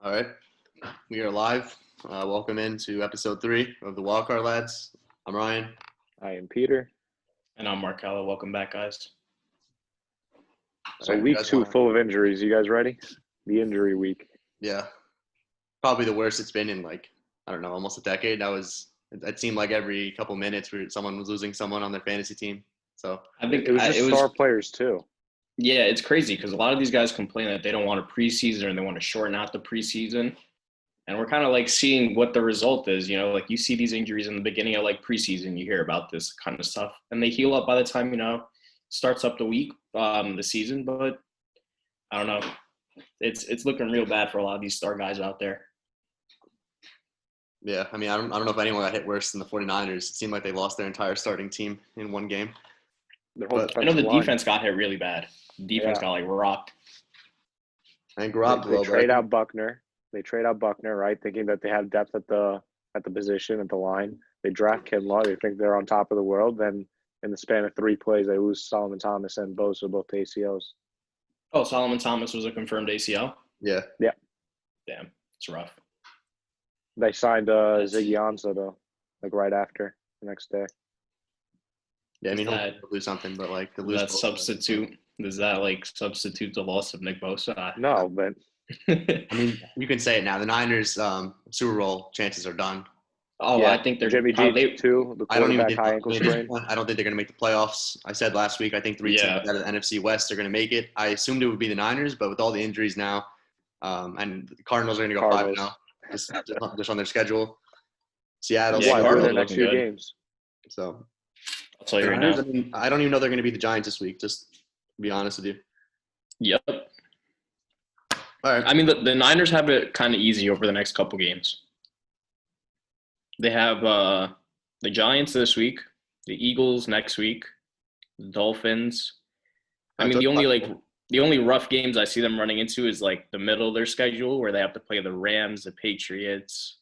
All right, we are live. Welcome into episode 3 of the Wildcard Lads. I'm Ryan. I am Peter. And I'm Markello. Welcome back, guys. So All right, week 2 full of injuries. You guys ready? The injury week. Yeah, probably the worst it's been in almost a decade. It seemed like every couple minutes someone was losing someone on their fantasy team. So I think It was just star players too. Yeah, it's crazy because a lot of these guys complain that they don't want a preseason and they want to shorten out the preseason. And we're kind of like seeing what the result is. Like you see these injuries in the beginning of like preseason, you hear about this kind of stuff, and they heal up by the time starts up the season. But I don't know, it's looking real bad for a lot of these star guys out there. yeah, I don't know if anyone got hit worse than the 49ers. It seemed like they lost their entire starting team in one game. I know the defense got hit really bad. Defense got like rocked. And They Garoppolo, trade out Buckner. They trade out Buckner, right? Thinking that they have depth at the position, at the line. They draft Kinlaw. They think they're on top of the world. Then in the span of 3 plays, they lose Solomon Thomas and Bosa, both ACLs. Oh, Solomon Thomas was a confirmed ACL? Yeah. Damn, it's rough. They signed Ziggy Ansah, though, like right after the next day. Yeah, he'll do something, but like does that substitute the loss of Nick Bosa? No, but you can say it now. The Niners Super Bowl chances are done. Oh, yeah. I think they're Jimmy G too. The quarterback high ankle sprain. I don't think they're going to make the playoffs. I said last week I think 3 teams out of the NFC West are going to make it. I assumed it would be the Niners, but with all the injuries now, and the Cardinals are going to go 5-0 just on their schedule. Seattle, their next few games. So I'll tell you right now. I don't even know they're going to be the Giants this week. Just to be honest with you. Yep. All right. I mean, the Niners have it kind of easy over the next couple games. They have the Giants this week, the Eagles next week, the Dolphins. I mean, the only rough games I see them running into is like the middle of their schedule where they have to play the Rams, the Patriots,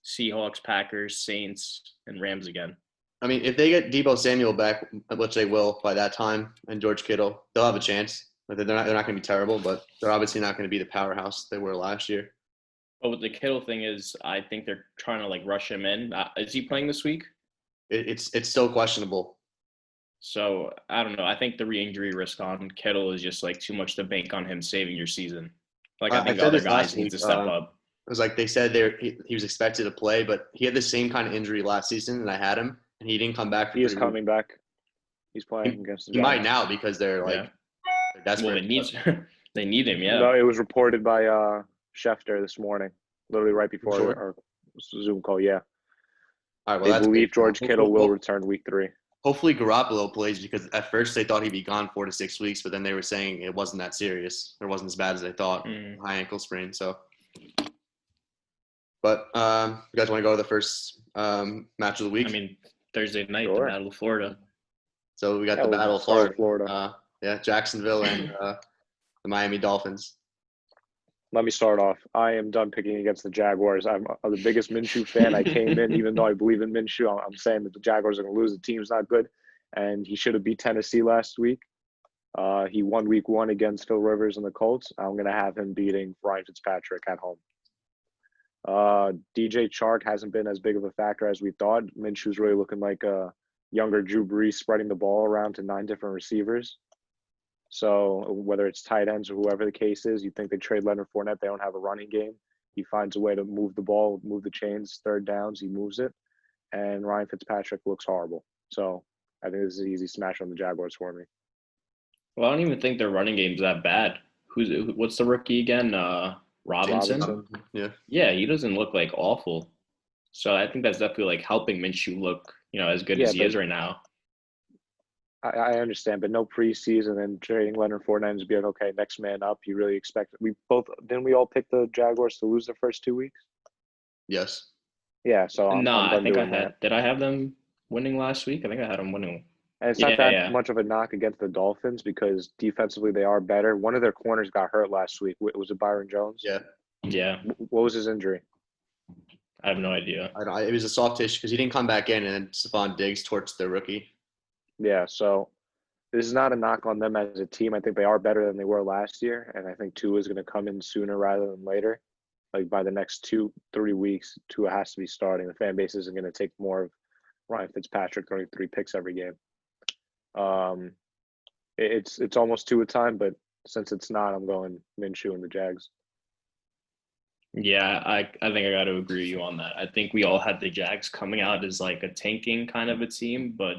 Seahawks, Packers, Saints, and Rams again. I mean, if they get Deebo Samuel back, which they will by that time, and George Kittle, they'll have a chance. They're not going to be terrible, but they're obviously not going to be the powerhouse they were last year. But with the Kittle thing is, I think they're trying to like rush him in. Is he playing this week? It's still questionable. So I don't know. I think the re-injury risk on Kittle is just like too much to bank on him saving your season. Like I think other guys need to step up. It was like they said he was expected to play, but he had the same kind of injury last season, and I had him, and he didn't come back. He is coming back. He's playing against the Giants. He might now because they're they're desperate. Well, they need him. Yeah. No, it was reported by Schefter this morning, literally right before our Zoom call. Yeah. All right, well, they believe George Kittle will return week 3. Hopefully Garoppolo plays because at first they thought he'd be gone 4 to 6 weeks, but then they were saying it wasn't that serious. It wasn't as bad as they thought. High ankle sprain. So, but you guys want to go to the first match of the week? I mean, Thursday night, the Battle of Florida. So we got the Battle of Florida. Jacksonville and the Miami Dolphins. Let me start off. I am done picking against the Jaguars. I'm the biggest Minshew fan. I came in, even though I believe in Minshew, I'm saying that the Jaguars are going to lose. The team's not good, and he should have beat Tennessee last week. He won week 1 against Phil Rivers and the Colts. I'm going to have him beating Ryan Fitzpatrick at home. DJ Chark hasn't been as big of a factor as we thought. Minshew's really looking like a younger Drew Brees, spreading the ball around to 9 different receivers. So whether it's tight ends or whoever the case is, you think they trade Leonard Fournette, they don't have a running game. He finds a way to move the ball, move the chains, third downs, he moves it. And Ryan Fitzpatrick looks horrible. So I think this is an easy smash on the Jaguars for me. Well, I don't even think their running game's that bad. What's the rookie again? Robinson? Yeah, he doesn't look like awful. So I think that's definitely like helping Minshew look, as good as he is right now. I understand, but no preseason and trading Leonard Fournette and be like, okay, next man up. You really expect didn't we all pick the Jaguars to lose the first 2 weeks? Yes. Yeah, so I think I had. Did I have them winning last week? I think I had them winning. And it's not that much of a knock against the Dolphins because defensively they are better. One of their corners got hurt last week. Was it Byron Jones? Yeah. Yeah. What was his injury? I have no idea. It was a soft tissue because he didn't come back in, and then Stephon Diggs torched their rookie. Yeah, so this is not a knock on them as a team. I think they are better than they were last year, and I think Tua is going to come in sooner rather than later. like by the next 2-3 weeks, Tua has to be starting. The fan base isn't going to take more of Ryan Fitzpatrick throwing 3 picks every game. It's almost Tua time, but since it's not, I'm going Minshew and the Jags. Yeah, I think I got to agree with you on that. I think we all had the Jags coming out as like a tanking kind of a team, but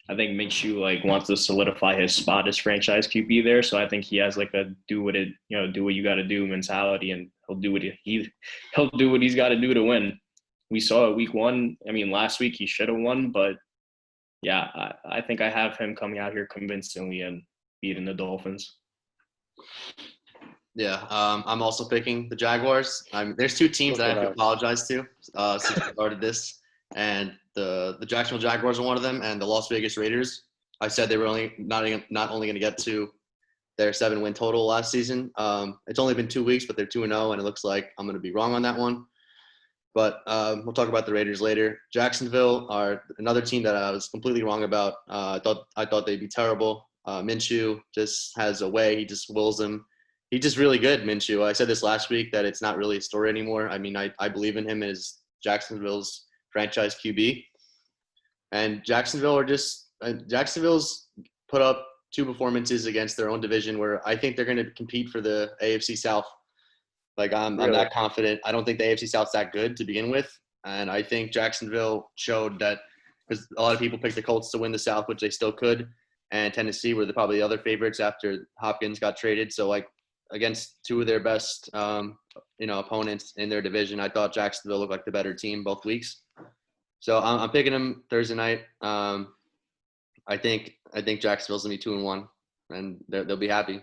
I think Minshew like wants to solidify his spot as franchise QB there. So I think he has like a do what you got to do mentality, and he'll do what he's got to do to win. We saw it week 1. I mean, last week he should have won, but yeah, I think I have him coming out here convincingly and beating the Dolphins. Yeah, I'm also picking the Jaguars. There's 2 teams that I have to apologize to since we started this, and the Jacksonville Jaguars are one of them, and the Las Vegas Raiders. I said they were not only going to get to their 7-win total last season. It's only been 2 weeks, but they're 2-0, and it looks like I'm going to be wrong on that one. But we'll talk about the Raiders later. Jacksonville are another team that I was completely wrong about. I thought they'd be terrible. Minshew just has a way; he just wills them. He's just really good, Minshew. I said this last week that it's not really a story anymore. I mean, I believe in him as Jacksonville's franchise QB. And Jacksonville's put up 2 performances against their own division where I think they're going to compete for the AFC South. Like, I'm that confident. I don't think the AFC South's that good to begin with. And I think Jacksonville showed that, because a lot of people picked the Colts to win the South, which they still could. And Tennessee were probably the other favorites after Hopkins got traded. So, like, against 2 of their best, opponents in their division, I thought Jacksonville looked like the better team both weeks. So I'm picking them Thursday night. I think Jacksonville's gonna be 2-1, and they'll be happy.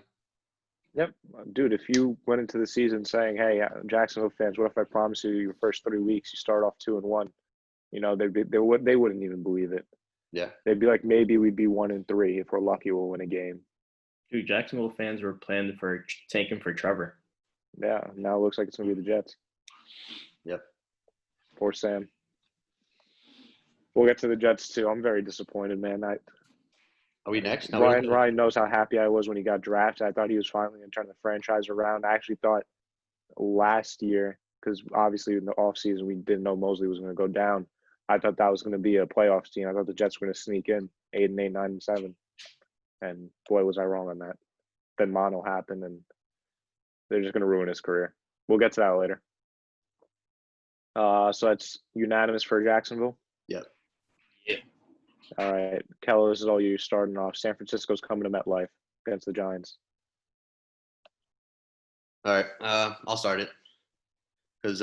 Yep, dude. If you went into the season saying, "Hey, Jacksonville fans, what if I promise you your first 3 weeks you start off 2-1?" They wouldn't even believe it. Yeah, they'd be like, maybe we'd be 1-3 if we're lucky. We'll win a game. Dude, Jacksonville fans were planning for tanking for Trevor. Yeah, now it looks like it's gonna be the Jets. Yep. Poor Sam. We'll get to the Jets too. I'm very disappointed, man. Are we next? Ryan knows how happy I was when he got drafted. I thought he was finally going to turn the franchise around. I actually thought last year, because obviously in the offseason we didn't know Mosley was going to go down. I thought that was going to be a playoffs team. I thought the Jets were going to sneak in 8-8, 9-7. And boy, was I wrong on that. Then mono happened, and they're just going to ruin his career. We'll get to that later. So that's unanimous for Jacksonville? Yep. All right, Kello, this is all you starting off. San Francisco's coming to MetLife against the Giants. All right, I'll start it because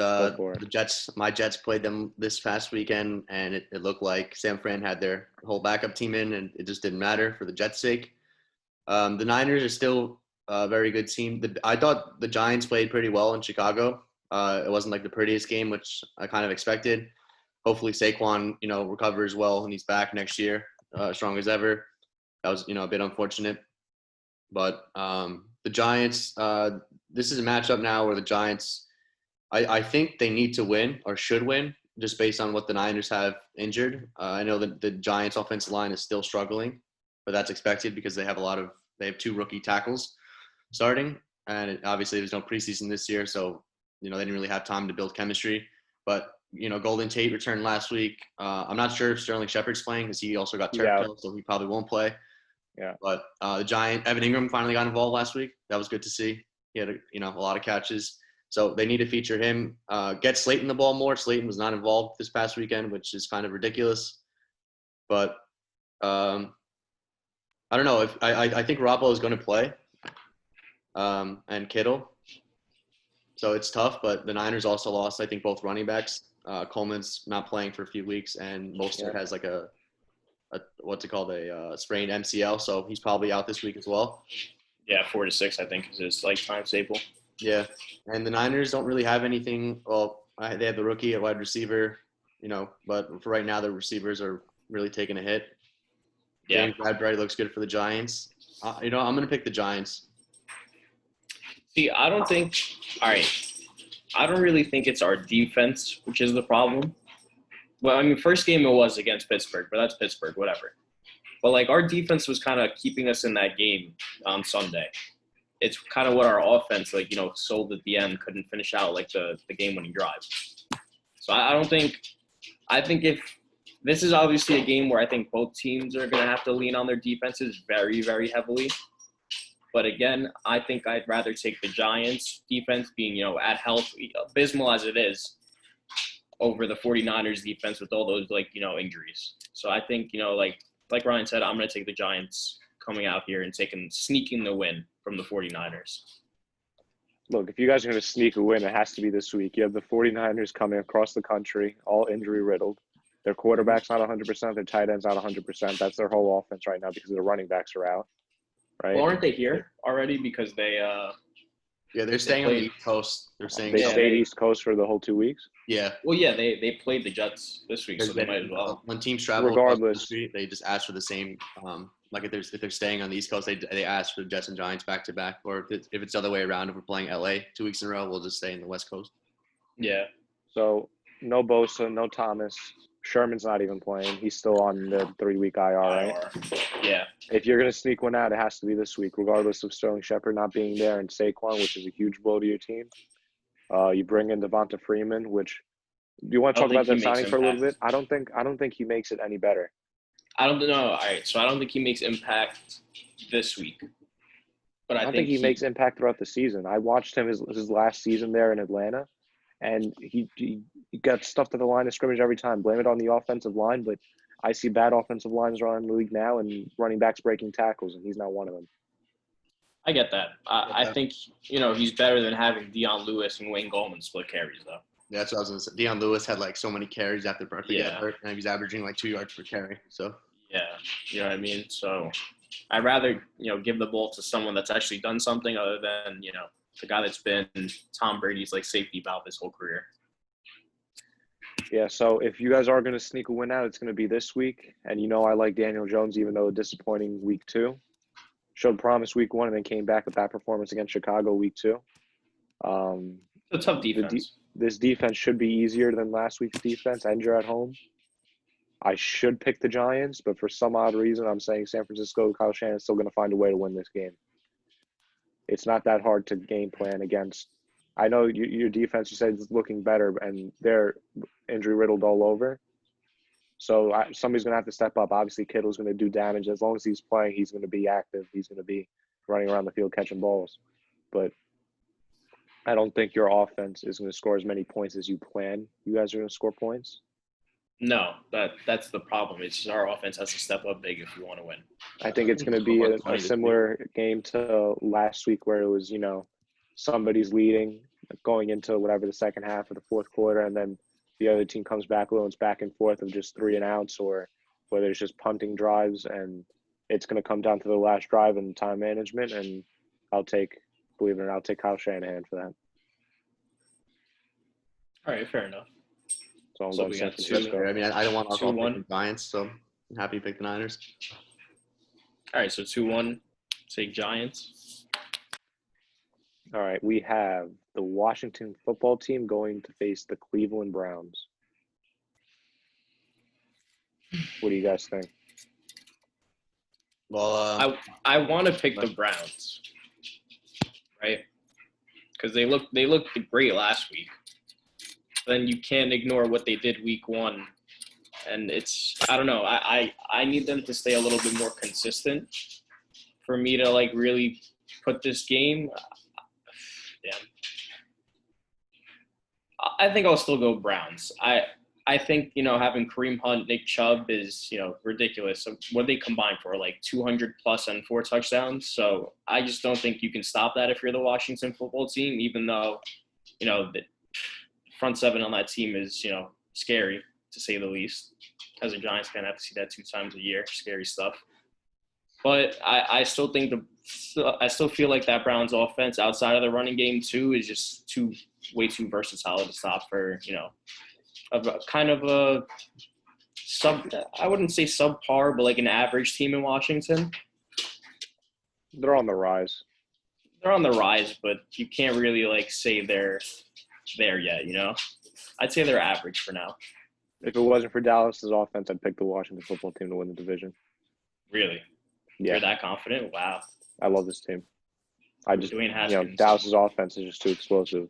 my Jets played them this past weekend, and it looked like San Fran had their whole backup team in, and it just didn't matter for the Jets' sake. The Niners are still a very good team. I thought the Giants played pretty well in Chicago. It wasn't like the prettiest game, which I kind of expected. Hopefully Saquon, recovers well and he's back next year, strong as ever. That was, a bit unfortunate. But the Giants, this is a matchup now where the Giants, I think they need to win or should win just based on what the Niners have injured. I know that the Giants offensive line is still struggling, but that's expected because they have 2 rookie tackles starting. And obviously there's no preseason this year, so, they didn't really have time to build chemistry. But Golden Tate returned last week. I'm not sure if Sterling Shepard's playing because he also got turf toe, so he probably won't play. Yeah. But the Giant, Evan Ingram finally got involved last week. That was good to see. He had a lot of catches. So they need to feature him. Get Slayton the ball more. Slayton was not involved this past weekend, which is kind of ridiculous. But I don't know. If I think Garoppolo is going to play, and Kittle. So it's tough, but the Niners also lost, I think, both running backs. Coleman's not playing for a few weeks, and Mostert has like a sprained MCL, so he's probably out this week as well. Yeah, 4 to 6, I think, is his timetable. Yeah, and the Niners don't really have anything. Well, they have the rookie at wide receiver, but for right now, the receivers are really taking a hit. Yeah. James Bradbury looks good for the Giants. I'm going to pick the Giants. See, I don't really think it's our defense, which is the problem. Well, I mean, first game it was against Pittsburgh, but that's Pittsburgh, whatever. But, our defense was kind of keeping us in that game on Sunday. it's kind of what our offense, sold at the end, couldn't finish out, the game-winning drive. So I think if this is obviously a game where I think both teams are going to have to lean on their defenses very, very heavily. But again, I think I'd rather take the Giants defense being, at health, abysmal as it is, over the 49ers defense with all those, injuries. So I think, like Ryan said, I'm going to take the Giants coming out here and sneaking the win from the 49ers. Look, if you guys are going to sneak a win, it has to be this week. You have the 49ers coming across the country, all injury-riddled. Their quarterback's not 100%. Their tight end's not 100%. That's their whole offense right now because their running backs are out, right? Well, aren't they here already because they they're staying on the East Coast. They stayed East Coast for the whole 2 weeks? Yeah. Well, yeah, they played the Jets this week, so they might as well. When teams travel regardless, they just ask for the same if they're staying on the East Coast, they ask for the Jets and Giants back to back. Or if it's the other way around, if we're playing LA 2 weeks in a row, we'll just stay in the West Coast. Yeah. So no Bosa, no Thomas. Sherman's not even playing. He's still on the 3-week IR, right? Yeah. If you're going to sneak one out, it has to be this week, regardless of Sterling Shepard not being there and Saquon, which is a huge blow to your team. You bring in Devonta Freeman, which do you want to talk about that signing for a little bit? I don't think he makes it any better. I don't know. All right, so I don't think he makes impact this week. But I don't think he makes impact throughout the season. I watched him his last season there in Atlanta, and he got stuffed at the line of scrimmage every time. Blame it on the offensive line, but I see bad offensive lines around the league now and running backs breaking tackles, and he's not one of them. I get that. I think, he's better than having Dion Lewis and Wayne Gallman split carries, though. Yeah, that's what I was going to say. Dion Lewis had so many carries after Berkeley got hurt, and he's averaging 2 yards per carry. So yeah, you know what I mean? So I'd rather, give the ball to someone that's actually done something other than, the guy that's been Tom Brady's safety valve his whole career. Yeah, so if you guys are going to sneak a win out, it's going to be this week. And I like Daniel Jones, even though a disappointing week 2. Showed promise week 1 and then came back with that performance against Chicago week 2. A tough defense. This defense should be easier than last week's defense, and you're at home. I should pick the Giants, but for some odd reason, I'm saying San Francisco, Kyle Shanahan's still going to find a way to win this game. It's not that hard to game plan against. I know your defense, you said, is looking better, and they're injury-riddled all over. So somebody's going to have to step up. Obviously, Kittle's going to do damage. As long as he's playing, he's going to be active. He's going to be running around the field catching balls. But I don't think your offense is going to score as many points as you plan. You guys are going to score points? No, that's the problem. It's just our offense has to step up big if we want to win. I think it's going to be a similar game to last week where it was, somebody's leading going into whatever the second half of the fourth quarter, and then the other team comes back a little. It's back and forth of just 3 and outs, or whether it's just punting drives, and it's going to come down to the last drive and time management. And believe it or not, I'll take Kyle Shanahan for that. All right, fair enough. So we got 2. I mean, I don't want to pick the Giants, so I'm happy to pick the Niners. All right, so 2-1, take Giants. All right, we have the Washington football team going to face the Cleveland Browns. What do you guys think? Well, I want to pick the Browns, right? Because they looked great last week. Then you can't ignore what they did week 1, and I don't know. I need them to stay a little bit more consistent for me to really put this game. Damn. I think I'll still go Browns. I think, having Kareem Hunt, Nick Chubb is, ridiculous. So what they combine for, 200 plus and 4 touchdowns. So I just don't think you can stop that if you're the Washington football team, even though, the front 7 on that team is, scary to say the least. As a Giants fan, I have to see that 2 times a year. Scary stuff. But I still think I still feel like that Browns offense outside of the running game too is just way too versatile to stop for, I wouldn't say subpar, but an average team in Washington. They're on the rise. They're on the rise, but you can't really say they're there yet, I'd say they're average for now. If it wasn't for Dallas's offense, I'd pick the Washington football team to win the division. Really? Yeah. You're that confident? Wow. I love this team. Dwayne Haskins. Dallas's offense is just too explosive.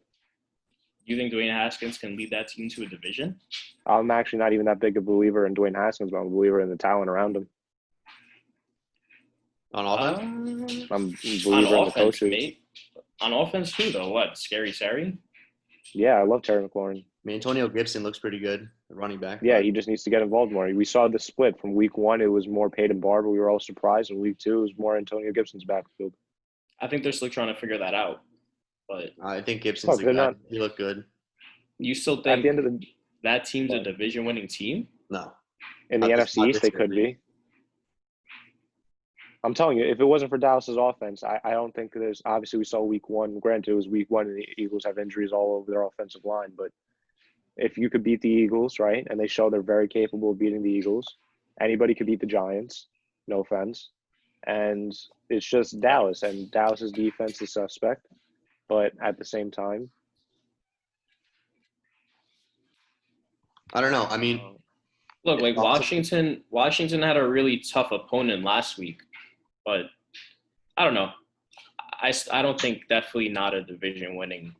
You think Dwayne Haskins can lead that team to a division? I'm actually not even that big a believer in Dwayne Haskins, but I'm a believer in the talent around him. On offense? I'm a believer in the coaches. Mate. On offense too, though. What? Scary Terry? Yeah, I love Terry McLaurin. I mean, Antonio Gibson looks pretty good, running back. Yeah, he just needs to get involved more. We saw the split from week 1. It was more Peyton Barber. We were all surprised. And week 2, it was more Antonio Gibson's backfield. I think they're still trying to figure that out. But I think Gibson's the guy. He looked good. You still think that team's a division-winning team? No. In the NFC East, they could be. I'm telling you, if it wasn't for Dallas's offense, I don't think there's – obviously, we saw week 1. Granted, it was week 1, and the Eagles have injuries all over their offensive line. But if you could beat the Eagles, right, and they show they're very capable of beating the Eagles, anybody could beat the Giants, no offense. And it's just Dallas, and Dallas's defense is suspect. But at the same time, I don't know. I mean, look, like Washington had a really tough opponent last week, but I don't know. I don't think definitely not a division-winning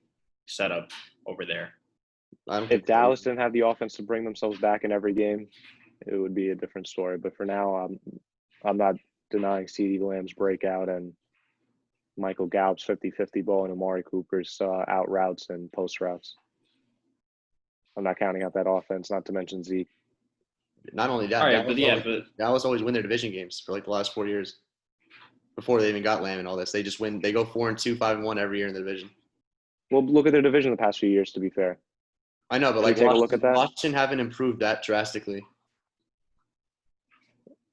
setup over there. If Dallas didn't have the offense to bring themselves back in every game, it would be a different story. But for now, I'm not denying CeeDee Lamb's breakout and Michael Gallup's 50-50 ball and Amari Cooper's out routes and post routes. I'm not counting out that offense, not to mention Zeke. Not only that, Dallas always win their division games for like the last 4 years. Before they even got Lamb and all this, they just win. They go 4-2, 5-1 every year in the division. Well, look at their division the past few years. To be fair, I know, but like take a look at that. Washington haven't improved that drastically.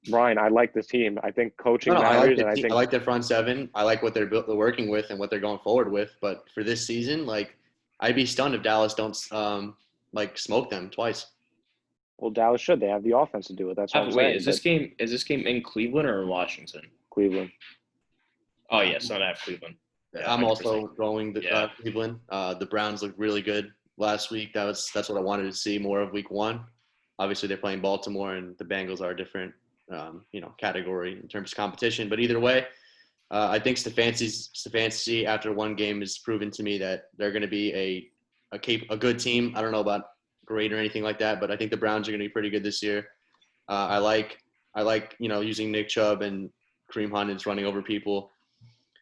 Brian, I like this team. I think coaching matters, I like their front seven. I like what they're working with and what they're going forward with. But for this season, like, I'd be stunned if Dallas don't smoke them twice. Well, Dallas should. They have the offense to do it. That's what I'm saying. Is this game in Cleveland or in Washington? Cleveland. Oh yes, not at Cleveland. Yeah, I'm also going Cleveland. The Browns looked really good last week. That's what I wanted to see more of week 1. Obviously, they're playing Baltimore, and the Bengals are a different category in terms of competition. But either way, I think Stefanski after one game has proven to me that they're going to be a good team. I don't know about great or anything like that, but I think the Browns are going to be pretty good this year. I like using Nick Chubb and Kareem Hunt is running over people.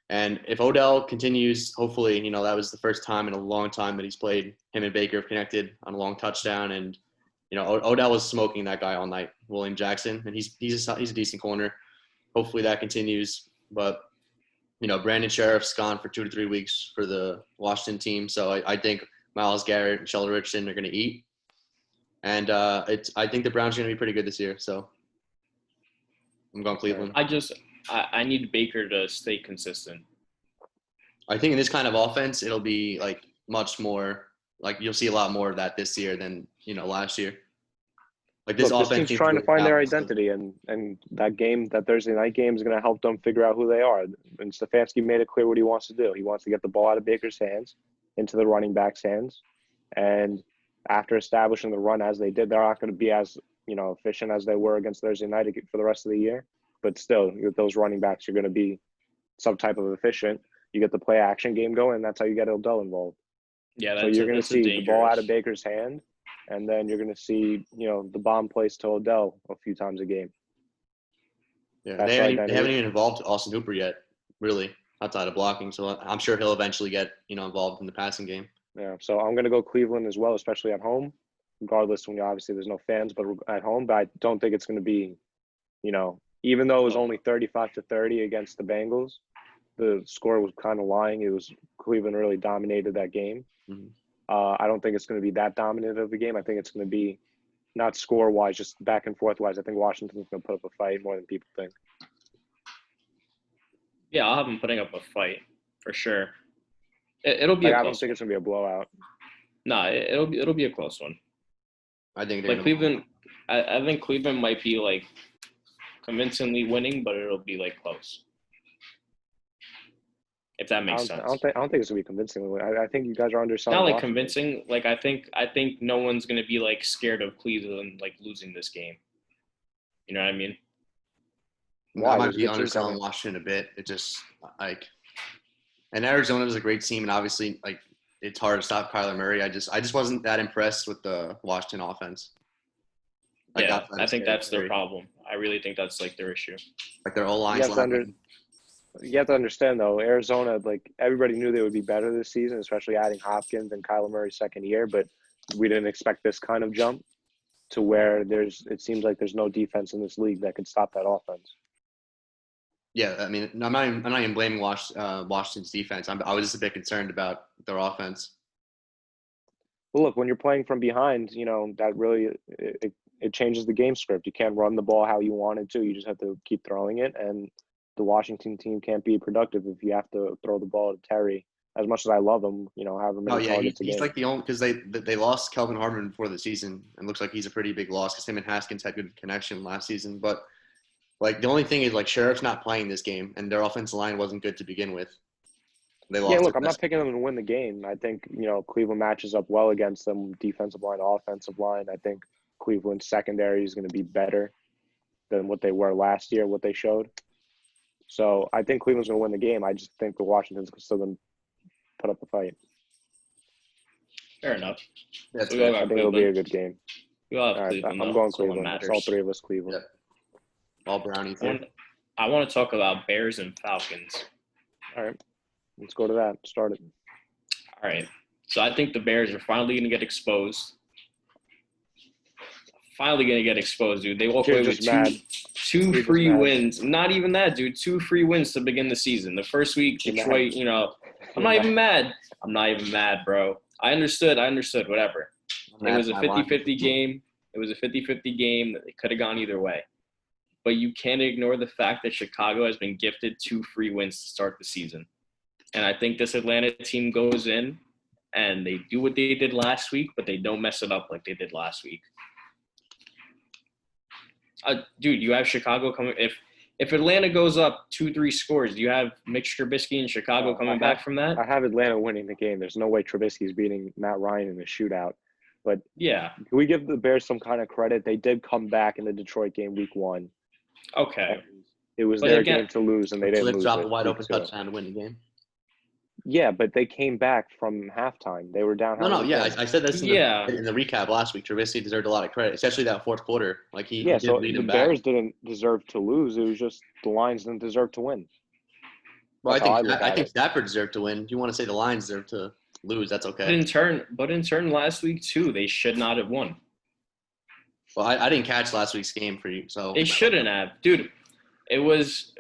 And if Odell continues, hopefully, that was the first time in a long time that he's played. Him and Baker have connected on a long touchdown, and Odell was smoking that guy all night, William Jackson, and he's a decent corner. Hopefully that continues. But Brandon Sheriff's gone for 2 to 3 weeks for the Washington team, so I think Myles Garrett and Sheldon Richardson are going to eat, and I think the Browns are going to be pretty good this year. So I'm going Cleveland. I need Baker to stay consistent. I think in this kind of offense, it'll be like much more like you'll see a lot more of that this year than last year. Like this offense team's trying to find their identity, and that Thursday night game is going to help them figure out who they are. And Stefanski made it clear what he wants to do. He wants to get the ball out of Baker's hands into the running back's hands, and after establishing the run as they did, they're not going to be as efficient as they were against Thursday night for the rest of the year. But still, with those running backs, you're going to be some type of efficient. You get the play action game going, and that's how you get Odell involved. Yeah, so you're going to see the ball out of Baker's hand, and then you're going to see the bomb plays to Odell a few times a game. Yeah, they haven't even involved Austin Hooper yet, really, outside of blocking. So I'm sure he'll eventually get involved in the passing game. Yeah, so I'm going to go Cleveland as well, especially at home. Regardless, when obviously there's no fans, but at home. But I don't think it's going to be, even though it was only 35-30 against the Bengals, the score was kind of lying. It was Cleveland really dominated that game. Mm-hmm. I don't think it's going to be that dominant of a game. I think it's going to be not score-wise, just back and forth-wise. I think Washington's going to put up a fight more than people think. Yeah, I'll have them putting up a fight for sure. It'll be. I don't think it's going to be a blowout. No, it'll be a close one. I think Cleveland. I think Cleveland might be like convincingly winning, but it'll be like close. If that makes sense. I don't think it's gonna be convincingly. I think you guys are underselling. Not like convincing. Like I think no one's gonna be like scared of Cleveland like losing this game. You know what I mean? I might be underselling Washington a bit. It just like And Arizona is a great team, and obviously, like, it's hard to stop Kyler Murray. I just wasn't that impressed with the Washington offense. Like, Yeah, I think that's their Murray. problem. I really think that's like their issue. Like their whole You line's have to You have to understand, though, Arizona, like, everybody knew they would be better this season, especially adding Hopkins and Kyler Murray's second year, but we didn't expect this kind of jump to where it seems like there's no defense in this league that could stop that offense. Yeah, I mean, I'm not even blaming Washington's defense. I was just a bit concerned about their offense. Well, look, when you're playing from behind, that really it changes the game script. You can't run the ball how you wanted to. You just have to keep throwing it, and the Washington team can't be productive if you have to throw the ball to Terry. As much as I love him, however many targets a game. He's like the only, because they lost Kelvin Harmon before the season, and looks like he's a pretty big loss because him and Haskins had good connection last season. But like the only thing is, like, Sheriff's not playing this game, and their offensive line wasn't good to begin with. They lost. Yeah, look, I'm not picking them to win the game. I think Cleveland matches up well against them, defensive line, offensive line. I think Cleveland's secondary is going to be better than what they were last year, what they showed. So I think Cleveland's going to win the game. I just think the Washington's still going to put up a fight. Fair enough. Yeah, so I think it'll be a good game. All right, Cleveland, I'm going Cleveland. It's all three of us Cleveland. Yeah. All brownies. I want to talk about Bears and Falcons. All right. Let's go to that. Start it. All right. So I think the Bears are finally going to get exposed. Dude. They walk away with two free wins. Not even that, dude. 2 free wins to begin the season. The first week, Detroit, I'm not even mad. I'm not even mad, bro. I understood. Whatever. It was a 50-50 game. It was a 50-50 game. It could have gone either way. But you can't ignore the fact that Chicago has been gifted 2 free wins to start the season. And I think this Atlanta team goes in and they do what they did last week, but they don't mess it up like they did last week. Dude, you have Chicago coming. If Atlanta goes up 2-3 scores, do you have Mitch Trubisky and Chicago coming back from that? I have Atlanta winning the game. There's no way Trubisky's beating Matt Ryan in a shootout. But yeah, can we give the Bears some kind of credit? They did come back in the Detroit game week 1. Okay. It was their game to lose, and they didn't lose. Dropped a wide open touchdown to win the game. Yeah, but they came back from halftime. They were down. I said this in the recap last week. Trubisky deserved a lot of credit, especially that fourth quarter. Like he did lead them back. The Bears didn't deserve to lose. It was just the Lions didn't deserve to win. Well, I think Stafford deserved to win. If you want to say the Lions deserve to lose, that's okay. But in turn, last week too, they should not have won. Well, I didn't catch last week's game for you, so they shouldn't have, dude. It was.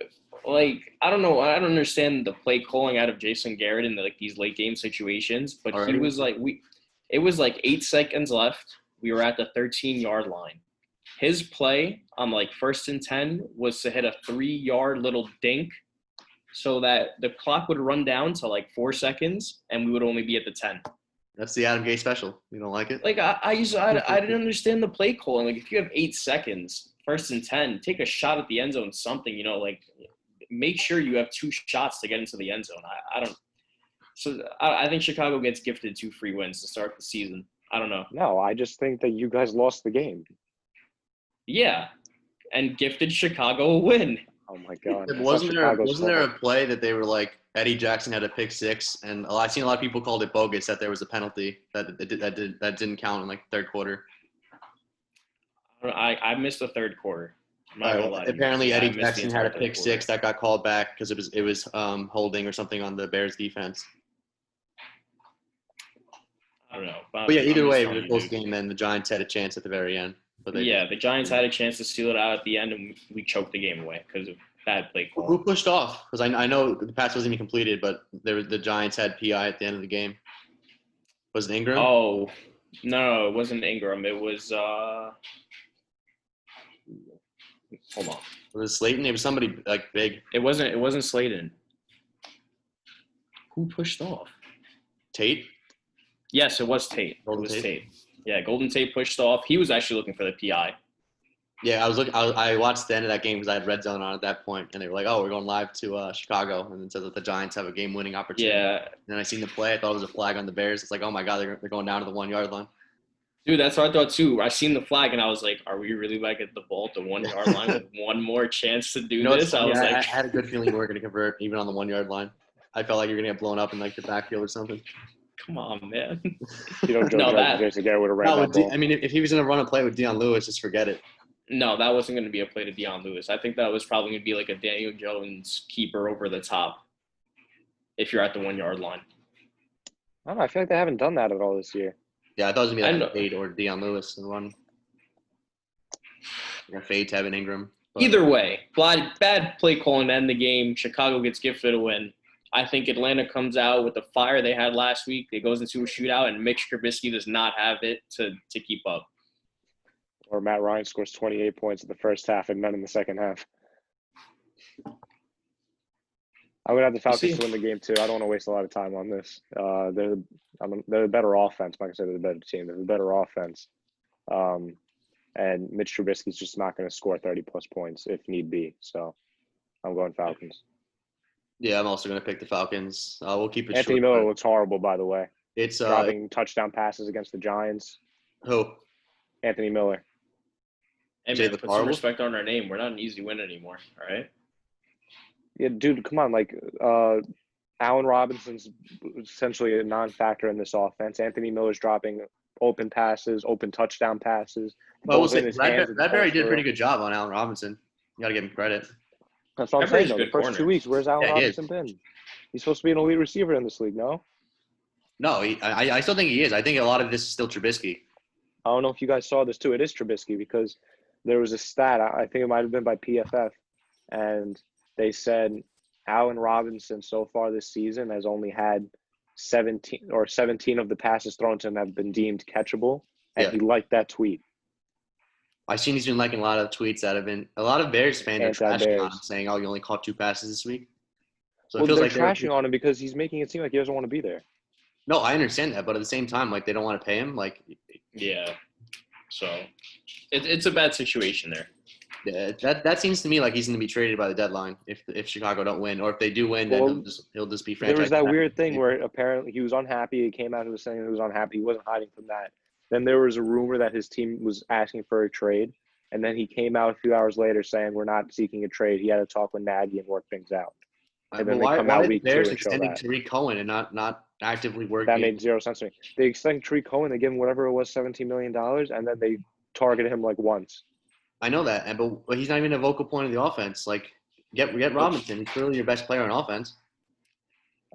Like, I don't know. I don't understand the play calling out of Jason Garrett in these late game situations. But he was like, it was like 8 seconds left. We were at the 13-yard line. His play on 1st and 10 was to hit a 3-yard little dink so that the clock would run down to 4 seconds and we would only be at the 10. That's the Adam Gase special. You don't like it? I didn't understand the play calling. If you have 8 seconds, 1st and 10, take a shot at the end zone, something, make sure you have 2 shots to get into the end zone. I think Chicago gets gifted 2 free wins to start the season. I don't know. No, I just think that you guys lost the game. Yeah, and gifted Chicago a win. Oh my God! Wasn't there a play that they were like Eddie Jackson had a pick 6, and I've seen a lot of people called it bogus that there was a penalty that didn't count in third quarter. I missed the third quarter. Apparently, Eddie Jackson had a pick 6 that got called back because it was holding or something on the Bears defense. I don't know. But yeah, either way, it was a close game, and the Giants had a chance at the very end. But the Giants had a chance to steal it out at the end, and we choked the game away because of bad play call. Who pushed off? Because I know the pass wasn't even completed, but the Giants had PI at the end of the game. Was it Ingram? Oh, no, it wasn't Ingram. It was hold on. Was it Slayton? It was somebody big. It wasn't Slayton. Who pushed off? Tate? Yes, it was Tate. Tate. Yeah, Golden Tate pushed off. He was actually looking for the PI. Yeah, I watched the end of that game because I had Red Zone on at that point, and they were like, "Oh, we're going live to Chicago," and it says that the Giants have a game-winning opportunity. Yeah. And then I seen the play. I thought it was a flag on the Bears. It's like, oh my God, they're going down to the 1-yard line. Dude, that's what I thought too. I seen the flag and I was like, "Are we really back at the ball at the 1-yard line with one more chance to do this?" I had a good feeling we were going to convert even on the 1-yard line. I felt like you're gonna get blown up in like the backfield or something. Come on, man. Joe No, Judge and Jason Garrett would have ran No, that ball. I mean, if he was gonna run a play with Deion Lewis, just forget it. No, that wasn't going to be a play to Deion Lewis. I think that was probably going to be like a Daniel Jones keeper over the top if you're at the 1 yard line. I don't know. I feel like they haven't done that at all this year. Yeah, I thought it was gonna be I like a fade or Deion Lewis and run. Like a fade to Evan Ingram. But Either way, bad play calling to end the game. Chicago gets gifted a win. I think Atlanta comes out with the fire they had last week. It goes into a shootout, and Mitch Trubisky does not have it to keep up. Or Matt Ryan scores 28 points in the first half and none in the second half. I would have the Falcons to win the game too. I don't want to waste a lot of time on this. They're the better offense. Like I said, they're the better team. They're the better offense. And Mitch Trubisky's just not going to score 30-plus points if need be. So I'm going Falcons. yeah, I'm also gonna pick the Falcons. We'll keep it Anthony short. Miller looks horrible, by the way. It's Dropping touchdown passes against the Giants. who? Anthony Miller. Hey, Jay man, the put some Horrible? respect on our name. We're not an easy win anymore, all right? Yeah, dude, come on. Like, Allen Robinson's essentially a non-factor in this offense. Anthony Miller's dropping open passes, open touchdown passes. Well, we'll Balls in say his hands and Bradbury did a falls pretty through. good job on Allen Robinson. You gotta give him credit. That's what I'm Bradbury's saying, a though. good The first corner. 2 weeks, where's Allen Yeah, he is. Robinson been? He's supposed to be an elite receiver in this league, no? No, I still think he is. I think a lot of this is still Trubisky. I don't know if you guys saw this, too. It is Trubisky because there was a stat, I think it might have been by PFF, and they said Allen Robinson so far this season has only had 17 of the passes thrown to him have been deemed catchable, and Yeah. he liked that tweet. I've seen he's been liking a lot of tweets that have been – a lot of Bears fans are trashing Anti-Bears. on him, saying, oh, you only caught 2 passes this week. So it Well, feels they're like trashing on him because he's making it seem like he doesn't want to be there. No, I understand that, but at the same time, like, they don't want to pay him. Like, Yeah. So it's a bad situation there. yeah, that seems to me like he's going to be traded by the deadline if Chicago don't win. Or if they do win, then Well, he'll just be There franchised. was that weird thing where apparently he was unhappy. He came out and was saying he was unhappy. He wasn't hiding from that. Then there was a rumor that his team was asking for a trade. And then he came out a few hours later saying, we're not seeking a trade. He had to talk with Nagy and work things out. And then they come out why week the Bears 2 and show extending that. Tariq Cohen and not actively working? That made zero sense to me. They extended Tariq Cohen. They gave him whatever it was, $17 million. And then they targeted him like once. I know that, but he's not even a vocal point of the offense. Like, get Robinson. He's clearly your best player on offense.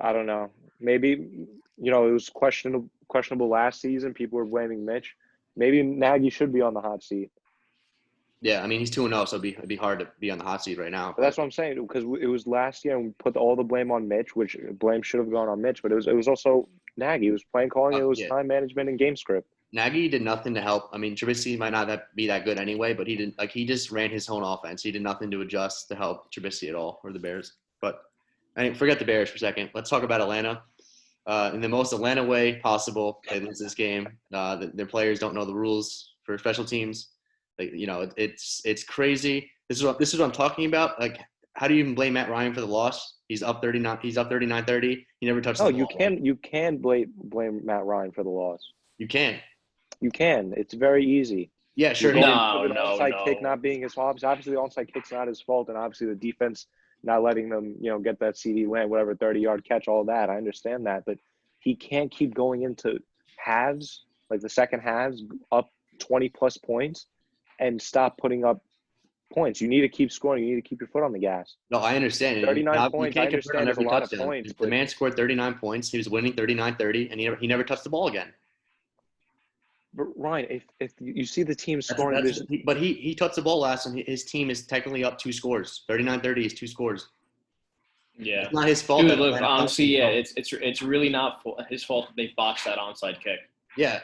I don't know. Maybe, it was questionable last season. People were blaming Mitch. Maybe Nagy should be on the hot seat. Yeah, I mean, he's 2-0, so it'd be hard to be on the hot seat right now. But that's what I'm saying, because it was last year and we put all the blame on Mitch, which blame should have gone on Mitch, but it was also Nagy. It was playing calling. It was time management and game script. Nagy did nothing to help. I mean, Trubisky might not be that good anyway, but he didn't. Like, he just ran his own offense. He did nothing to adjust to help Trubisky at all or the Bears. But I mean, forget the Bears for a second. Let's talk about Atlanta. In the most Atlanta way possible, they lose this game. Their players don't know the rules for special teams. Like, it's crazy. This is what I'm talking about. Like, how do you even blame Matt Ryan for the loss? He's up 39. He's up 39-30. He never touched the ball. You can blame Matt Ryan for the loss. You can. You can. It's very easy. Yeah, sure. No. Onside kick not being his fault. Obviously, the onside kick's not his fault, and obviously the defense not letting them, get that CD land, whatever, 30-yard catch, all that. I understand that, but he can't keep going into halves, like the second halves, up 20-plus points, and stop putting up points. You need to keep scoring. You need to keep your foot on the gas. No, I understand. 39 points, I understand it's a lot of touchdown. points. The man scored 39 points. He was winning 39-30, and he never touched the ball again. But Ryan, if you see the team scoring this, but he touched the ball last, and his team is technically up 2 scores. 39-30 is 2 scores. Yeah, it's not his fault. Dude, look, honestly, yeah, it's really not his fault that they botched that onside kick. Yeah,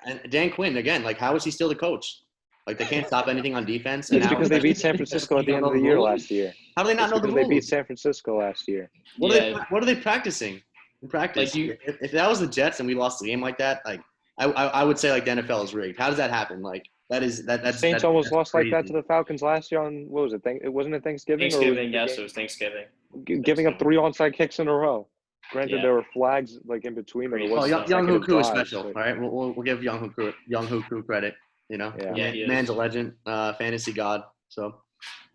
and Dan Quinn again. Like, how is he still the coach? Like, they can't stop anything on defense. It's because they beat San Francisco at the end of the year last year. How do they not know the rules? They beat San Francisco last year. What are they practicing in practice? Like, if that was the Jets and we lost the game like that, like I would say like the NFL is rigged. How does that happen? Like that's Saints almost lost crazy. Like that to the Falcons last year on what was it? It wasn't it Thanksgiving? Yes, it was Thanksgiving. Giving up 3 onside kicks in a row. Granted, there were flags like in between them. Young Hoku is special. All right, we'll give Young Hoku credit. Man's a legend, fantasy god. So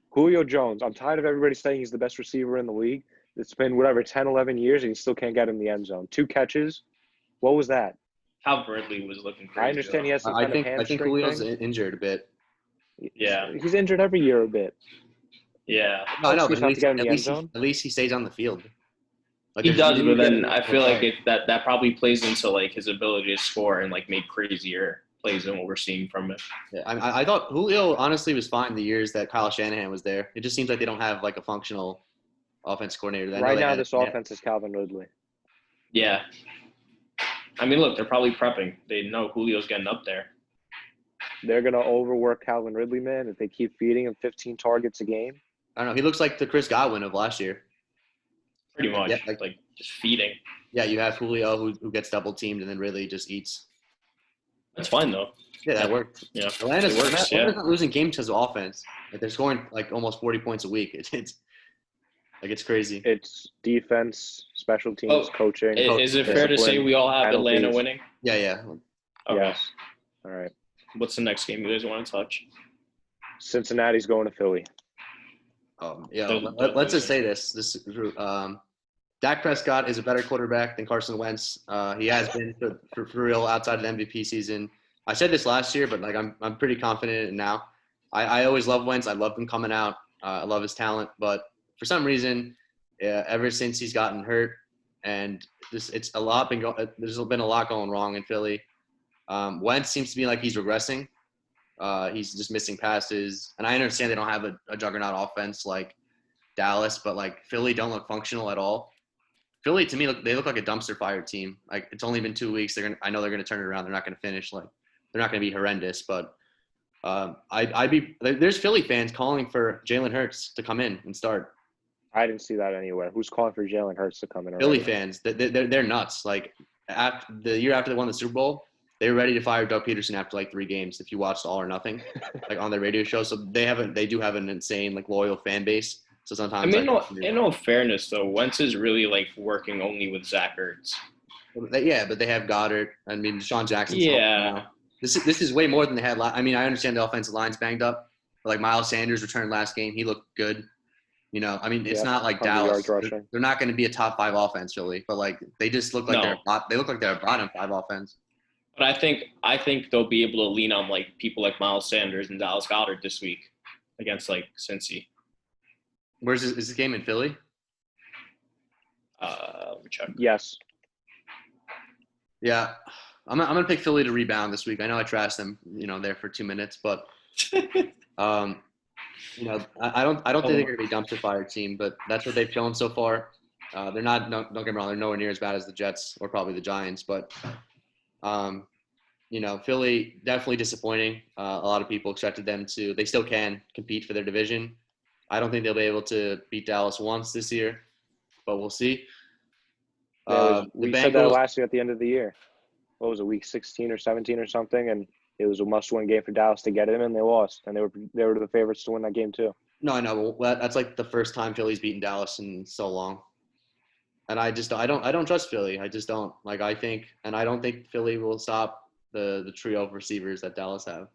Julio Jones. I'm tired of everybody saying he's the best receiver in the league. It's been whatever 10, 11 years, and he still can't get in the end zone. 2 catches. What was that? Calvin Ridley was looking crazy. I understand he has some I kind of think hamstring Julio's thing. injured a bit. Yeah. He's injured every year a bit. Yeah. No, I know, Excuse but not to get in the end zone. at least he stays on the field. Like, He does, but then get I feel like that probably plays into like his ability to score and like make crazier plays than what we're seeing from him. Yeah, I thought Julio honestly was fine the years that Kyle Shanahan was there. It just seems like they don't have like a functional offense coordinator. Right now, this offense is Calvin Ridley. Yeah. I mean, look, they're probably prepping. They know Julio's getting up there. They're going to overwork Calvin Ridley, man, if they keep feeding him 15 targets a game. I don't know. He looks like the Chris Godwin of last year. Pretty much. Yeah, like just feeding. Yeah, you have Julio who gets double teamed and then really just eats. That's fine, though. Yeah, that worked. Yeah. Atlanta's works, not losing games because of offense. Like, they're scoring like almost 40 points a week. It's crazy. It's defense, special teams, coaching. Is it fair to say we all have penalties. Atlanta winning? Yeah. Okay. Yes. All right. What's the next game you guys want to touch? Cincinnati's going to Philly. Let's just say this. Dak Prescott is a better quarterback than Carson Wentz. He has been for real outside of the MVP season. I said this last year, but like I'm pretty confident in it now. I always loved Wentz. I loved him coming out. I love his talent, but for some reason, ever since he's gotten hurt, and there's been a lot going wrong in Philly. Wentz seems to be like he's regressing. He's just missing passes, and I understand they don't have a juggernaut offense like Dallas, but like Philly don't look functional at all. Philly, to me, they look like a dumpster fire team. Like, it's only been 2 weeks. I know they're gonna turn it around. They're not gonna finish they're not gonna be horrendous, but there's Philly fans calling for Jalen Hurts to come in and start. I didn't see that anywhere. Who's calling for Jalen Hurts to come in? Philly fans, they're nuts. Like, the year after they won the Super Bowl, they were ready to fire Doug Peterson after like 3 games. If you watched All or Nothing, like on their radio show, so they do have an insane like loyal fan base. So sometimes, I mean, in all fairness, though, Wentz is really like working only with Zach Ertz. Yeah, but they have Goddard. I mean, Deshaun Jackson. Yeah. This is way more than they had. I mean, I understand the offensive line's banged up, but like Miles Sanders returned last game, he looked good. You know, I mean, it's not like Dallas. They're not going to be a top 5 offense, really, but like they just look like they look like they're a bottom 5 offense. But I think they'll be able to lean on like people like Miles Sanders and Dallas Goedert this week against like Cincy. Is this game in Philly? Let me check. Yes. Yeah, I'm gonna pick Philly to rebound this week. I know I trashed them, there for 2 minutes, but I don't think they're gonna be a dumpster fire team, but that's what they've shown so far. They're not. Don't get me wrong. They're nowhere near as bad as the Jets or probably the Giants, but Philly definitely disappointing. A lot of people expected them to. They still can compete for their division. I don't think they'll be able to beat Dallas once this year, but we'll see. We said that last year at the end of the year. What was it, week 16 or 17 or something? And it was a must-win game for Dallas to get in, and they lost. And they were the favorites to win that game too. No, I know. Well, that's like the first time Philly's beaten Dallas in so long. And I don't trust Philly. I just don't. Like, I don't think Philly will stop the trio of receivers that Dallas have.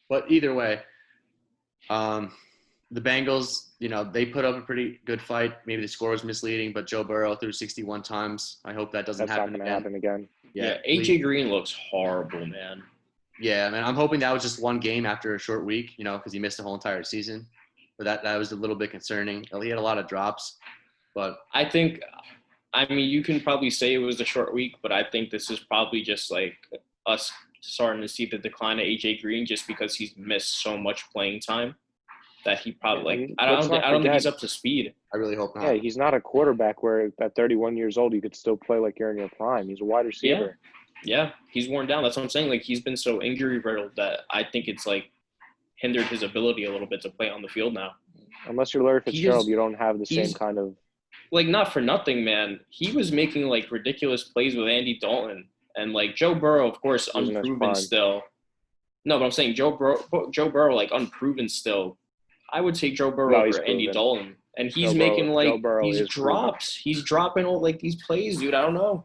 But either way, the Bengals, they put up a pretty good fight. Maybe the score was misleading, but Joe Burrow threw 61 times. I hope that doesn't happen again. Yeah, AJ Green looks horrible, man. Yeah, man. I'm hoping that was just one game after a short week, because he missed the whole entire season. But that was a little bit concerning. He had a lot of drops. But you can probably say it was a short week, but I think this is probably just like us starting to see the decline of AJ Green just because he's missed so much playing time that he probably I don't think he's up to speed. I really hope not. Yeah, he's not a quarterback where at 31 years old you could still play like you're in your prime. He's a wide receiver. Yeah, he's worn down. That's what I'm saying. Like, he's been so injury riddled that I think it's like hindered his ability a little bit to play on the field now. Unless you're Larry Fitzgerald, you don't have the same kind of. Like, not for nothing, man. He was making like ridiculous plays with Andy Dalton, and like Joe Burrow, of course, unproven still. No, but I'm saying Joe Burrow, like unproven still. I would take Joe Burrow over Andy Dalton, and he's making like these drops. Proven. He's dropping all like these plays, dude. I don't know.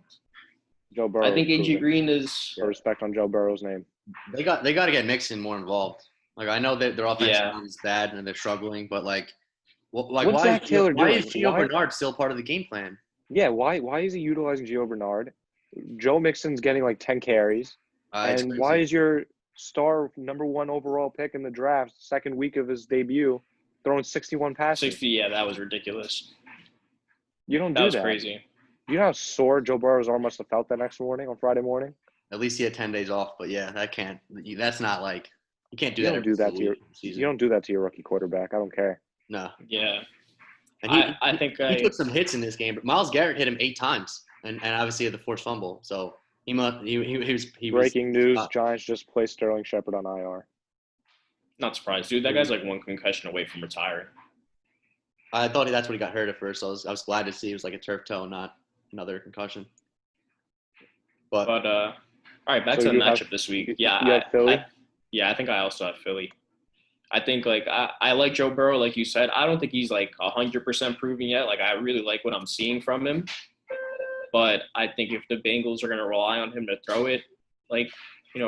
Joe Burrow. I think AJ Green is. Respect on Joe Burrow's name. They got to get Mixon more involved. Like, I know that their offensive line is bad and they're struggling, but like Well, like, What's Zach Taylor why doing? is Gio Bernard still part of the game plan? Yeah, why is he utilizing Gio Bernard? Joe Mixon's getting like 10 carries. It's And crazy. why is your star number 1 overall pick in the draft, second week of his debut, throwing 61 passes? 60, yeah, that was ridiculous. You don't do That was that. crazy. You know how sore Joe Burrow's arm must have felt that next morning on Friday morning? At least he had 10 days off, but yeah, that's not like you can't do You that. don't do that to your season. You don't do that to your rookie quarterback. I don't care. No. Yeah. And I think he took some hits in this game, but Myles Garrett hit him 8 times, and obviously had the forced fumble. So he was Breaking news: Giants just placed Sterling Shepard on IR. Not surprised, dude. That guy's like 1 concussion away from retiring. I thought that's what he got hurt at first. So I was glad to see it was like a turf toe, not another concussion. But all right, back to the matchup this week. Yeah, you have Philly. I think I also have Philly. I think like I like Joe Burrow, like you said. I don't think he's like 100% proven yet. Like I really like what I'm seeing from him. But I think if the Bengals are going to rely on him to throw it, like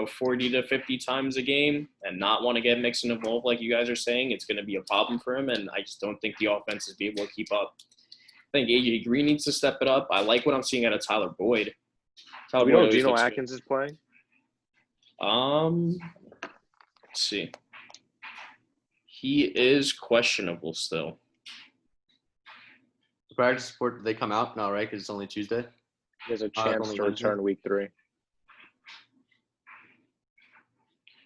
40 to 50 times a game and not want to get Mixon involved, like you guys are saying, it's going to be a problem for him. And I just don't think the offense is be able to keep up. I think AJ Green needs to step it up. I like what I'm seeing out of Tyler Boyd. We know Geno Atkins is playing? Let's see. He is questionable still. The practice report, did they come out? No, right? Because it's only Tuesday. There's a chance to return week 3.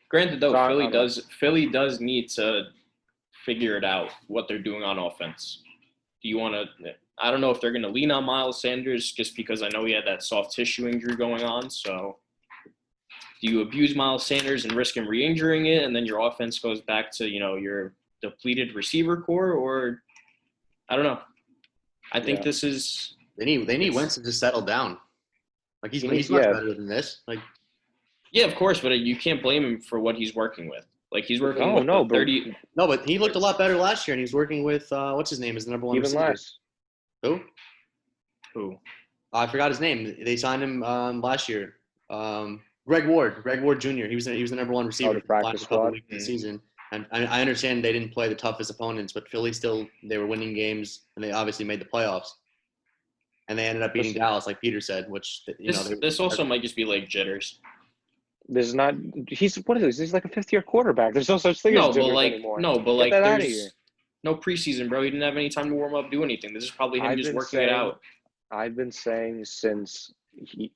Granted, though, Philly does need to figure it out what they're doing on offense. Do you want to? I don't know if they're going to lean on Miles Sanders just because I know he had that soft tissue injury going on. So, do you abuse Miles Sanders and risk him re-injuring it, and then your offense goes back to your depleted receiver core, or I don't know. I think this is they need Wentz to just settle down. Like he's much better than this. Like. Yeah, of course, but you can't blame him for what he's working with. Like he's working with 30. No, but he looked a lot better last year, and he's working with what's his name? Is the number 1 receiver. Less. Who? I forgot his name. They signed him last year. Greg Ward Jr. He was the number 1 receiver the practice squad of the season. And I understand they didn't play the toughest opponents, but Philly they were winning games, and they obviously made the playoffs. And they ended up beating Dallas, like Peter said, which this also might just be like jitters. There's not. He's what is this? He's like a 5th-year quarterback. There's no such thing as jitters anymore. No, but like there's no preseason, bro. He didn't have any time to warm up, do anything. This is probably him just working it out. I've been saying since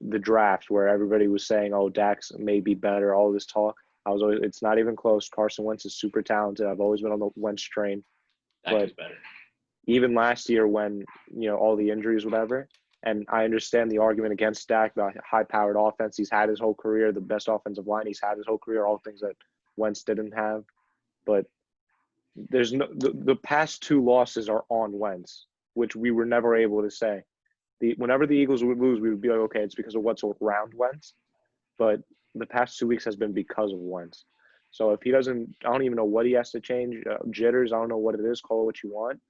the draft, where everybody was saying, "Oh, Dax may be better." All this talk, it's not even close. Carson Wentz is super talented. I've always been on the Wentz train. Dax is better. Even last year, when all the injuries, whatever. And I understand the argument against Dak, the high-powered offense. He's had his whole career, the best offensive line he's had his whole career, all things that Wentz didn't have. But there's the past 2 losses are on Wentz, which we were never able to say. Whenever the Eagles would lose, we would be like, okay, it's because of what's around Wentz. But the past 2 weeks has been because of Wentz. So if he doesn't, I don't even know what he has to change. Jitters, I don't know what it is. Call it what you want.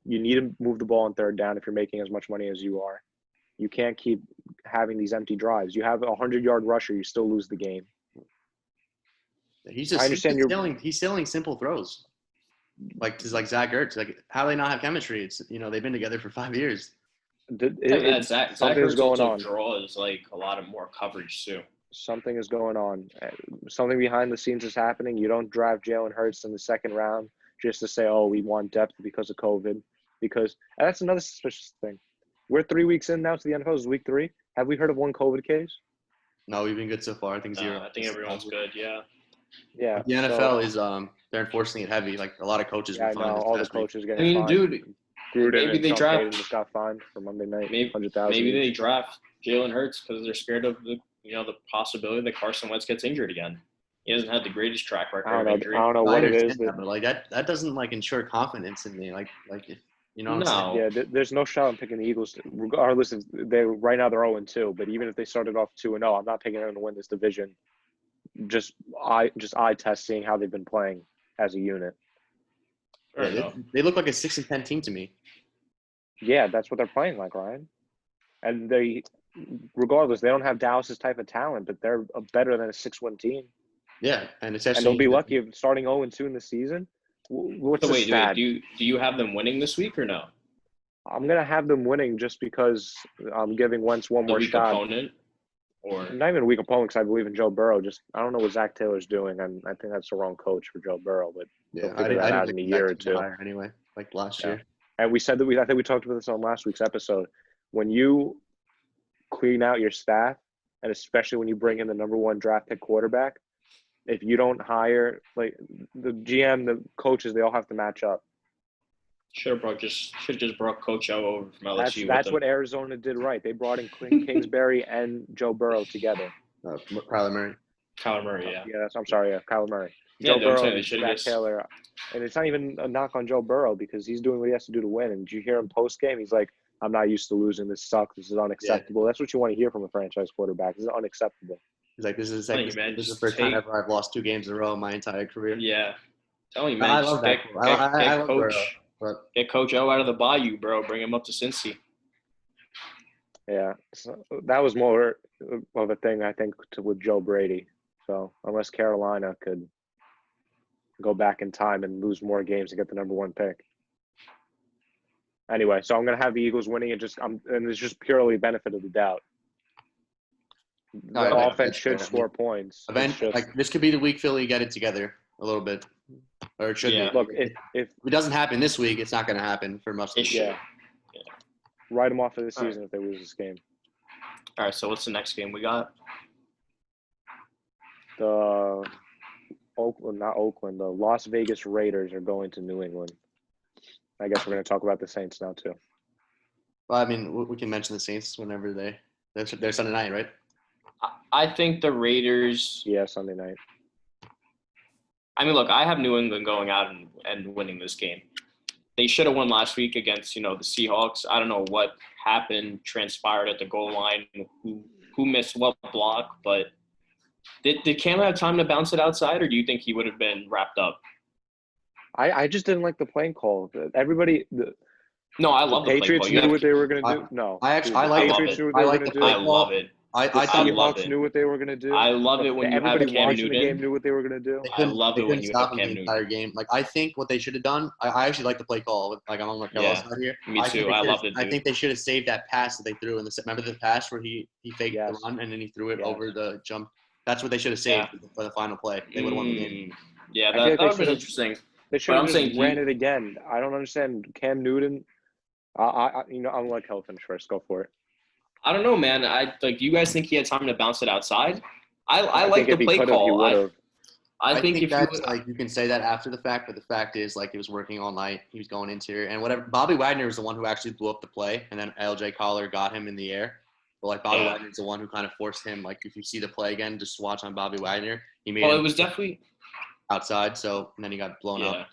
You need to move the ball on 3rd down if you're making as much money as you are. You can't keep having these empty drives. You have a 100-yard rusher, you still lose the game. He's stealing simple throws. Like Zach Ertz. Like how do they not have chemistry? It's they've been together for 5 years. Zach Ertz going on. Draws like a lot of more coverage too. Something is going on. Something behind the scenes is happening. You don't draft Jalen Hurts in the 2nd round just to say, "Oh, we want depth because of COVID." Because that's another suspicious thing. We're 3 weeks in now to the NFL. This is week 3. Have we heard of 1 COVID case? No, we've been good so far. I think 0. I think everyone's good. Yeah. Yeah. The NFL is they're enforcing it heavy. Like a lot of coaches. Yeah, I know all the coaches getting fined. Dude, Gruden maybe they draft. Just got fined for Monday night. Maybe they draft Jalen Hurts because they're scared of the possibility that Carson Wentz gets injured again. He hasn't had the greatest track record of injury. I don't know what it is, but like that doesn't like ensure confidence in me. Like if. No. Yeah, there's no shot in picking the Eagles, regardless if right now they're 0-2. But even if they started off 2-0, I'm not picking them to win this division. Just eye test, seeing how they've been playing as a unit. Yeah, they look like a 6-10 team to me. Yeah, that's what they're playing like, Ryan. And regardless, they don't have Dallas's type of talent, but they're better than a 6-1 team. Yeah, and they'll be lucky if starting 0-2 in the season. What's So the wait, stat? do you have them winning this week or no? I'm gonna have them winning just because I'm giving Wentz one The more weak shot. opponent, or Not even a weak opponent because I believe in Joe Burrow. Just I don't know what Zach Taylor's doing, and I think that's the wrong coach for Joe Burrow. But Yeah, he'll figure that out in a year or two. higher anyway, like last Yeah. year. And we said that I think we talked about this on last week's episode. When you clean out your staff, and especially when you bring in the number 1 draft pick quarterback, if you don't hire like the GM, the coaches, they all have to match up. should just brought Coach O over from LSU. That's what Arizona did right. They brought in Kingsbury and Joe Burrow together. Kyler Murray. Kyler Murray, yeah. Yeah, Kyler Murray. Yeah, Joe Burrow, they should Zach have Taylor. And it's not even a knock on Joe Burrow because he's doing what he has to do to win. And did you hear him post game? He's like, I'm not used to losing. This sucks. This is unacceptable. Yeah. That's what you want to hear from a franchise quarterback. This is unacceptable. He's like, this is the first time ever I've lost 2 games in a row in my entire career. Yeah. Telling you, man. I love that. I love Coach. Get Coach O out of the bayou, bro. Bring him up to Cincy. Yeah. So that was more of a thing, I think, with Joe Brady. So unless Carolina could go back in time and lose more games to get the number 1 pick. Anyway, so I'm going to have the Eagles winning and it's just purely benefit of the doubt. The offense should score points. This could be the week Philly get it together a little bit. Or it should be. Look, if it doesn't happen this week, it's not going to happen for most of the year. Yeah. Write them off of the season if they lose this game. All right, so what's the next game we got? The Las Vegas Raiders are going to New England. I guess we're going to talk about the Saints now too. Well, I mean, we can mention the Saints whenever they're Sunday night, right? I think the Raiders. Yeah, Sunday night. I mean, look, I have New England going out and winning this game. They should have won last week against, the Seahawks. I don't know what transpired at the goal line, who missed what block, but did Cam have time to bounce it outside, or do you think he would have been wrapped up? I just didn't like the playing call. Everybody. No, I love the Patriots play call. knew what they were going to do. No, I like Patriots knew what they were going to do. I love it. I Seahawks knew what they were going to do. I love it when you have everybody Cam watching Newton. the game knew what they were going to do. I love it when you have Cam Newton. The entire game. Like, I think what they should have done. I actually like the play call. Like, I'm on Markello's side here. Me too. I love it. I think they should have saved that pass that they threw in the. Remember the pass where he faked the run and then he threw it over the jump. That's what they should have saved for the final play. They would have won the game. Yeah, that would have been interesting. They should have ran it again. I don't understand Cam Newton. I'll let Kel finish first. Go for it. I don't know, man. Do you guys think he had time to bounce it outside? I like the play call. I think if that's you can say that after the fact, but the fact is he was working all night. He was going interior and whatever. Bobby Wagner was the one who actually blew up the play, and then LJ Collar got him in the air. But Bobby Wagner's the one who kind of forced him. If you see the play again, just watch on Bobby Wagner. He made it was definitely outside. So and then he got blown up.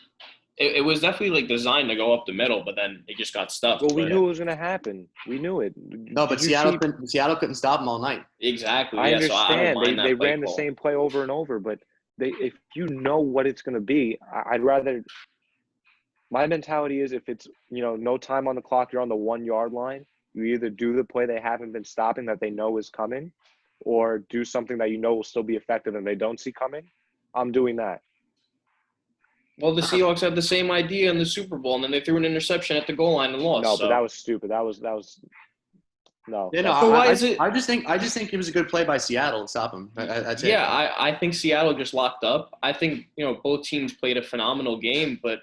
It was definitely designed to go up the middle, but then it just got stuck. Well, we knew it was going to happen. We knew it. No, but Seattle couldn't stop them all night. Exactly. I understand. So they ran the same play over and over, but if you know what it's going to be, I'd rather. My mentality is if it's no time on the clock, you're on the 1 yard line. You either do the play they haven't been stopping that they know is coming, or do something that will still be effective and they don't see coming. I'm doing that. Well, the Seahawks had the same idea in the Super Bowl, and then they threw an interception at the goal line and lost. No, but that was stupid. That was no. Yeah, no. So why is it? I just think it was a good play by Seattle to stop him. That's it. I think Seattle just locked up. I think both teams played a phenomenal game, but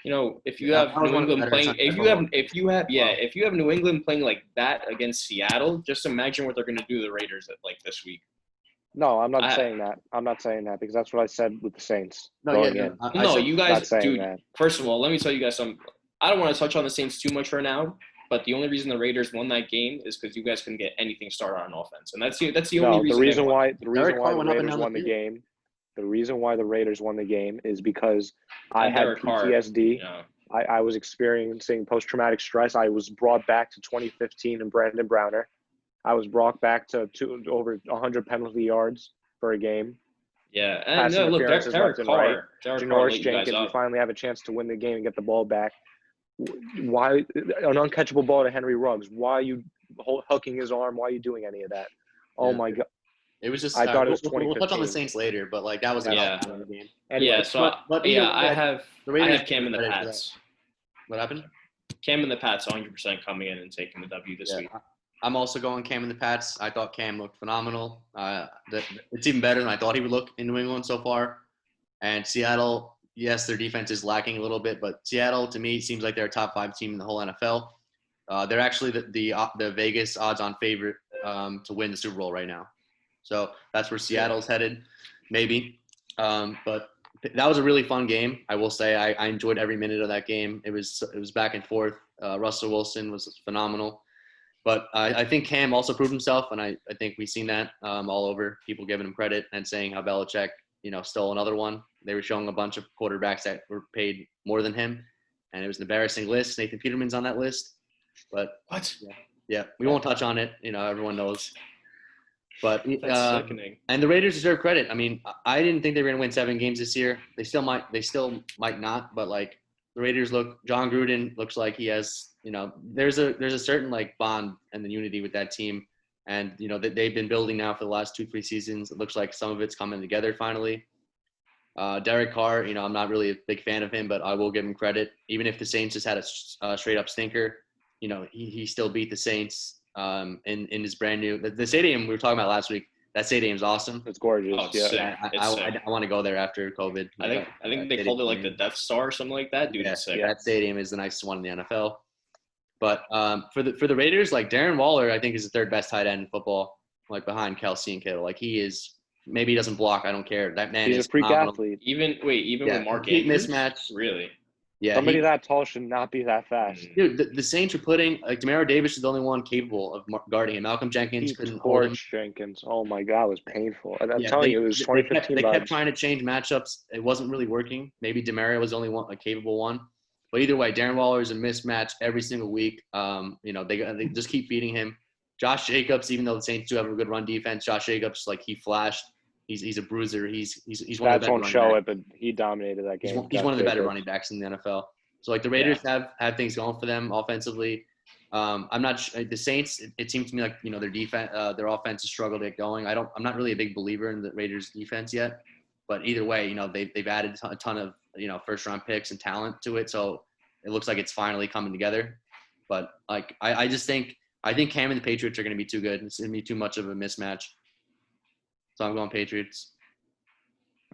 if you have New England playing, if you have New England playing like that against Seattle, just imagine what they're going to do to the Raiders this week. No, I'm not saying that. I'm not saying that because that's what I said with the Saints. You guys, dude. That. First of all, let me tell you guys something. I don't want to touch on the Saints too much for now, but the only reason the Raiders won that game is because you guys couldn't get anything started on offense, and that's the only reason. The reason why the Raiders won the game. The reason why the Raiders won the game is because I had PTSD. Yeah. I was experiencing post-traumatic stress. I was brought back to 2015 and Brandon Browner. I was brought back to over 100 penalty yards for a game. Yeah, and look, Derek Carr, Janoris Jenkins, we finally have a chance to win the game and get the ball back. Why an uncatchable ball to Henry Ruggs? Why are you hooking his arm? Why are you doing any of that? Oh my God! It was just. I thought it was We'll touch on the 2015. Saints later, but like that was Yeah. a game. Yeah, so but either way, I have the Raiders Cam and the credit for that. Pats. What happened? Cam and the Pats 100% coming in and taking the W this week. I'm also going Cam and the Pats. I thought Cam looked phenomenal. It's even better than I thought he would look in New England so far. And Seattle, yes, their defense is lacking a little bit, but Seattle to me seems like they're a top 5 team in the whole NFL. They're actually the Vegas odds-on favorite to win the Super Bowl right now. So that's where Seattle's headed, maybe. But that was a really fun game. I will say I enjoyed every minute of that game. It was back and forth. Russell Wilson was phenomenal. But I think Cam also proved himself, and I think we've seen that all over, people giving him credit and saying how Belichick, stole another one. They were showing a bunch of quarterbacks that were paid more than him, and it was an embarrassing list. Nathan Peterman's on that list. But what? Yeah, we won't touch on it. Everyone knows. But That's sickening. And the Raiders deserve credit. I mean, I didn't think they were going to win 7 games this year. They still might not. But like the Raiders John Gruden looks like he has. There's a certain like bond and the unity with that team, and that they've been building now for the last 2-3 seasons. It looks like some of it's coming together finally. Derek Carr, I'm not really a big fan of him, but I will give him credit. Even if the Saints just had a straight up stinker, he still beat the Saints in his brand new the stadium we were talking about last week. That stadium's awesome. It's gorgeous. Oh, it's sick. I want to go there after COVID. I think they called it like the Death Star or something like that. Dude, it's sick. Yeah, that stadium is the nicest one in the NFL. But for the Raiders, like Darren Waller, I think is the 3rd best tight end in football, like behind Kelsey and Kittle. Like he is. Maybe he doesn't block. I don't care. That man is a freak phenomenal. athlete. Even with Mark Andrews, mismatch. Really? Yeah. Somebody that tall should not be that fast. Dude, the Saints are putting like Demario Davis is the only one capable of guarding him. Malcolm Jenkins couldn't hold him. Jenkins. Oh my God, it was painful. I'm telling you, it was 2015. They kept trying to change matchups. It wasn't really working. Maybe Demario was the only one, a capable one. But either way, Darren Waller is a mismatch every single week. They just keep feeding him. Josh Jacobs, even though the Saints do have a good run defense, Josh Jacobs, like he flashed. He's a bruiser. He's one of the better running backs. But he dominated that game. He's one of the better running backs in the NFL. So like the Raiders have things going for them offensively. I'm not the Saints. It seems to me like their defense, their offense has struggled to get going. I'm not really a big believer in the Raiders defense yet. But either way, they've added a ton of first round picks and talent to it. So it looks like it's finally coming together. But like I think Cam and the Patriots are going to be too good. It's going to be too much of a mismatch. So I'm going Patriots.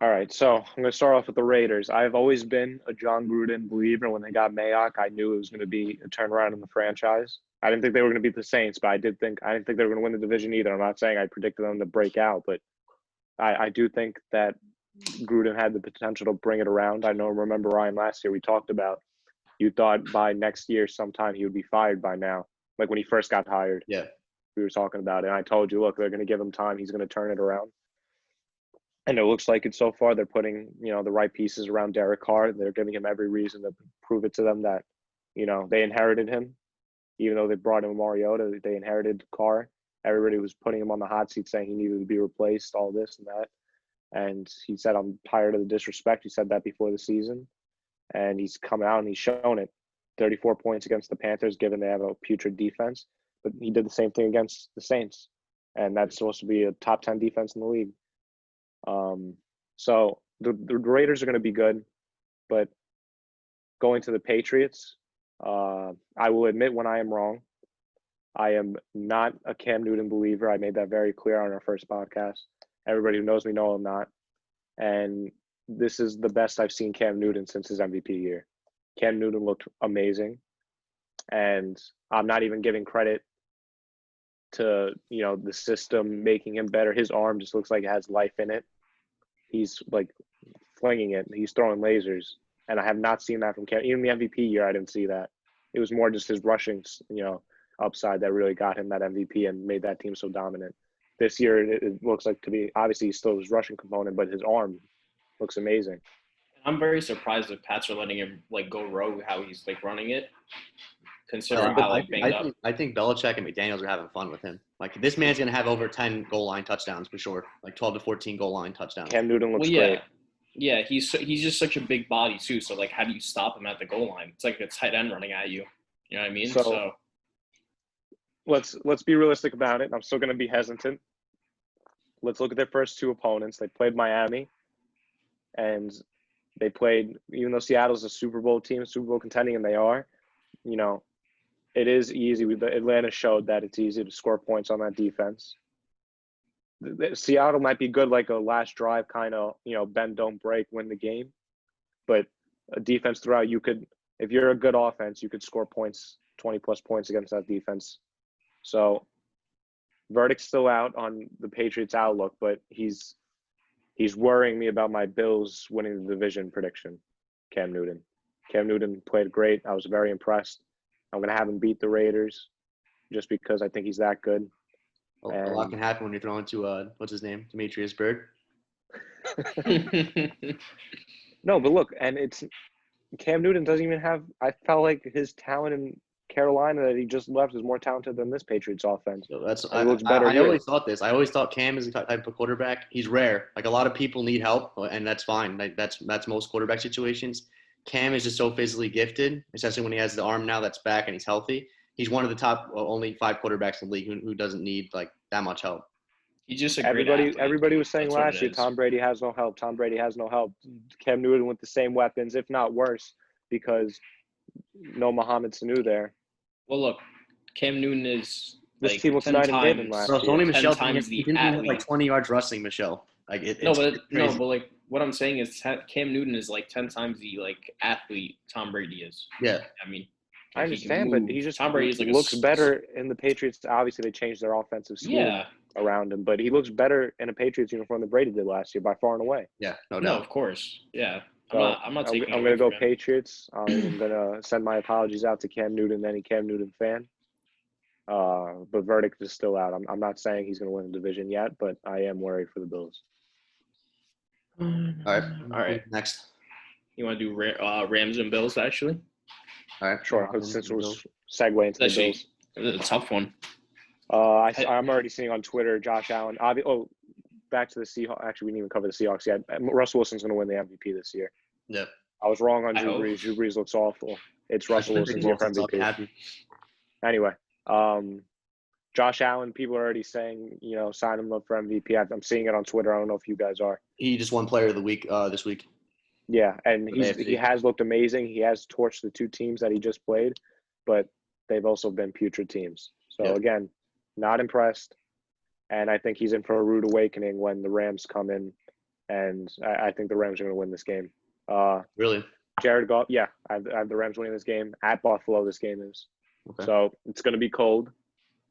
All right, so I'm going to start off with the Raiders. I've always been a John Gruden believer. When they got Mayock, I knew it was going to be a turnaround in the franchise. I didn't think they were going to beat the Saints, but I didn't think they were going to win the division either. I'm not saying I predicted them to break out, but I do think that Gruden had the potential to bring it around. Remember Ryan last year we talked about, you thought by next year sometime he would be fired by now, like when he first got hired. Yeah. We were talking about it, and I told you, look, they're going to give him time. He's going to turn it around. And it looks like it so far. They're putting, the right pieces around Derek Carr. They're giving him every reason to prove it to them that, they inherited him. Even though they brought in Mariota, they inherited Carr. Everybody was putting him on the hot seat saying he needed to be replaced, all this and that. And he said, I'm tired of the disrespect. He said that before the season. And he's come out and he's shown it. 34 points against the Panthers, given they have a putrid defense. But he did the same thing against the Saints. And that's supposed to be a top 10 defense in the league. So the Raiders are going to be good. But going to the Patriots, I will admit when I am wrong. I am not a Cam Newton believer. I made that very clear on our first podcast. Everybody who knows me know I'm not. And this is the best I've seen Cam Newton since his MVP year. Cam Newton looked amazing. And I'm not even giving credit to, the system making him better. His arm just looks like it has life in it. He's like flinging it. He's throwing lasers. And I have not seen that from Cam. Even the MVP year, I didn't see that. It was more just his rushing, upside that really got him that MVP and made that team so dominant. This year, it looks like to be, obviously he's still his rushing component, but his arm looks amazing. I'm very surprised if Pats are letting him go rogue how he's running it, considering how banged up. I think Belichick and McDaniels are having fun with him. Like this man's gonna have over 10 goal line touchdowns for sure, like 12 to 14 goal line touchdowns. Cam Newton looks great. Yeah, he's just such a big body too. So how do you stop him at the goal line? It's like a tight end running at you. You know what I mean? So let's be realistic about it. I'm still gonna be hesitant. let's look at their first two opponents. They played Miami, and they played, even though Seattle's a Super Bowl team, Super Bowl contending, and they are, it is easy. Atlanta showed that it's easy to score points on that defense. Seattle might be good, like a last drive kind of, bend, don't break, win the game. But a defense throughout, if you're a good offense, you could score points, 20-plus points against that defense. So verdict's still out on the Patriots' outlook, but he's worrying me about my Bills winning the division prediction, Cam Newton. Cam Newton played great. I was very impressed. I'm going to have him beat the Raiders just because I think he's that good. A lot can happen when you're throwing to, what's his name, Demetrius Bird. No, but look, and Cam Newton doesn't even have – I felt like his talent in Carolina that he just left is more talented than this Patriots offense. So he looks better. I always thought this. I always thought Cam is the type of quarterback. He's rare. Like, a lot of people need help, and that's fine. Like, that's most quarterback situations. Cam is just so physically gifted, especially when he has the arm now that's back and he's healthy. He's one of the top only 5 quarterbacks in the league who doesn't need like that much help. He's just a everybody was saying That's last year, Tom Brady has no help. Tom Brady has no help. Cam Newton with the same weapons, if not worse, because no Mohamed Sanu there. Well, look, Cam Newton is this team looks night and day than last year. Only Michelle times he didn't have like 20 yards rushing, Michelle. Like but like what I'm saying is Cam Newton is like 10 times the like athlete Tom Brady is. Yeah, I mean. I understand, but he just Tom Brady like looks better in the Patriots. Obviously, they changed their offensive scheme around him, but he looks better in a Patriots uniform than Brady did last year by far and away. Yeah, no, of course, yeah. So I'm not taking. I'm going to go Patriots. I'm going to send my apologies out to Cam Newton, any Cam Newton fan. But verdict is still out. I'm not saying he's going to win the division yet, but I am worried for the Bills. All right. Next, you want to do Rams and Bills actually? All right, sure. Since we're segue into the Bills, it's a tough one. I'm already seeing on Twitter Josh Allen. Back to the Seahawks. Actually, we didn't even cover the Seahawks yet. Russell Wilson's going to win the MVP this year. Yep. I was wrong on Drew Brees. Drew Brees looks awful. It's Russell Wilson's year for MVP. Anyway, Josh Allen. People are already saying, sign him up for MVP. I'm seeing it on Twitter. I don't know if you guys are. He just won Player of the Week this week. Yeah, and he has looked amazing. He has torched the 2 teams that he just played, but they've also been putrid teams. So, Again, not impressed. And I think he's in for a rude awakening when the Rams come in, and I think the Rams are going to win this game. Really? Jared Goff, yeah, I have the Rams winning this game. At Buffalo, this game is. Okay. So it's going to be cold.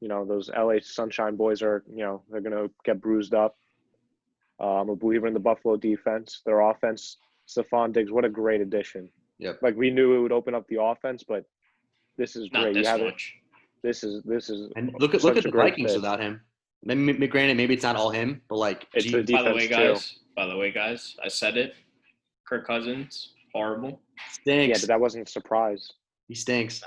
Those LA Sunshine boys are, they're going to get bruised up. I'm a believer in the Buffalo defense. Their offense, Stephon Diggs, what a great addition. Yep. Like, we knew it would open up the offense, but this is Not great. This You have much. This is and look at the Vikings without him. Granted, maybe it's not all him, but like it's the defense By the way, guys, I said it. Kirk Cousins, horrible. Stinks. Yeah, but that wasn't a surprise. He stinks.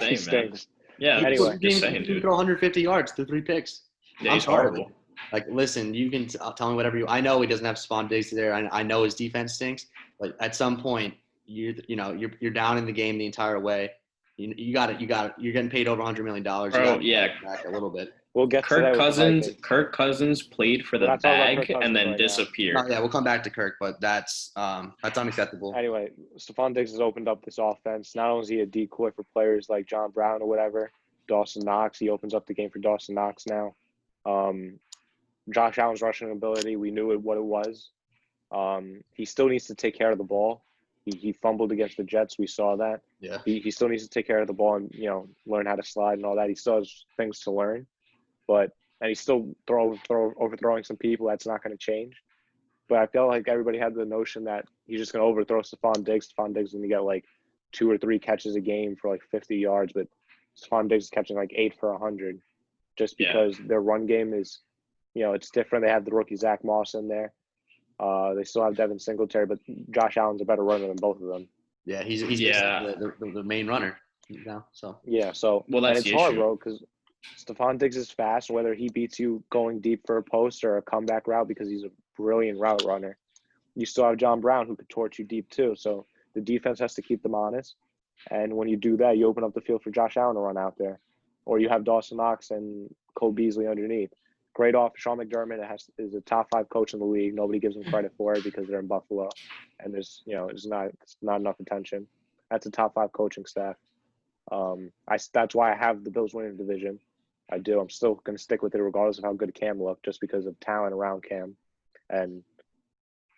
He stinks. Yeah. Anyway, just saying, dude. Throw 150 yards through 3 picks. Yeah, he's horrible. Like, listen, you can tell me whatever I know he doesn't have Stephon Diggs there. I know his defense stinks, but at some point, you're down in the game the entire way. You got it. You're getting paid over $100 million. Bro, yeah. Back a little bit. We'll get to that. Kirk Cousins played for the bag and then disappeared. Yeah, we'll come back to Kirk, but that's unacceptable. Anyway, Stephon Diggs has opened up this offense. Not only is he a decoy for players like John Brown or whatever, Dawson Knox. He opens up the game for Dawson Knox now. Josh Allen's rushing ability, we knew what it was. He still needs to take care of the ball. He fumbled against the Jets. We saw that. Yeah. He still needs to take care of the ball and, learn how to slide and all that. He still has things to learn. And he's still overthrowing some people. That's not going to change. But I feel like everybody had the notion that he's just going to overthrow Stephon Diggs. Stephon Diggs is going to get like 2 or 3 catches a game for like 50 yards. But Stephon Diggs is catching like 8 for 100 just because their run game is, it's different. They have the rookie Zach Moss in there. They still have Devin Singletary, but Josh Allen's a better runner than both of them. Yeah, he's the main runner. So that's it's hard, bro, because Stephon Diggs is fast. Whether he beats you going deep for a post or a comeback route, because he's a brilliant route runner. You still have John Brown who could torch you deep too. So the defense has to keep them honest. And when you do that, you open up the field for Josh Allen to run out there, or you have Dawson Knox and Cole Beasley underneath. Sean McDermott is a top 5 coach in the league. Nobody gives him credit for it because they're in Buffalo, and there's not enough attention. That's a top 5 coaching staff. That's why I have the Bills winning the division. I do. I'm still going to stick with it regardless of how good Cam looked, just because of talent around Cam, and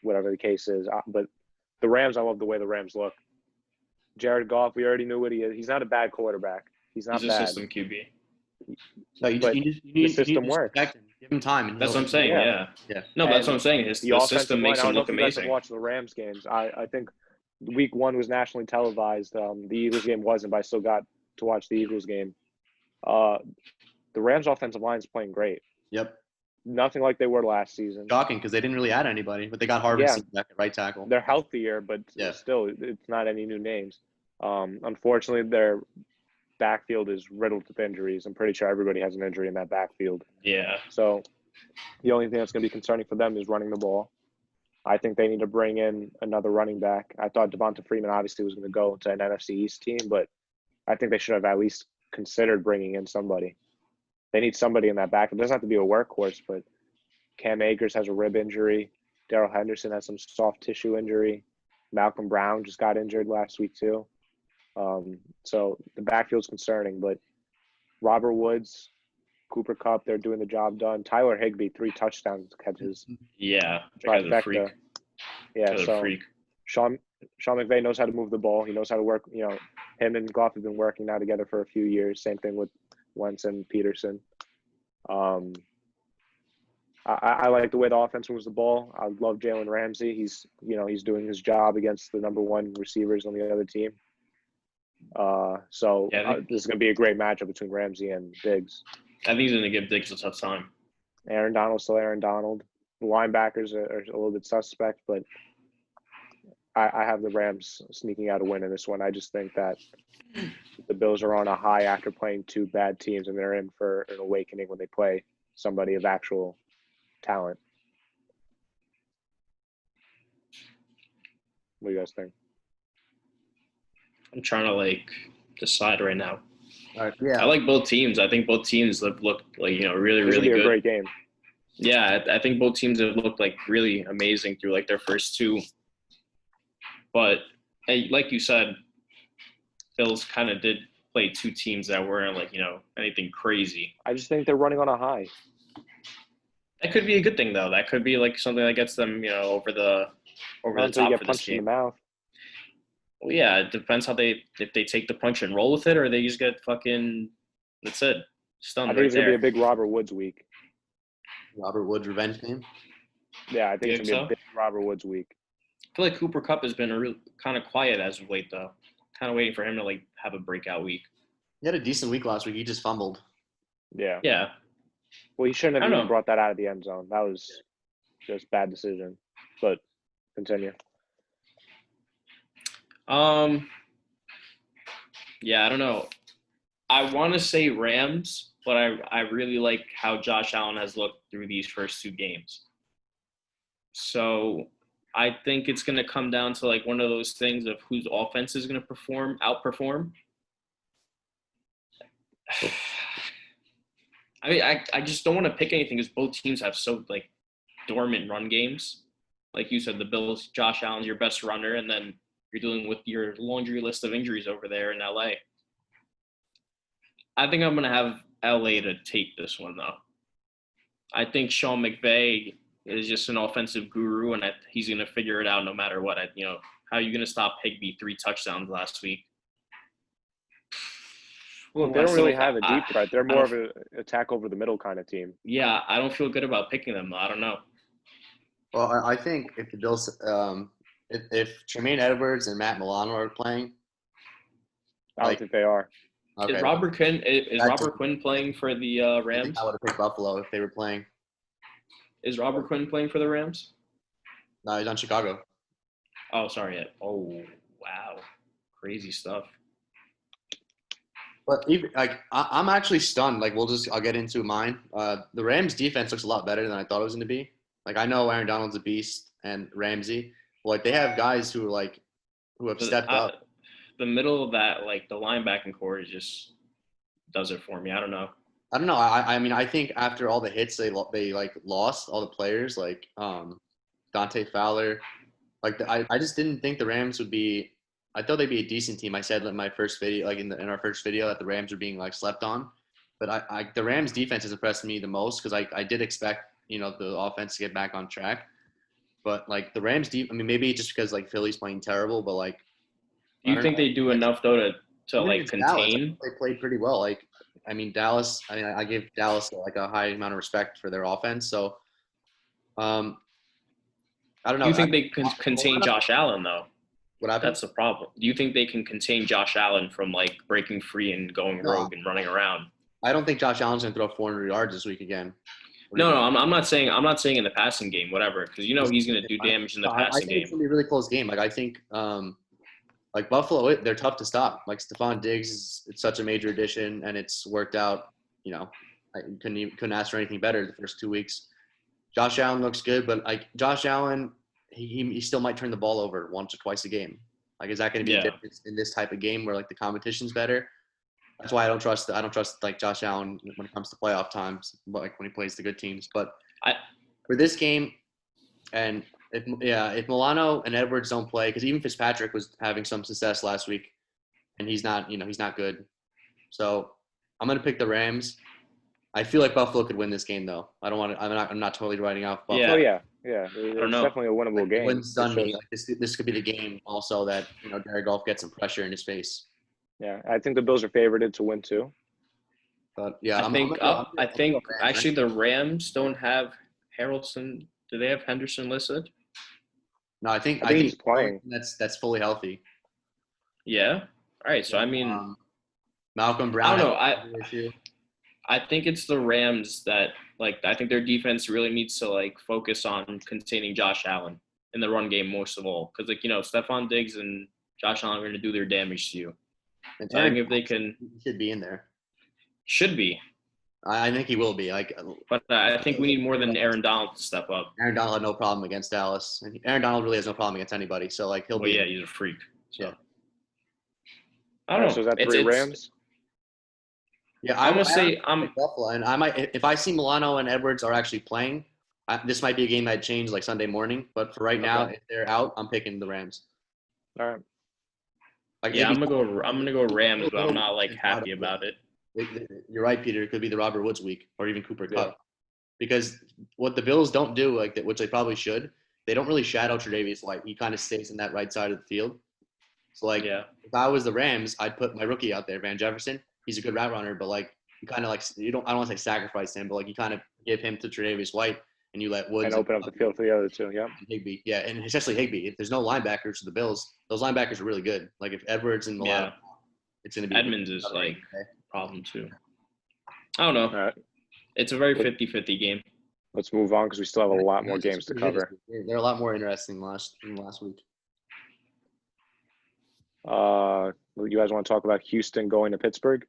whatever the case is. But the Rams, I love the way the Rams look. Jared Goff, we already knew what he is. He's not a bad quarterback. He's not He's bad. a system QB. No, you need the system works. Give him time. And That's what I'm saying. Yeah. No, And that's what I'm saying. The system makes him look I don't know if you guys have amazing. watched the Rams games. I think Week 1 was nationally televised. The Eagles game wasn't, but I still got to watch the Eagles game. The Rams offensive line is playing great. Yep. Nothing like they were last season. Shocking because they didn't really add anybody, but they got Harbison back at right tackle. They're healthier, but still, it's not any new names. Unfortunately, their backfield is riddled with injuries. I'm pretty sure everybody has an injury in that backfield. Yeah. So the only thing that's going to be concerning for them is running the ball. I think they need to bring in another running back. I thought Devonta Freeman obviously was going to go to an NFC East team, but I think they should have at least considered bringing in somebody. They need somebody in that backfield. It doesn't have to be a workhorse, but Cam Akers has a rib injury. Darrell Henderson has some soft tissue injury. Malcolm Brown just got injured last week too. So the backfield's concerning, but Robert Woods, Cooper Kupp, they're doing the job done. Tyler Higbee, 3 touchdown catches. Yeah. Freak. Yeah, so Sean McVay knows how to move the ball. He knows how to work. Him and Goff have been working now together for a few years. Same thing with Wentz and Peterson. I like the way the offense moves the ball. I love Jalen Ramsey. He's doing his job against the number 1 receivers on the other team. This is going to be a great matchup between Ramsey and Diggs. I think he's going to give Diggs a tough time. Aaron Donald's still Aaron Donald. The linebackers are a little bit suspect, but I have the Rams sneaking out a win in this one. I just think that the Bills are on a high after playing 2 bad teams, and they're in for an awakening when they play somebody of actual talent. What do you guys think? I'm trying to decide right now. All right, yeah. I like both teams. I think both teams look really, really good. A great game. Yeah, I think both teams have looked really amazing through their first 2. But like you said, Bills kind of did play 2 teams that weren't anything crazy. I just think they're running on a high. That could be a good thing though. That could be something that gets them, over the top you get for this punched game. in the mouth. Well, yeah, it depends if they take the punch and roll with it, or they just get stunned. I think it's gonna be a big Robert Woods week. Robert Woods revenge game. Yeah, I think it's gonna be a big Robert Woods week. I feel like Cooper Kupp has been kind of quiet as of late, though. Kind of waiting for him to have a breakout week. He had a decent week last week. He just fumbled. Yeah. Yeah. Well, he shouldn't have even brought that out of the end zone. That was just bad decision. But continue. Yeah, I don't know. I want to say Rams, but I really like how Josh Allen has looked through these first 2 games. So I think it's going to come down to one of those things of whose offense is going to outperform. I mean, I just don't want to pick anything because both teams have so dormant run games. Like you said, the Bills, Josh Allen's your best runner, and then you're dealing with your laundry list of injuries over there in LA. I think I'm going to have LA to take this one, though. I think Sean McVay is just an offensive guru, and he's going to figure it out no matter what. How are you going to stop Higbee 3 touchdowns last week? Well, they don't really have a deep threat. They're more of an attack over the middle kind of team. Yeah, I don't feel good about picking them. I don't know. Well, I think if the Bills, if Tremaine Edwards and Matt Milano are playing, I don't think they are. Okay. Is Robert Quinn playing for the Rams? I would have picked Buffalo if they were playing. Is Robert Quinn playing for the Rams? No, he's on Chicago. Oh, sorry. Oh, wow. Crazy stuff. But even I'm actually stunned. I'll get into mine. The Rams defense looks a lot better than I thought it was going to be. I know Aaron Donald's a beast and Ramsey. Well, they have guys who have stepped up. The middle of that, the linebacking core just does it for me. I don't know. I don't know. I mean, I think after all the hits they like lost all the players like Dante Fowler. Like I just didn't think the Rams would be. I thought they'd be a decent team. I said in my first video, like in our first video, that the Rams were being like slept on. But the Rams defense has impressed me the most because I did expect the offense to get back on track. But like the Rams I mean, maybe just because like Philly's playing terrible, but like Do you think they do enough though to even like against Dallas, contain? they played pretty well. Like I mean Dallas. I mean I give Dallas like a high amount of respect for their offense. So I don't Do know. you think they can contain Josh Allen though? What happened? That's the problem. Do you think they can contain Josh Allen from like breaking free and going rogue and running around? I don't think Josh Allen's gonna throw 400 yards this week again. No, I'm not saying in the passing game, whatever, because he's going to do damage in the I passing think it's game. gonna be a really close game. Like I think like Buffalo, they're tough to stop. Like Stephon Diggs it's such a major addition, and it's worked out. I couldn't ask for anything better the first 2 weeks. Josh Allen looks good, but like Josh Allen, he still might turn the ball over once or twice a game. Like, is that going to be a difference in this type of game where like the competition's better? That's why I don't trust like Josh Allen when it comes to playoff times, but like when he plays the good teams. But for this game, and if Milano and Edwards don't play, because even Fitzpatrick was having some success last week, and he's not good. So I'm gonna pick the Rams. I feel like Buffalo could win this game though. I'm not totally writing off Buffalo. Yeah. It's definitely a winnable game. Wins done me. Like this could be the game also that Jared Goff gets some pressure in his face. Yeah, I think the Bills are favored to win too. But yeah, I think actually the Rams don't have Harrelson. Do they have Henderson listed? No, I think he's playing. That's fully healthy. Yeah. All right. So I mean, Malcolm Brown. I don't know. I think it's the Rams that I think their defense really needs to like focus on containing Josh Allen in the run game most of all, because Stephon Diggs and Josh Allen are going to do their damage to you. And so I think if they can, he should be in there. Should be. I think he will be. But I think we need more than Aaron Donald to step up. Aaron Donald had no problem against Dallas, and Aaron Donald really has no problem against anybody. So he'll be. Yeah, he's a freak. So. Yeah. I don't know. So is that three Rams? Yeah, I'm gonna say I'm Buffalo, and I might if I see Milano and Edwards are actually playing. This might be a game that change like Sunday morning, but for right now, if they're out, I'm picking the Rams. All right. I'm gonna go Rams, but I'm not happy about it. You're right, Peter. It could be the Robert Woods week or even Cooper Kupp, because what the Bills don't do, which they probably should, they don't really shadow Tre'Davious White. He kind of stays in that right side of the field. So if I was the Rams, I'd put my rookie out there, Van Jefferson. He's a good route runner, but you kind of I don't want to say sacrifice him, but you kind of give him to Tre'Davious White and you let Woods and open up the field for the other two. Yeah. And Higbee, and especially Higbee. If there's no linebackers for the Bills, those linebackers are really good. Like if Edwards and Milano, it's going to be Edmonds is a problem too. I don't know. All right. It's a very 50-50 game. Let's move on because we still have a lot more games to cover. They're a lot more interesting than last week. You guys want to talk about Houston going to Pittsburgh?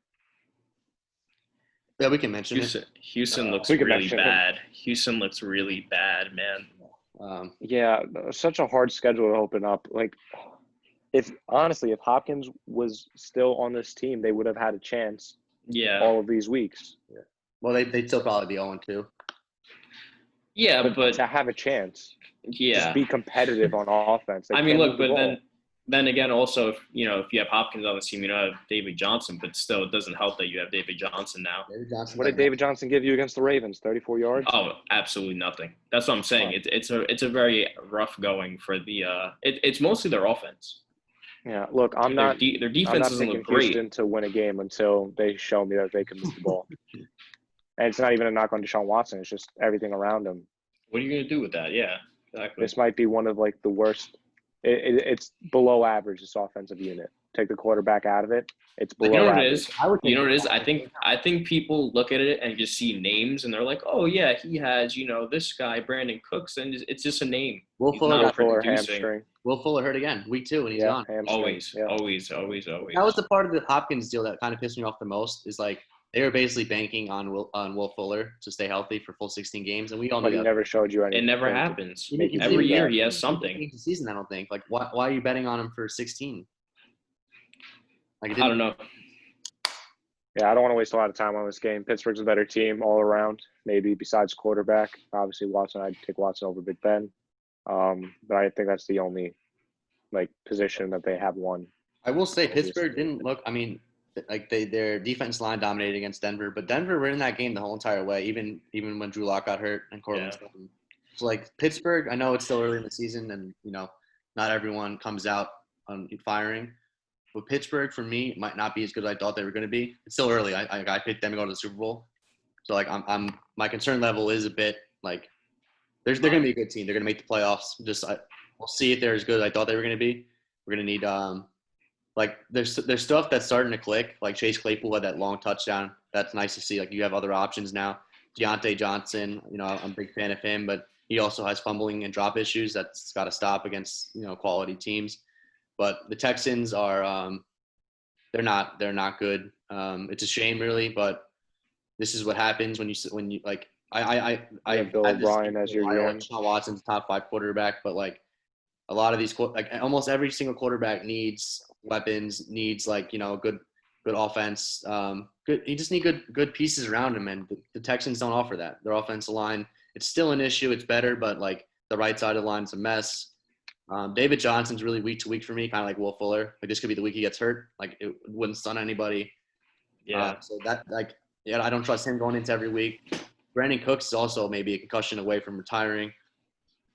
Yeah, we can mention Houston looks really bad. Houston looks really bad, man. Yeah, such a hard schedule to open up. If Hopkins was still on this team, they would have had a chance. Yeah. All of these weeks. Yeah. Well, they'd still probably be 0-2. Yeah, but to have a chance. Yeah. Just be competitive on offense. I mean, look, but then again, also, if you have Hopkins on the team, you don't have David Johnson, but still, it doesn't help that you have David Johnson now. What did David Johnson give you against the Ravens? 34 yards? Oh, absolutely nothing. That's what I'm saying. It's a very rough going for the. It's mostly their offense. Yeah, look, their defense doesn't look great. Houston to win a game until they show me that they can move the ball. And it's not even a knock on Deshaun Watson. It's just everything around him. What are you going to do with that? Yeah, exactly. This might be one of the worst. It's below average, this offensive unit. Take the quarterback out of it, it's below average. You know what it is? I think people look at it and just see names and they're like, oh yeah, he has this guy Brandon Cooks, and it's just a name. Will Fuller hamstring. Will Fuller hurt again, week 2, and he's gone. Always. That was the part of the Hopkins deal that kind of pissed me off the most. Is they were basically banking on Will Fuller to stay healthy for full 16 games, and we all know he never showed you anything. It never happens. Every year he has something. The season, I don't think. Why are you betting on him for 16? I don't know. Yeah, I don't want to waste a lot of time on this game. Pittsburgh's a better team all around, maybe besides quarterback. Obviously, Watson, I'd take Watson over Big Ben. But I think that's the only position that they have won. I will say Pittsburgh didn't look. I mean, like their defense line dominated against Denver, but Denver were in that game the whole entire way, even when Drew Lock got hurt and Courtland Sutton. So like Pittsburgh, I know it's still early in the season, and not everyone comes out on firing. But Pittsburgh, for me, might not be as good as I thought they were going to be. It's still early. I picked them to go to the Super Bowl, so like my concern level is a bit like they're going to be a good team. They're going to make the playoffs. We'll see if they're as good as I thought they were going to be. We're going to need there's stuff that's starting to click. Like Chase Claypool had that long touchdown. That's nice to see. Like you have other options now. Deontay Johnson, I'm a big fan of him, but he also has fumbling and drop issues. That's got to stop against quality teams. But the Texans are they're not good. It's a shame really, but this is what happens when you like I Bill O'Brien as your young. Sean Watson's top 5 quarterback, but like a lot of these almost every single quarterback needs weapons, needs good offense. You just need good pieces around him, and the Texans don't offer that. Their offensive line, it's still an issue. It's better, but like the right side of the line is a mess. David Johnson's really week to week for me, kind of like Will Fuller. Like this could be the week he gets hurt. Like it wouldn't stun anybody. Yeah. So that I don't trust him going into every week. Brandon Cooks is also maybe a concussion away from retiring.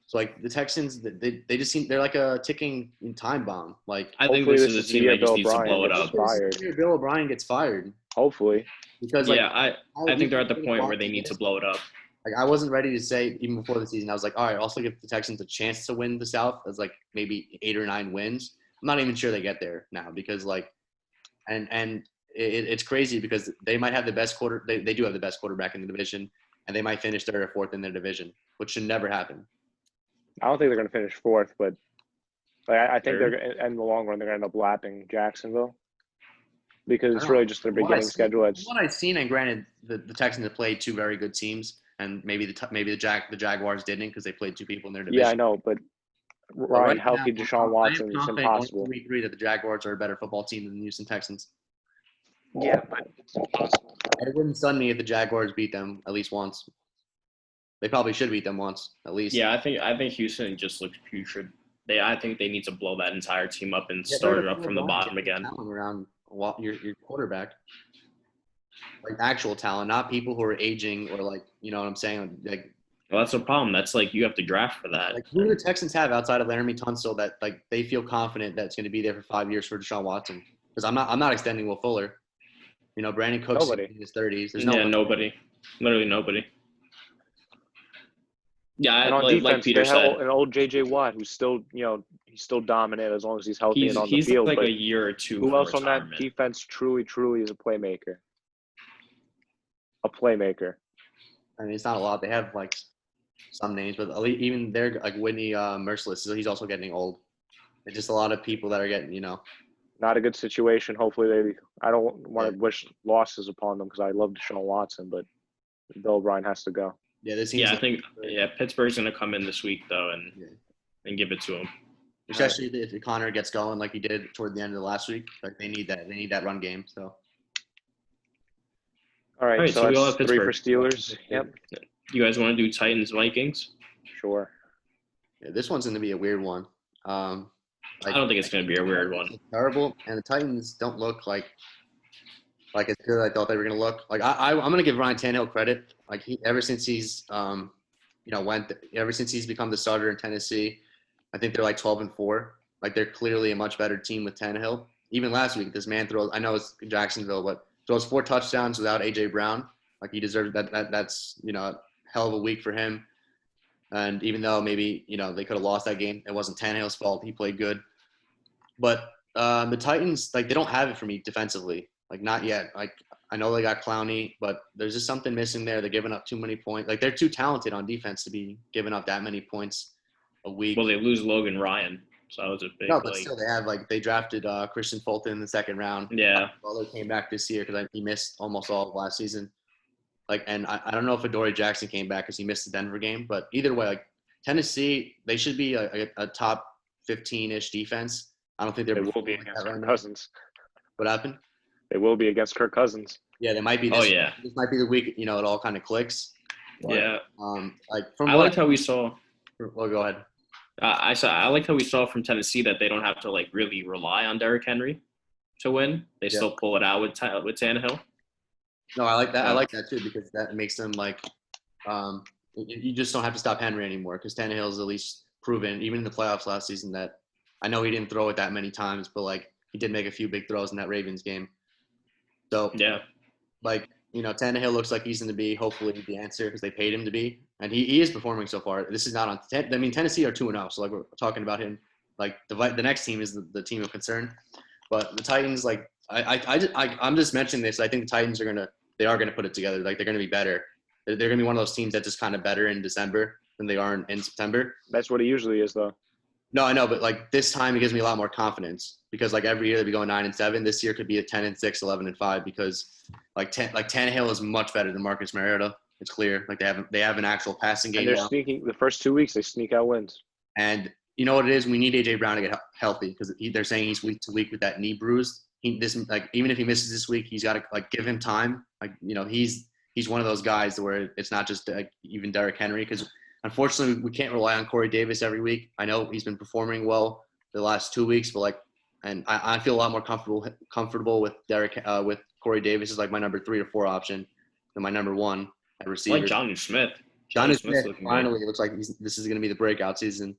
So like the Texans, they just seem they're like a ticking time bomb. Like I think this is a team that just needs to blow it up. Bill O'Brien gets fired. Hopefully, because I think they're at the point where they need to blow it up. Like I wasn't ready to say even before the season. I was like, all right, also give the Texans a chance to win the South as like maybe 8 or 9 wins. I'm not even sure they get there now because it's crazy because they might have the best they do have the best quarterback in the division, and they might finish 3rd or 4th in their division, which should never happen. I don't think they're going to finish 4th, but I think they're in the long run they're going to end up lapping Jacksonville because it's really just their beginning schedule. What I've seen, and granted, the Texans have played 2 very good teams, and maybe the Jaguars didn't because they played 2 people in their division. Yeah, I know, but Ryan, healthy Deshaun Watson is impossible. We agree that the Jaguars are a better football team than the Houston Texans. Yeah, but it's impossible. It wouldn't stun me if the Jaguars beat them at least once. They probably should beat them once, at least. Yeah, I think Houston just looks putrid. I think they need to blow that entire team up and start it up from the bottom again. Around your quarterback, like actual talent, not people who are aging or like what I'm saying. Like, well, that's the problem. That's like you have to draft for that. Like who do the Texans have outside of Laramie Tunsil that like they feel confident that's going to be there for 5 years for Deshaun Watson? Because I'm not extending Will Fuller. Brandon Cooks in his 30s. There's nobody. Literally nobody. Yeah, and on defense, like Peter said, an old J.J. Watt who's still, he's still dominant as long as he's healthy and on the field. He's like but a year or 2. Who else on that defense truly is a playmaker? A playmaker. I mean, it's not a lot. They have like some names, but even they're like Whitney Merciless. He's also getting old. It's just a lot of people that are getting, Not a good situation. Hopefully I don't want to wish losses upon them because I love Deshaun Watson, but Bill O'Brien has to go. Yeah, I think Pittsburgh's going to come in this week though and give it to him. Especially if Connor gets going like he did toward the end of the last week. Like they need that. They need that run game. So. All right, so we all that's have 3 for Steelers. Yep. You guys want to do Titans Vikings? Sure. Yeah, this one's going to be a weird one. I don't think it's going to be a weird one. It's terrible, and the Titans don't look like as good as I thought they were going to look. Like I'm going to give Ryan Tannehill credit. Like ever since he's ever since he's become the starter in Tennessee, I think they're like 12-4. Like they're clearly a much better team with Tannehill. Even last week, this man throws. I know it's Jacksonville, but throws 4 touchdowns without A.J. Brown. Like he deserves that. That's a hell of a week for him. And even though maybe they could have lost that game, it wasn't Tannehill's fault. He played good. But the Titans, like they don't have it for me defensively. Like not yet. Like I know they got Clowney, but there's just something missing there. They're giving up too many points. Like they're too talented on defense to be giving up that many points a week. Well, they lose Logan Ryan, so that was a big. No, but still, they drafted Christian Fulton in the 2nd round. Yeah. Butler came back this year because he missed almost all of last season. Like, and I don't know if Adoree Jackson came back because he missed the Denver game, but either way, like Tennessee, they should be a top 15-ish defense. I don't think they will be against Kirk Cousins. What happened? They will be against Kirk Cousins. Yeah, they might be. Oh yeah, This might be the week. It all kind of clicks. But, yeah. like from I liked how we saw. Well, go ahead. I liked how we saw from Tennessee that they don't have to like really rely on Derrick Henry to win. They still pull it out with Tannehill. No, I like that. Yeah. I like that too because that makes them like, you just don't have to stop Henry anymore because Tannehill's at least proven, even in the playoffs last season, that I know he didn't throw it that many times, but like he did make a few big throws in that Ravens game. So Yeah, like Tannehill looks like he's going to be hopefully the answer because they paid him to be, and he is performing so far. This is not on. I mean, Tennessee are 2-0, so like we're talking about him. Like the next team is the team of concern, but the Titans, like I'm just mentioning this. I think the Titans are gonna put it together. Like they're gonna be better. They're gonna be one of those teams that just kind of better in December than they are in September. That's what it usually is, though. No, I know, but like this time it gives me a lot more confidence because like every year they'd be going 9-7. This year could be a 10-6, 11-5 because like Tannehill is much better than Marcus Mariota. It's clear. Like they have an actual passing game And they're now. sneaking the first 2 weeks. They sneak out wins. And you know what it is? We need AJ Brown to get healthy because they're saying he's week to week with that knee bruise. Even if he misses this week, he's got to like give him time. Like he's one of those guys where it's not just even Derrick Henry because unfortunately we can't rely on Corey Davis every week. I know he's been performing well the last 2 weeks, but I feel a lot more comfortable with with Corey Davis as like my number 3 or 4 option than my number 1 at receiver. like Jonnu Smith. Jonnu Smith finally looks like this is going to be the breakout season.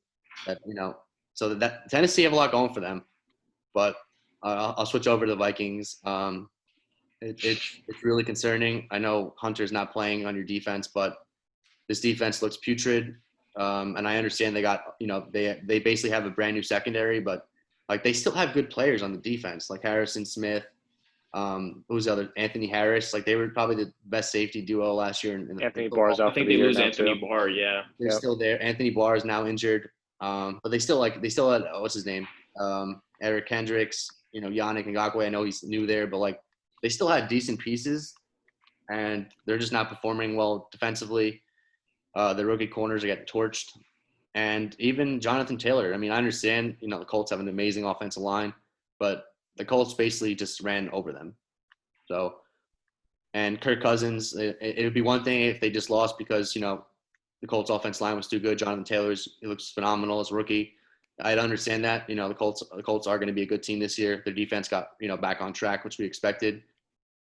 So that Tennessee have a lot going for them, but I'll switch over to the Vikings. It's really concerning. I know Hunter's not playing on your defense, but this defense looks putrid. And I understand they got they basically have a brand new secondary, but like they still have good players on the defense, like Harrison Smith. Who's the other? Anthony Harris. Like they were probably the best safety duo last year. Anthony Barr's out. I think they lose Anthony Barr. Yeah, they're still there. Anthony Barr is now injured, but they still had what's his name? Eric Kendricks. Yannick Ngakoue. I know he's new there, but like they still had decent pieces, and they're just not performing well defensively. The rookie corners are getting torched, and even Jonathan Taylor. I mean, I understand the Colts have an amazing offensive line, but the Colts basically just ran over them. So, and Kirk Cousins, it would be one thing if they just lost because, the Colts offense line was too good. Jonathan he looks phenomenal as a rookie. I'd understand that. The Colts are going to be a good team this year. Their defense got, back on track, which we expected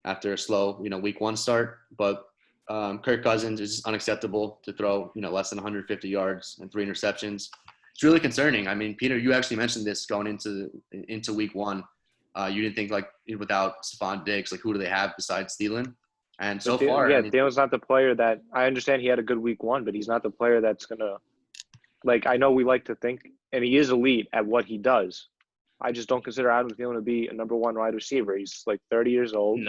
after a slow, week 1 start. But Kirk Cousins is unacceptable to throw, less than 150 yards and 3 interceptions. It's really concerning. I mean, Peter, you actually mentioned this going into week 1. You didn't think like without Stephon Diggs, like who do they have besides Thielen? And so far, Thielen's not the player that I understand. He had a good week 1, but he's not the player that's gonna. Like I know we like to think, and he is elite at what he does. I just don't consider Adam Thielen to be a number 1 wide receiver. He's like 30 years old,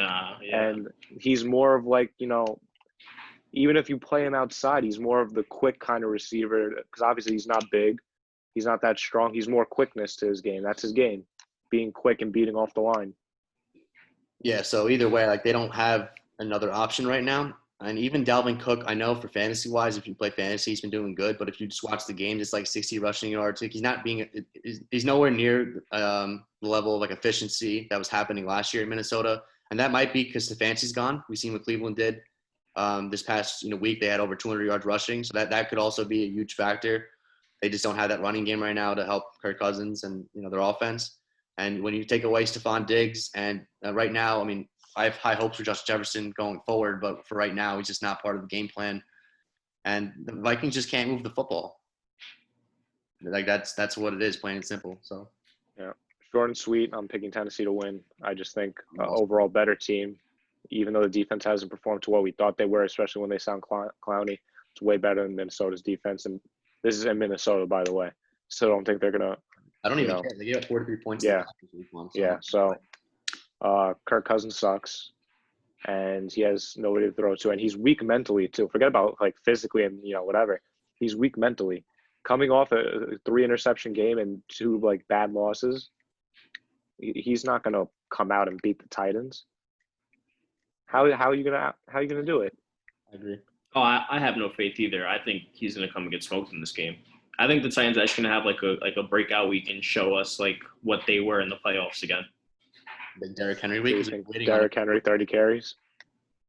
and he's more of like even if you play him outside, he's more of the quick kind of receiver because obviously he's not big, he's not that strong. He's more quickness to his game. That's his game. Being quick and beating off the line. Yeah, so either way, like they don't have another option right now. And even Dalvin Cook, I know for fantasy-wise, if you play fantasy, he's been doing good. But if you just watch the game, it's like 60 rushing yards. Like he's nowhere near the level of like efficiency that was happening last year in Minnesota. And that might be because Stefanski's gone. We've seen what Cleveland did this past week. They had over 200 yards rushing, so that could also be a huge factor. They just don't have that running game right now to help Kirk Cousins and their offense. And when you take away Stephon Diggs, and right now, I mean, I have high hopes for Justin Jefferson going forward, but for right now, he's just not part of the game plan. And the Vikings just can't move the football. Like that's what it is, plain and simple. So, yeah, short and sweet. I'm picking Tennessee to win. I just think overall better team, even though the defense hasn't performed to what we thought they were, especially when they sound clowny. It's way better than Minnesota's defense, and this is in Minnesota, by the way. So I don't think they're gonna. I don't even care. They gave up 43 points. Yeah. So Kirk Cousins sucks, and he has nobody to throw to, and he's weak mentally too. Forget about like physically and whatever. He's weak mentally. Coming off a 3 interception game and 2 like bad losses, he's not gonna come out and beat the Titans. How are you gonna do it? I agree. Oh, I have no faith either. I think he's gonna come and get smoked in this game. I think the Titans are actually gonna have like a breakout week and show us like what they were in the playoffs again. The Derrick Henry week. Derrick Henry 30 carries.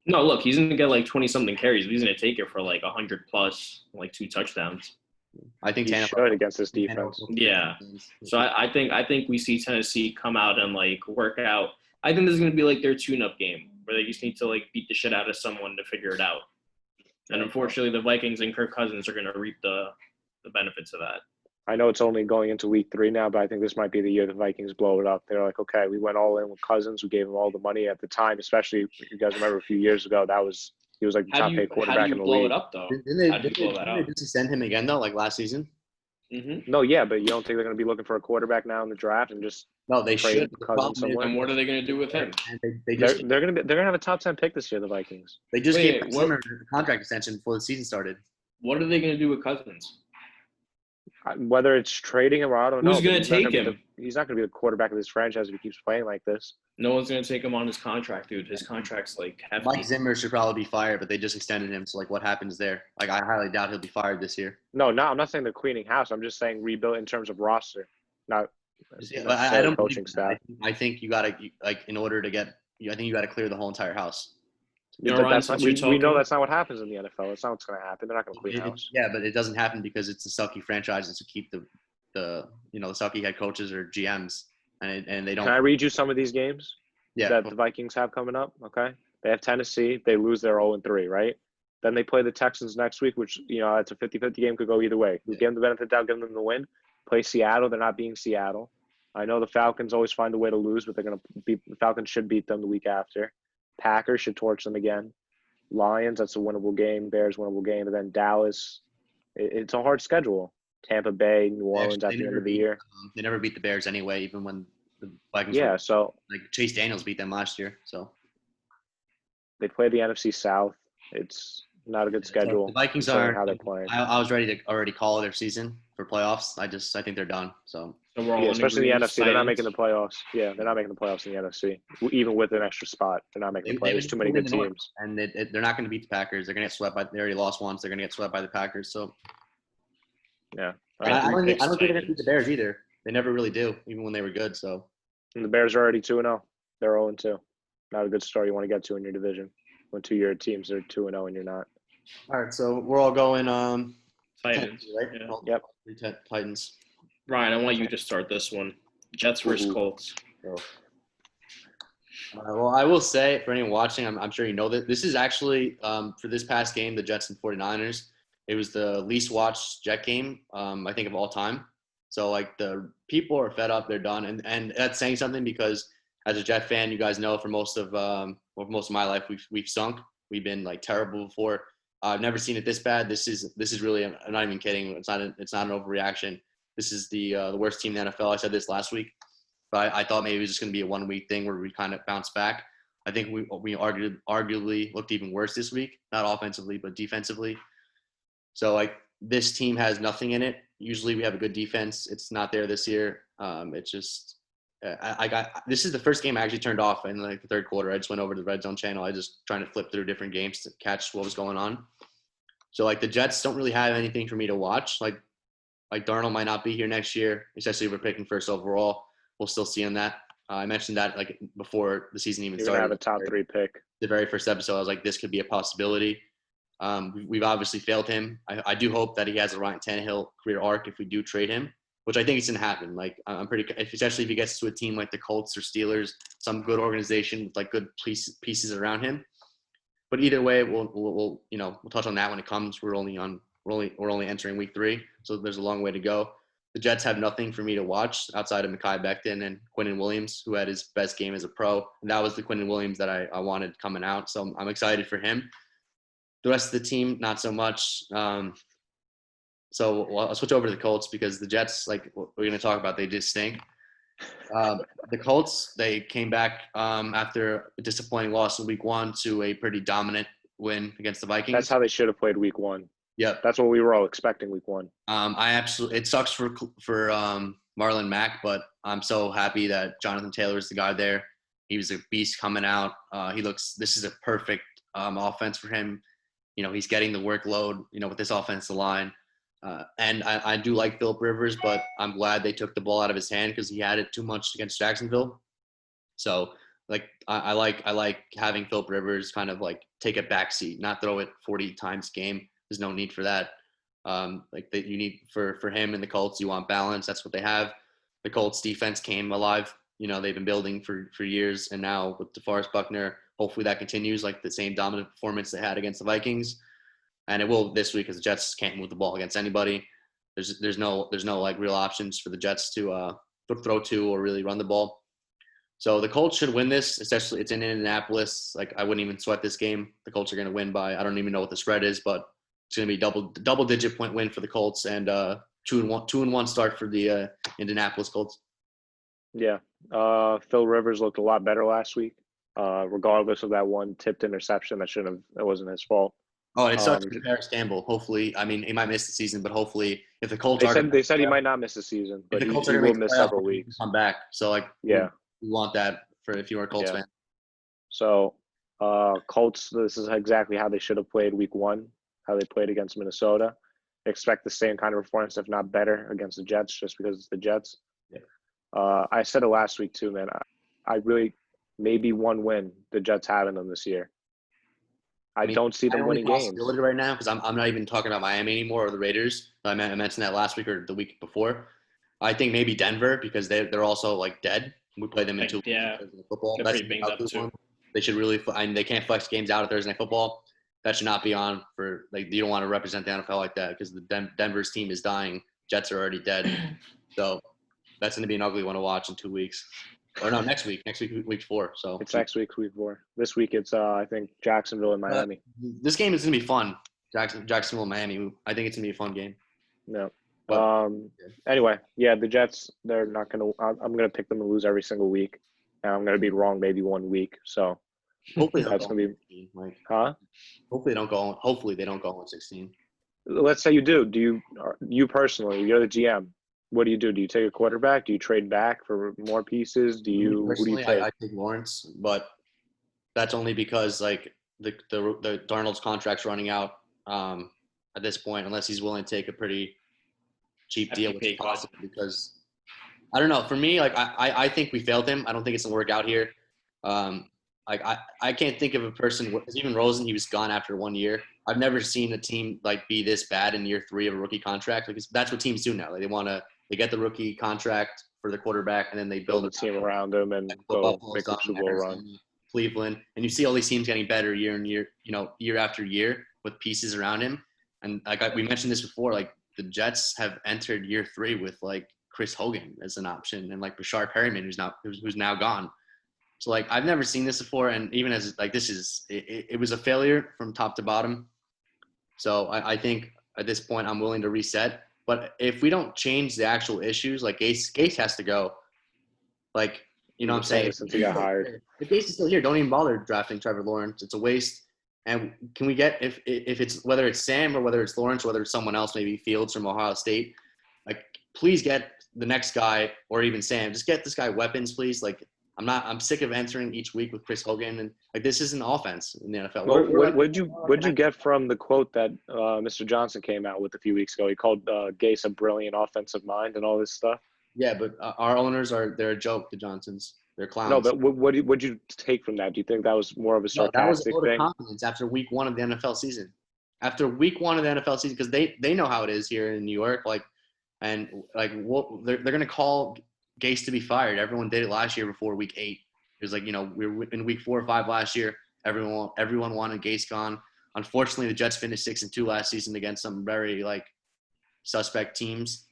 No, look, he's gonna get like 20-something carries. But he's gonna take it for like 100 plus, like 2 touchdowns. I think He should against this defense. Yeah. So I think we see Tennessee come out and like work out. I think this is gonna be like their tune-up game where they just need to like beat the shit out of someone to figure it out. And unfortunately, the Vikings and Kirk Cousins are gonna reap the benefits of that. I know it's only going into week 3 now, but I think this might be the year the Vikings blow it up. They're like, okay, we went all in with Cousins. We gave him all the money at the time, especially if you guys remember a few years ago. He was like the top paid quarterback in the league. How do you blow it up though? How do you blow that up? Did they send him again though, like last season? Mm-hmm. No, yeah, but you don't think they're going to be looking for a quarterback now in the draft and just No, they trade should. Cousins somewhere? And what are they gonna do with him? They're going to have a top 10 pick this year. The Vikings. They just Wait, gave Zimmer a contract extension before the season started. What are they gonna do with Cousins? Whether it's trading him or I don't know. Who's gonna take him? He's not going to be the quarterback of this franchise if he keeps playing like this. No one's gonna take him on his contract, dude. His contract's like hefty. Mike Zimmer should probably be fired, but they just extended him. So like, what happens there? Like, I highly doubt he'll be fired this year. No, I'm not saying they're cleaning house. I'm just saying rebuild in terms of roster, not But I don't coaching staff. I think you gotta in order to get. I think you gotta clear the whole entire house. Yeah, but that's not, we know that's not what happens in the NFL. That's not what's going to happen. They're not going to clean house. Yeah, but it doesn't happen because it's a sucky franchises to keep the sucky head coaches or GMs, and they don't. Can I read you some of these games that the Vikings have coming up? Okay, they have Tennessee. They lose their 0-3, right? Then they play the Texans next week, which it's a 50-50 game, could go either way. We give them the benefit of the doubt, give them the win. Play Seattle. They're not being Seattle. I know the Falcons always find a way to lose, but the Falcons should beat them the week after. Packers should torch them again. Lions, that's a winnable game. Bears, winnable game. And then Dallas, it's a hard schedule. Tampa Bay, New Orleans at the end of the year. They never beat the Bears anyway, even when the Vikings like Chase Daniels beat them last year. So they play the NFC South. It's not a good schedule. The Vikings are how they're playing. I was ready to already call their season for playoffs. I think they're done. So especially in the NFC, they're not making the playoffs. Yeah, they're not making the playoffs in the NFC, even with an extra spot. They're not making the playoffs. There's too many good teams, and they're not going to beat the Packers. They're going to get swept by. They already lost once. They're going to get swept by the Packers. So yeah, I don't think they're going to beat the Bears either. They never really do, even when they were good. So and the Bears are already 2-0. They're 0-2. Not a good start you want to get to in your division when 2 year teams are 2-0 and you're not. All right, so we're all going Titans, right? Yeah. Yep. Titans. Ryan, I want you to start this one. Jets versus Colts. Well, I will say, for anyone watching, I'm sure you know that this is actually, for this past game, the Jets and 49ers, it was the least watched Jet game, I think, of all time. So, like, the people are fed up. They're done. And that's saying something because as a Jet fan, you guys know for most of my life, we've sunk. We've been, like, terrible before. I've never seen it this bad. This is really, I'm not even kidding. It's not an overreaction. This is the worst team in the NFL. I said this last week, but I thought maybe it was just going to be a 1 week thing where we kind of bounce back. I think we arguably looked even worse this week, not offensively, but defensively. So like this team has nothing in it. Usually we have a good defense. It's not there this year. It's just this is the first game I actually turned off in like the third quarter. I just went over to the Red Zone channel. I just trying to flip through different games to catch what was going on. So like the Jets don't really have anything for me to watch. Like Darnold might not be here next year, especially if we're picking first overall. We'll still see on that. I mentioned that like before the season even started. You're going to have a top 3 pick. The very first episode, I was like, this could be a possibility. We've obviously failed him. I do hope that he has a Ryan Tannehill career arc if we do trade him, which I think it's going to happen. Like I'm pretty, especially if he gets to a team like the Colts or Steelers, some good organization with like good pieces around him. But either way, we'll touch on that when it comes. We're only entering week 3, so there's a long way to go. The Jets have nothing for me to watch outside of Mekhi Becton and Quinnen Williams, who had his best game as a pro. And that was the Quinnen Williams that I wanted coming out. So I'm excited for him. The rest of the team, not so much. So I'll switch over to the Colts because the Jets, like we're going to talk about, they just stink. The Colts, they came back after a disappointing loss in week 1 to a pretty dominant win against the Vikings. That's how they should have played week 1. Yep. That's what we were all expecting week 1. It sucks for Marlon Mack, but I'm so happy that Jonathan Taylor is the guy there. He was a beast coming out. This is a perfect offense for him. He's getting the workload, with this offensive line. And I do like Phillip Rivers, but I'm glad they took the ball out of his hand because he had it too much against Jacksonville. So like I like having Philip Rivers kind of like take a backseat, not throw it 40 times a game. There's no need for that. Like that you need for him and the Colts, you want balance. That's what they have. The Colts defense came alive. They've been building for years, and now with DeForest Buckner, hopefully that continues like the same dominant performance they had against the Vikings, and it will this week because the Jets can't move the ball against anybody. There's no like real options for the Jets to throw to or really run the ball. So the Colts should win this, especially it's in Indianapolis. Like I wouldn't even sweat this game. The Colts are going to win by I don't even know what the spread is, but it's going to be double digit point win for the Colts and 2-1 start for the Indianapolis Colts. Yeah, Phil Rivers looked a lot better last week, regardless of that one tipped interception that wasn't his fault. Oh, and it sucks for Paris Campbell. Hopefully, I mean, he might miss the season, but hopefully, if the Colts they said he might not miss the season, but he will miss several weeks. Come back, so like yeah, we want that for if you are a Colts fan. So, Colts, this is exactly how they should have played week 1, how they played against Minnesota. Expect the same kind of performance, if not better, against the Jets, just because it's the Jets. Yeah. I said it last week too, man. I really maybe one win the Jets have in them this year. I don't see them winning games right now because I'm not even talking about Miami anymore or the Raiders. I mentioned that last week or the week before. I think maybe Denver because they're also like dead. We play them in 2 weeks because of football. That's pretty banged up too. They should really. I mean, they can't flex games out of Thursday Night Football. That should not be on for like you don't want to represent the NFL like that because the Denver's team is dying. Jets are already dead, so that's going to be an ugly one to watch in 2 weeks. Or no, next week, week 4. So it's next week, week 4. This week it's I think Jacksonville and Miami. This game is gonna be fun. Jacksonville and Miami. I think it's gonna be a fun game. No. Anyway, yeah, the Jets. They're not gonna. I'm gonna pick them to lose every single week, and I'm gonna be wrong maybe 1 week. So hopefully that's gonna be. Hopefully they don't go. Hopefully they don't go on 16. Let's say you do. Do you personally? You're the GM. What do you do? Do you take a quarterback? Do you trade back for more pieces? Who do you take? I take Lawrence, but that's only because like the Darnold's contract's running out at this point, unless he's willing to take a pretty cheap deal, which is possible because I don't know. For me, like I think we failed him. I don't think it's gonna work out here. Like I can't think of a person. Even Rosen, he was gone after 1 year. I've never seen a team like be this bad in year 3 of a rookie contract. Because that's what teams do now. Like they get the rookie contract for the quarterback, and then they build a team around him and go make a Super Bowl run. Cleveland, and you see all these teams getting better year and year, year after year with pieces around him. And like we mentioned this before, like the Jets have entered year 3 with like Chris Hogan as an option, and like Bashard Perryman, who's now gone. So like I've never seen this before, and even as like it was a failure from top to bottom. So I think at this point I'm willing to reset. But if we don't change the actual issues, like Gase has to go. Like, you know what I'm saying? Since he got hired. If Gase is still here, don't even bother drafting Trevor Lawrence. It's a waste. And can we get if it's whether it's Sam or whether it's Lawrence or whether it's someone else, maybe Fields from Ohio State, like please get the next guy or even Sam. Just get this guy weapons, please. Like I'm sick of entering each week with Chris Hogan and like this isn't offense in the NFL. What'd you get from the quote that Mr. Johnson came out with a few weeks ago? He called Gase a brilliant offensive mind and all this stuff. Yeah, but our owners they're a joke. The Johnsons, they're clowns. No, but what'd you take from that? Do you think that was more of a sarcastic that was a vote thing? Of confidence after week 1 of the NFL season. After week 1 of the NFL season, because they know how it is here in New York. Like, and like they're gonna call Gase to be fired. Everyone did it last year before week 8. It was like, we were in week 4 or 5 last year. Everyone wanted Gase gone. Unfortunately, the Jets finished 6-2 last season against some very like suspect teams.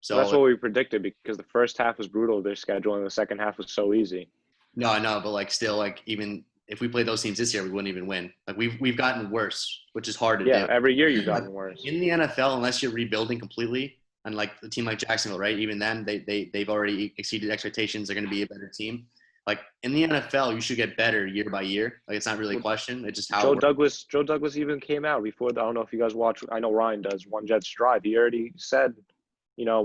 So that's what we predicted because the first half was brutal of their schedule and the second half was so easy. No, I know, but like still, like even if we played those teams this year, we wouldn't even win. Like we've gotten worse, which is hard to do. Yeah, every year you've gotten worse. In the NFL, unless you're rebuilding completely, and like a team like Jacksonville, right? Even then, they've already exceeded expectations. They're going to be a better team. Like in the NFL, you should get better year by year. Like it's not really a question. It's just how. Joe Douglas even came out before. I don't know if you guys watch. I know Ryan does. One Jets Drive. He already said,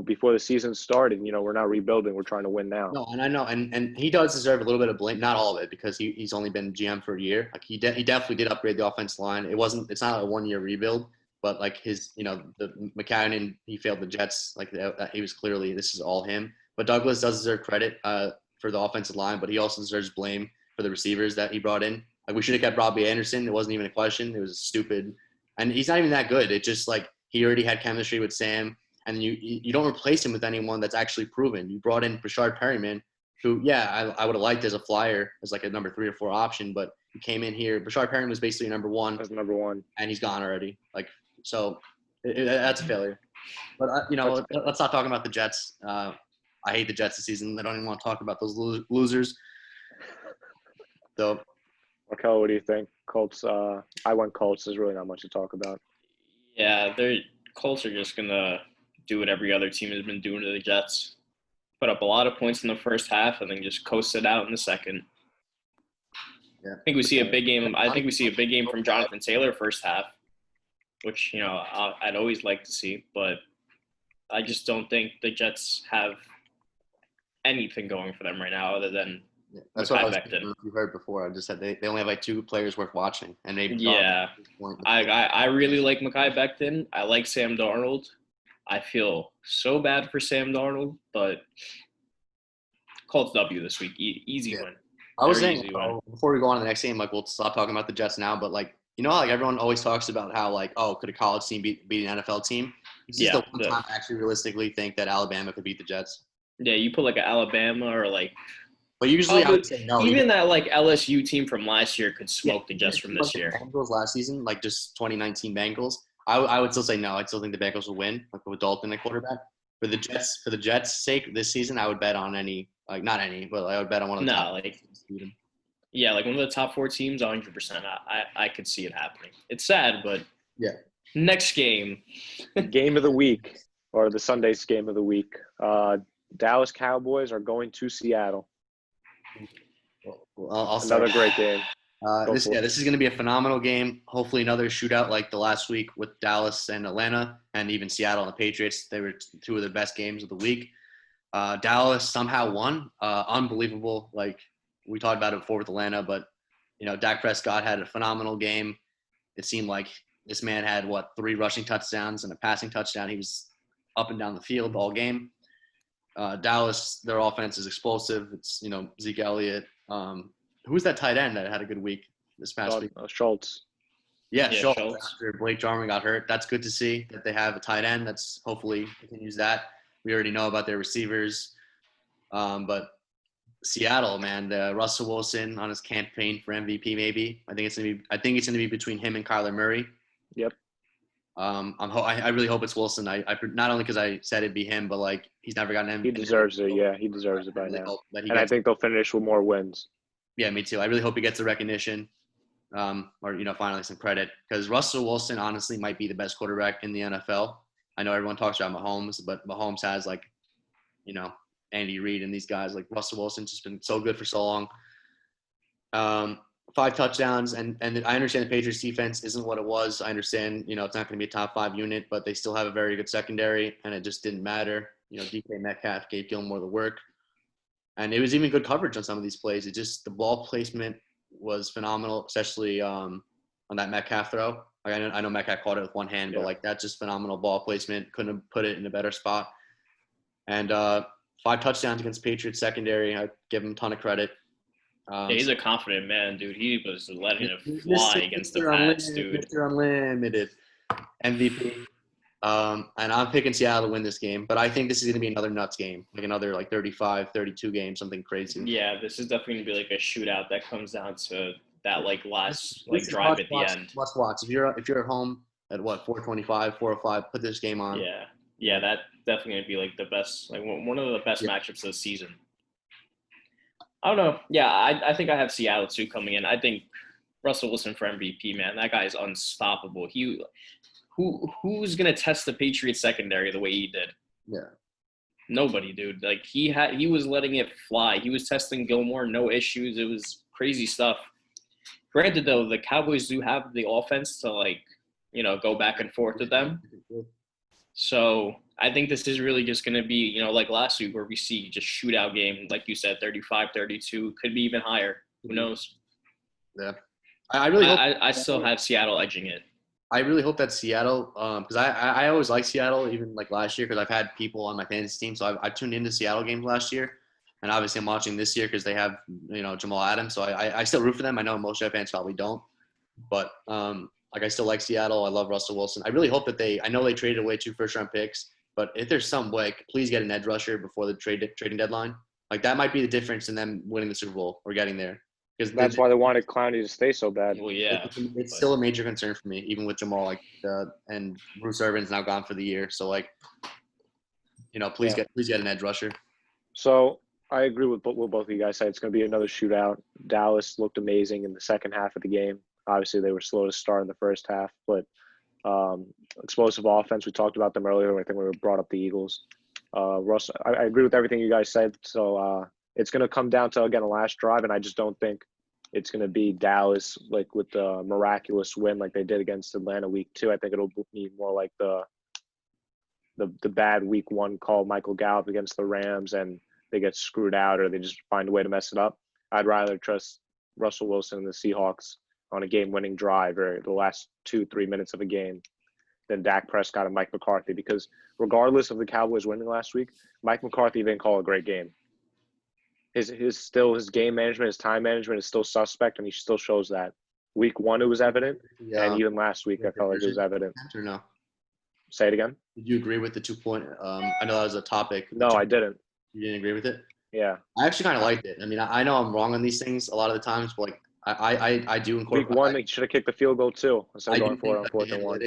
before the season started, we're not rebuilding. We're trying to win now. No, and I know, and he does deserve a little bit of blame. Not all of it because he's only been GM for a year. Like he definitely did upgrade the offensive line. It's not a 1-year rebuild. But like his, the McCann, he failed the Jets. Like he was clearly, this is all him. But Douglas does deserve credit for the offensive line, but he also deserves blame for the receivers that he brought in. Like, we should have kept Robbie Anderson. It wasn't even a question. It was stupid. And he's not even that good. It just, like, he already had chemistry with Sam, and you don't replace him with anyone that's actually proven. You brought in Brashard Perryman, who, yeah, I would have liked as a flyer, as like a number 3 or 4 option, but he came in here. Brashard Perryman was basically number 1. That's number 1. And he's gone already. Like, so that's a failure. But, let's not talk about the Jets. I hate the Jets this season. I don't even want to talk about those losers. So, Markello, what do you think? Colts. I went Colts. There's really not much to talk about. Yeah, Colts are just gonna do what every other team has been doing to the Jets. Put up a lot of points in the first half and then just coast it out in the second. Yeah. I think we see a big game. I think we see a big game from Jonathan Taylor first half, which I'd always like to see, but I just don't think the Jets have anything going for them right now other than that's what you heard before. I just said they only have like 2 players worth watching, and maybe I really like Mekhi Becton. I like Sam Darnold. I feel so bad for Sam Darnold, but Colts W this week, easy win. I was saying before we go on to the next game, like, we'll stop talking about the Jets now, but like, like everyone always talks about how, like, could a college team beat an NFL team? This is the one time I actually realistically think that Alabama could beat the Jets. Yeah, you put like an Alabama or like. But usually I would say no. Even that like LSU team from last year could smoke the Jets from this year. The Bengals last season, like just 2019 Bengals, I would still say no. I still think the Bengals will win, like with Dalton at quarterback. For the Jets' sake, this season, I would bet on not any, but I would bet on one of the top teams to beat them. Yeah, like one of the top 4 teams, 100%. I could see it happening. It's sad, but yeah. Next game. Game of the week, or the Sunday's game of the week. Dallas Cowboys are going to Seattle. Well, another great game. This is going to be a phenomenal game. Hopefully another shootout like the last week with Dallas and Atlanta, and even Seattle and the Patriots. They were 2 of the best games of the week. Dallas somehow won. Unbelievable. Like, we talked about it before with Atlanta, but, Dak Prescott had a phenomenal game. It seemed like this man had, 3 rushing touchdowns and a passing touchdown. He was up and down the field all game. Dallas, their offense is explosive. It's, Zeke Elliott. Who's that tight end that had a good week this past week? Schultz. Yeah, Schultz. After Blake Jarman got hurt. That's good to see that they have a tight end. That's hopefully continues that. We already know about their receivers. But Seattle, man, Russell Wilson on his campaign for MVP maybe. I think it's gonna be between him and Kyler Murray. Yep. I really hope it's Wilson. I not only because I said it'd be him, but like he's never gotten MVP. He deserves it. Yeah, he deserves it by now. And I think they'll finish with more wins. Yeah, me too. I really hope he gets the recognition, or finally some credit, because Russell Wilson honestly might be the best quarterback in the NFL. I know everyone talks about Mahomes, but Mahomes has Andy Reid and these guys. Like, Russell Wilson's just been so good for so long. 5 touchdowns, and I understand the Patriots defense isn't what it was. I understand, it's not going to be a top 5 unit, but they still have a very good secondary, and it just didn't matter. DK Metcalf gave Gilmore the work. And it was even good coverage on some of these plays. The ball placement was phenomenal, especially on that Metcalf throw. Like, I know Metcalf caught it with one hand, but that's just phenomenal ball placement. Couldn't have put it in a better spot. And 5 touchdowns against Patriots secondary. I give him a ton of credit. He's a confident man, dude. He was letting it fly against the Pats, dude. Mr. Unlimited MVP. And I'm picking Seattle to win this game, but I think this is going to be another nuts game, like another 35-32 game, something crazy. Yeah, this is definitely going to be like a shootout that comes down to that last drive at the end. Must watch. If you're at home at 4:25, 4:05, put this game on. Yeah, that's definitely going to be like the best, like one of the best matchups of the season. I don't know. Yeah, I think I have Seattle too coming in. I think Russell Wilson for MVP, man. That guy is unstoppable. Who's gonna test the Patriots secondary the way he did? Yeah. Nobody, dude. Like, he was letting it fly. He was testing Gilmore, no issues. It was crazy stuff. Granted, though, the Cowboys do have the offense to go back and forth with them. So I think this is really just going to be, like last week where we see just shootout game, like you said, 35-32, could be even higher. Who knows? Yeah. I really hope I still have Seattle edging it. I really hope that Seattle, because I always like Seattle, even like last year, because I've had people on my fantasy team. So I tuned into Seattle games last year. And obviously, I'm watching this year because they have, Jamal Adams. So I still root for them. I know most Jet fans probably don't. But, I still like Seattle. I love Russell Wilson. I really hope that I know they traded away 2 first-round picks. But if there's some way, please get an edge rusher before the trading deadline. Like, that might be the difference in them winning the Super Bowl or getting there. Because That's why they wanted Clowney to stay so bad. Well, yeah. It's still a major concern for me, even with Jamal. And Bruce Irvin's now gone for the year. So, please get an edge rusher. So I agree with what both of you guys said. It's going to be another shootout. Dallas looked amazing in the second half of the game. Obviously, they were slow to start in the first half, but explosive offense. We talked about them earlier. I think we brought up the Eagles. Russ, I agree with everything you guys said. So it's going to come down to, again, a last drive, and I just don't think it's going to be Dallas like with the miraculous win like they did against Atlanta week 2. I think it'll be more like the bad week 1 call Michael Gallup against the Rams and they get screwed out or they just find a way to mess it up. I'd rather trust Russell Wilson and the Seahawks on a game-winning drive or the last 2-3 minutes of a game than Dak Prescott and Mike McCarthy, because regardless of the Cowboys winning last week, Mike McCarthy didn't call a great game. His game management, his time management is still suspect, and he still shows that. Week 1, it was evident, and even last week, I felt like it was evident. Or no? Say it again? Did you agree with the 2-point? I know that was a topic. No, I didn't. You didn't agree with it? Yeah. I actually kind of liked it. I mean, I know I'm wrong on these things a lot of the times, but I do incorporate. Week 1, they should have kicked the field goal too instead of going for it on 4th and 1.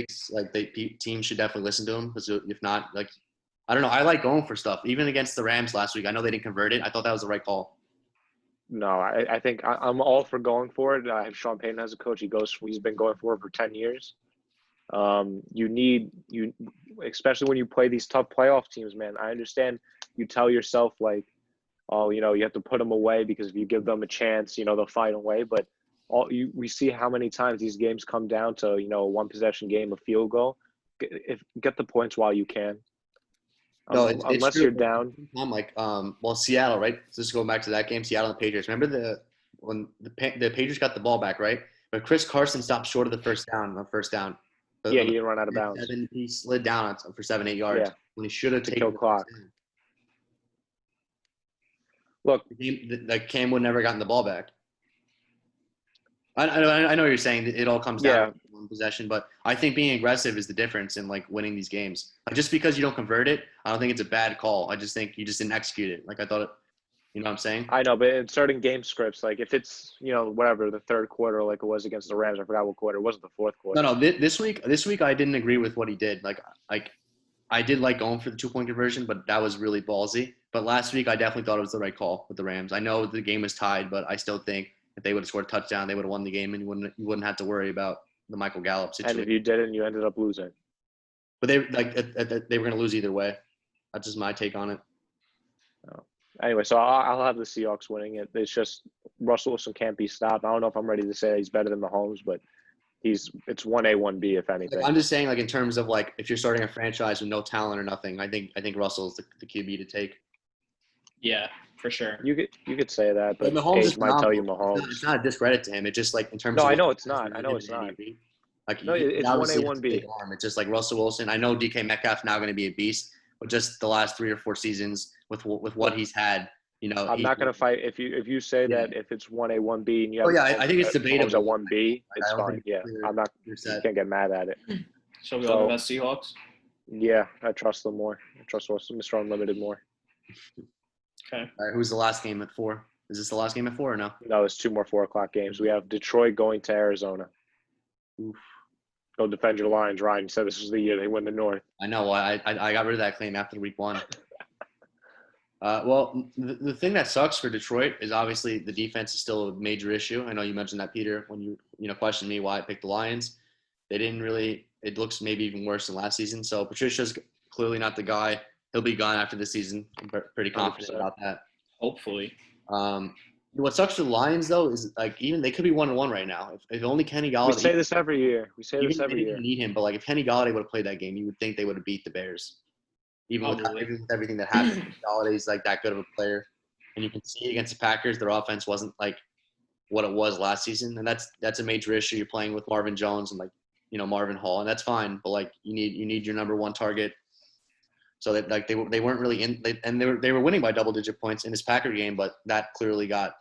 Teams should definitely listen to him, because if not, I don't know. I like going for stuff. Even against the Rams last week, I know they didn't convert it. I thought that was the right call. No, I think I'm all for going for it. I have Sean Payton as a coach. He's been going for it for 10 years. Especially when you play these tough playoff teams, man. I understand you tell yourself you have to put them away because if you give them a chance, they'll fight away. But we see how many times these games come down to, a 1-possession game, a field goal. Get the points while you can. No, unless you're down. I'm Seattle, right? So just going back to that game, Seattle and the Patriots. Remember when the Patriots got the ball back, right? But Chris Carson stopped short of the first down. He didn't run out of bounds. And then he slid down for 7-8 yards when he should have taken the clock. Look, Cam would never gotten the ball back. I know what you're saying. It all comes down to one possession, but I think being aggressive is the difference in winning these games. Just because you don't convert it, I don't think it's a bad call. I just think you just didn't execute it. I thought it. You know what I'm saying? I know, but in certain game scripts, if it's whatever the third quarter, like it was against the Rams, I forgot what quarter. It wasn't the fourth quarter. No. This week I didn't agree with what he did. I did like going for the 2-point conversion, but that was really ballsy. But last week I definitely thought it was the right call with the Rams. I know the game was tied, but I still think if they would have scored a touchdown, they would have won the game, and you wouldn't have to worry about the Michael Gallup situation. And if you didn't, you ended up losing. But they were going to lose either way. That's just my take on it. Oh. Anyway, so I'll have the Seahawks winning it. It's just Russell Wilson can't be stopped. I don't know if I'm ready to say he's better than Mahomes, but it's 1A, 1B, if anything. I'm just saying, in terms of if you're starting a franchise with no talent or nothing, I think Russell's the QB to take. Yeah, for sure. You could say that, but Mahomes age might tell you Mahomes. It's not a discredit to him. It's just in terms. No, of I know it's not. No, it's 1A, 1B. It's just Russell Wilson. I know DK Metcalf's now going to be a beast, but just the last 3 or 4 seasons with what he's had, I'm not going to fight if you say that if it's 1A, 1B, and you have. I think it's debatable. At 1B, it's fine. Yeah, I'm not. You can't get mad at it. So we all the best Seahawks. Yeah, I trust them more. I trust Mr. Unlimited more. Okay. All right, who's the last game at 4? Is this the last game at 4 or no? No, there's 2 more 4 o'clock games. We have Detroit going to Arizona. Oof. Go defend your Lions, Ryan. You said this was the year they win the North. I know. I got rid of that claim after week 1. The thing that sucks for Detroit is obviously the defense is still a major issue. I know you mentioned that, Peter, when you questioned me why I picked the Lions. They didn't really – it looks maybe even worse than last season. So Patricia's clearly not the guy. He'll be gone after the season. I'm pretty confident 100%. About that. Hopefully. What sucks for the Lions, though, is even they could be 1-1 right now. If only Kenny Galladay. We say this every year. They didn't need him, but if Kenny Galladay would have played that game, you would think they would have beat the Bears. Even with everything that happened, Galladay's that good of a player, and you can see against the Packers, their offense wasn't what it was last season, and that's a major issue. You're playing with Marvin Jones and Marvin Hall, and that's fine, but you need your number 1 target. So they weren't really in, they were winning by double-digit points in this Packer game, but that clearly got,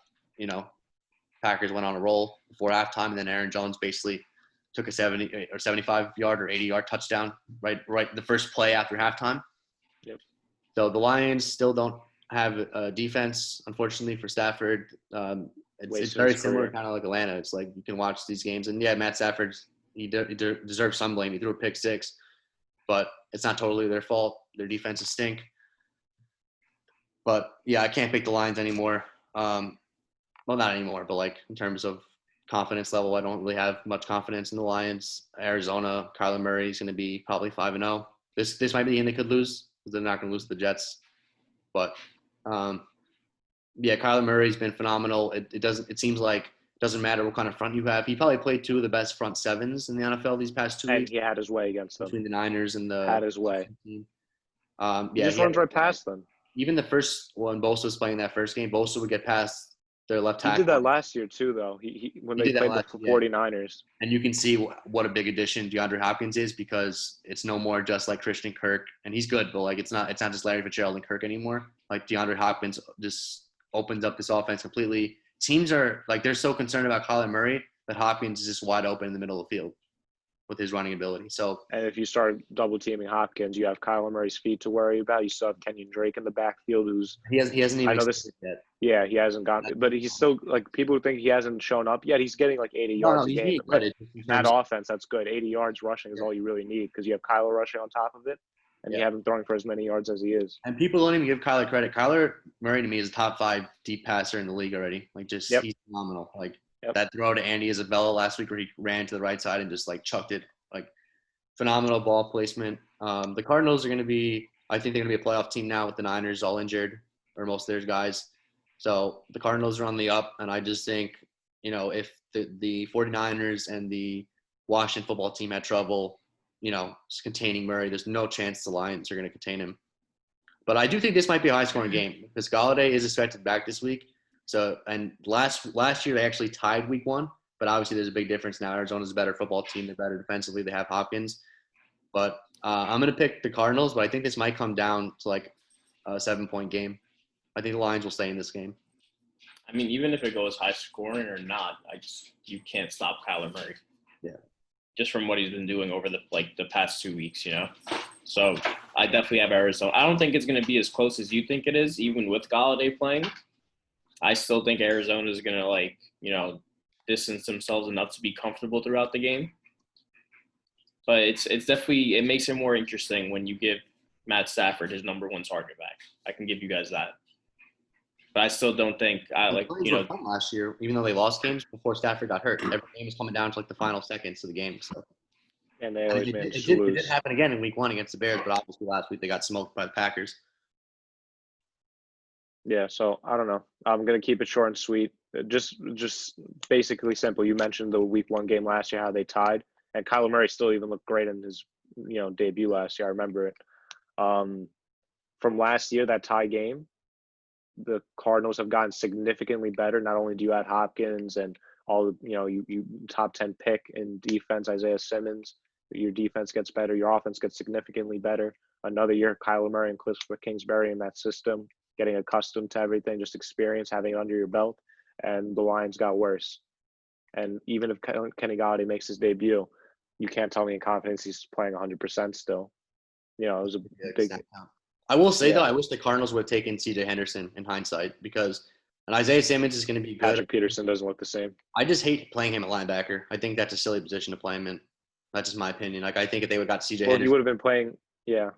Packers went on a roll before halftime, and then Aaron Jones basically took a 70 or 75-yard or 80-yard touchdown right the first play after halftime. Yep. So the Lions still don't have a defense, unfortunately, for Stafford. It's very similar, kind of like Atlanta. It's like you can watch these games, and yeah, Matt Stafford, he deserves some blame. He threw a pick six, but it's not totally their fault. Their defenses stink. But yeah, I can't pick the Lions anymore. Well, not anymore, but like in terms of confidence level, I don't really have much confidence in the Lions. Arizona, Kyler Murray is going to be probably 5-0. This might be the game they could lose. They're not going to lose to the Jets. But yeah, Kyler Murray's been phenomenal. It seems like it doesn't matter what kind of front you have. He probably played two of the best front sevens in the NFL these past 2 weeks. And he had his way against them. Between the Niners and the had his way. Team. He just runs right past them. Even the first one, Bosa was playing that first game, Bosa would get past their left tackle. He did that last year too, though. When they played the 49ers. And you can see what a big addition DeAndre Hopkins is, because it's no more just like Christian Kirk, and he's good, but like it's not just Larry Fitzgerald and Kirk anymore. Like DeAndre Hopkins just opens up this offense completely. Teams are like, they're so concerned about Kyler Murray that Hopkins is just wide open in the middle of the field with his running ability. So, and if you start double teaming Hopkins, you have Kyler Murray's feet to worry about. You still have Kenyon Drake in the backfield, who's he hasn't even. I know this yet. Yeah, he hasn't gotten, but he's still like, people think he hasn't shown up yet. He's getting like 80 yards a game. That offense, that's good. 80 yards rushing is all you really need, because you have Kyler rushing on top of it, and you have him throwing for as many yards as he is. And people don't even give Kyler credit. Kyler Murray to me is a top 5 deep passer in the league already. Like he's phenomenal. Like that throw to Andy Isabella last week where he ran to the right side and just like chucked it. Like phenomenal ball placement. The Cardinals are going to be, I think they're going to be a playoff team now with the Niners all injured, or most of their guys. So the Cardinals are on the up, and I just think, if the 49ers and the Washington football team had trouble, just containing Murray, there's no chance the Lions are going to contain him. But I do think this might be a high-scoring game, because Galladay is expected back this week. So, and last year they actually tied week 1, but obviously there's a big difference now. Arizona's a better football team. They're better defensively. They have Hopkins. But I'm going to pick the Cardinals, but I think this might come down to like a 7-point game. I think the Lions will stay in this game. I mean, even if it goes high scoring or not, you can't stop Kyler Murray. Yeah. Just from what he's been doing over the past 2 weeks, So I definitely have Arizona. I don't think it's going to be as close as you think it is, even with Galladay playing. I still think Arizona is going to distance themselves enough to be comfortable throughout the game. But it's definitely, it makes it more interesting when you give Matt Stafford his number 1 target back. I can give you guys that. But I still don't think were fun last year, even though they lost games before Stafford got hurt. Every game was coming down to like the final seconds of the game. So. And they always managed to lose. It did happen again in week 1 against the Bears, but obviously last week they got smoked by the Packers. Yeah, so I don't know. I'm gonna keep it short and sweet. Just basically simple. You mentioned the week 1 game last year, how they tied, and Kyler Murray still even looked great in his debut last year. I remember it. From last year, that tie game, the Cardinals have gotten significantly better. Not only do you add Hopkins and all the, you top 10 pick in defense, Isaiah Simmons, your defense gets better, your offense gets significantly better. Another year, Kyler Murray and Cliff Kingsbury in that system, getting accustomed to everything, just experience, having it under your belt, and the Lions got worse. And even if Kenny Galladay makes his debut, you can't tell me in confidence he's playing 100% still. It was a big. I will say, though, I wish the Cardinals would have taken C.J. Henderson in hindsight, because Isaiah Simmons is going to be good. Patrick Peterson doesn't look the same. I just hate playing him at linebacker. I think that's a silly position to play him in. That's just my opinion. Like, I think if they would have got C.J. Henderson. He would have been playing, yeah.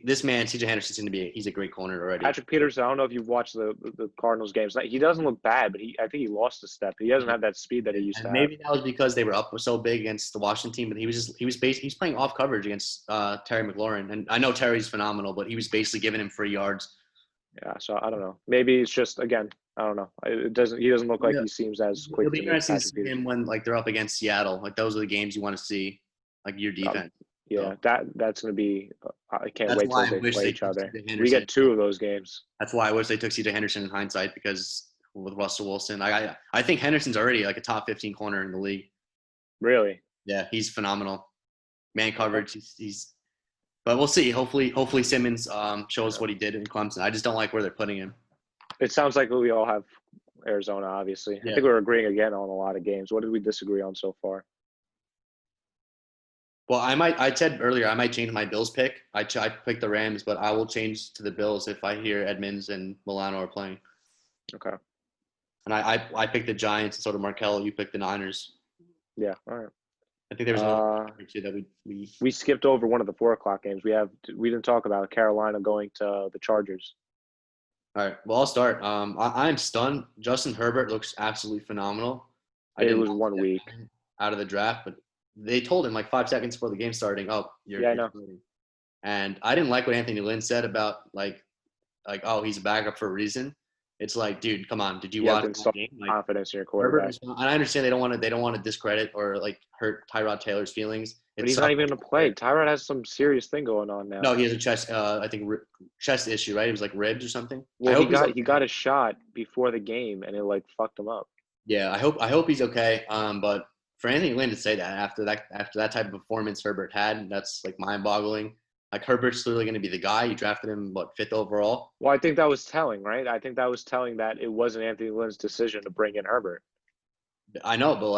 This man, C.J. Henderson's going to be he's a great corner already. Patrick Peterson, I don't know if you've watched the Cardinals games. He doesn't look bad, but I think he lost a step. He doesn't have that speed that he used to have. Maybe that was because they were up so big against the Washington team, but he was playing off coverage against Terry McLaurin. And I know Terry's phenomenal, but he was basically giving him free yards. Yeah, so I don't know. Maybe it's just, again, I don't know. He doesn't look like he seems as quick. It'll be interesting to see him when they're up against Seattle. Like, those are the games you want to see, like your defense. Yeah, that's going to be – I can't wait till they play each other. We get 2 of those games. That's why I wish they took C.J. Henderson in hindsight, because with Russell Wilson, I think Henderson's already like a top 15 corner in the league. Really? Yeah, he's phenomenal. Man coverage, he's But we'll see. Hopefully Simmons shows what he did in Clemson. I just don't like where they're putting him. It sounds like we all have Arizona, obviously. Yeah. I think we're agreeing again on a lot of games. What did we disagree on so far? Well, I said earlier I might change my Bills pick. I picked the Rams, but I will change to the Bills if I hear Edmonds and Milano are playing. Okay. And I picked the Giants, and so did Markello. You picked the Niners. Yeah. All right. I think there was another two that we skipped over one of the 4:00 games. We didn't talk about Carolina going to the Chargers. All right. Well, I'll start. I'm stunned. Justin Herbert looks absolutely phenomenal. It was 1 week out of the draft, but they told him like 5 seconds before the game starting, "Oh, you're I know." starting." And I didn't like what Anthony Lynn said about like oh, he's a backup for a reason. It's like, dude, come on. Did you watch the game? Like, confidence in your quarterback. And I understand they don't want to discredit or like hurt Tyrod Taylor's feelings. But he's not even going to play. Tyrod has some serious thing going on now. No, he has a chest chest issue, right? It was like ribs or something. Well, he got a shot before the game and it like fucked him up. Yeah, I hope he's okay. But for Anthony Lynn to say that after that type of performance Herbert had, that's like mind-boggling. Like Herbert's clearly going to be the guy. You drafted him, 5th overall? Well, I think that was telling, right? I think that was telling that it wasn't Anthony Lynn's decision to bring in Herbert. I know, but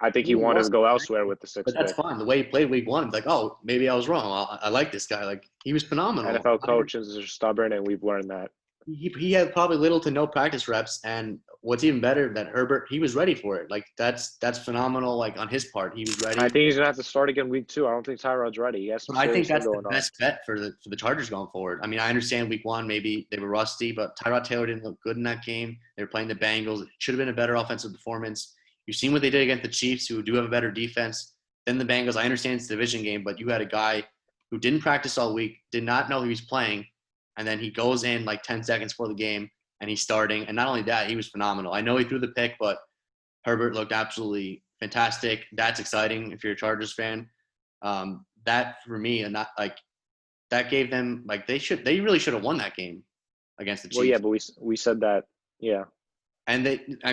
I think he wanted to go elsewhere with the 6th But that's fine. The way he played week 1, like, oh, maybe I was wrong. I like this guy. Like, he was phenomenal. NFL coaches are stubborn, and we've learned that. He had probably little to no practice reps, and what's even better, that Herbert, he was ready for it. Like, that's phenomenal. Like, on his part, he was ready. I think he's gonna have to start again week 2. I don't think Tyrod's ready. He has some I think that's the on. best bet for the Chargers going forward. I mean, I understand week 1 maybe they were rusty, but Tyrod Taylor didn't look good in that game. They were playing the Bengals. It should have been a better offensive performance. You've seen what they did against the Chiefs, who do have a better defense than the Bengals. I understand it's a division game, but you had a guy who didn't practice all week, did not know he was playing, and then he goes in like 10 seconds before the game, and he's starting. And not only that, he was phenomenal. I know he threw the pick, but Herbert looked absolutely fantastic. That's exciting if you're a Chargers fan. That for me, and not like that gave them like they really should have won that game against the Chiefs. Well, yeah, but we said that, yeah. And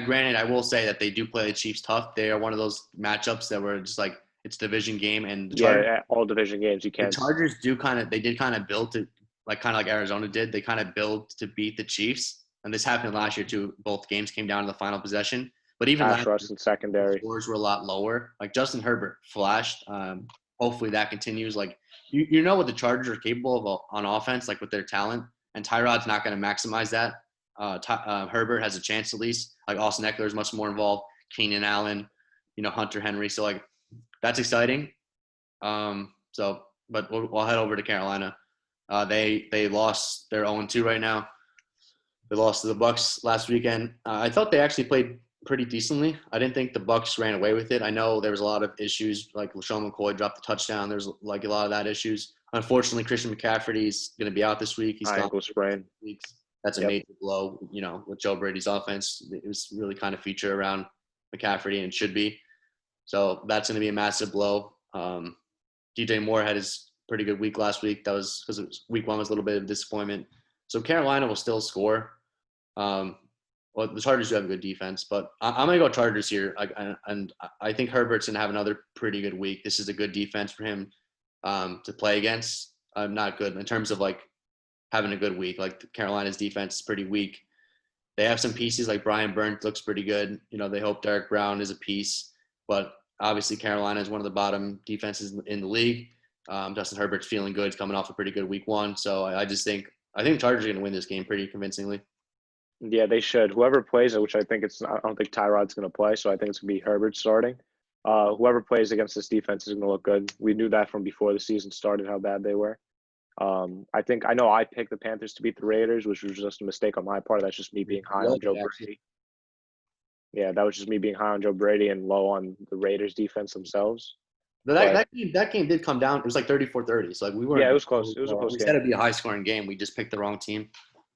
granted, I will say that they do play the Chiefs tough. They are one of those matchups that were just like it's division game, and the Chargers, all division games you can. The Chargers did kind of build to like Arizona did. They kind of build to beat the Chiefs. And this happened last year too. Both games came down to the final possession. But even pass rush and secondary scores were a lot lower. Like Justin Herbert flashed. Hopefully that continues. Like you know what the Chargers are capable of on offense, like with their talent. And Tyrod's not going to maximize that. Herbert has a chance at least. Like Austin Eckler is much more involved. Keenan Allen, Hunter Henry. So like that's exciting. But we'll head over to Carolina. They lost. They're 0-2 right now. They lost to the Bucs last weekend. I thought they actually played pretty decently. I didn't think the Bucs ran away with it. I know there was a lot of issues, like LaShawn McCoy dropped the touchdown. There's like a lot of that issues. Unfortunately, Christian McCaffrey's going to be out this week. He's ankle sprain. That's a major blow, with Joe Brady's offense. It was really kind of featured around McCaffrey, and it should be. So that's going to be a massive blow. DJ Moore had his pretty good week last week. That was because week 1 was a little bit of disappointment. So Carolina will still score. Well, the Chargers do have a good defense, but I'm going to go Chargers here. And I think Herbert's going to have another pretty good week. This is a good defense for him to play against. Not good in terms of like having a good week. Like Carolina's defense is pretty weak. They have some pieces like Brian Burns looks pretty good. They hope Derek Brown is a piece, but obviously Carolina is one of the bottom defenses in the league. Justin Herbert's feeling good. He's coming off a pretty good week 1. So I think Chargers are going to win this game pretty convincingly. Yeah, they should. Whoever plays it, which I don't think Tyrod's going to play, so I think it's going to be Herbert starting. Whoever plays against this defense is going to look good. We knew that from before the season started, how bad they were. I know I picked the Panthers to beat the Raiders, which was just a mistake on my part. That's just me being high on Joe Brady. Yeah, that was just me being high on Joe Brady and low on the Raiders defense themselves. That game did come down. It was like 34-30. So like we were. Yeah, it was close. It was a close game. Instead of be a high-scoring game, we just picked the wrong team.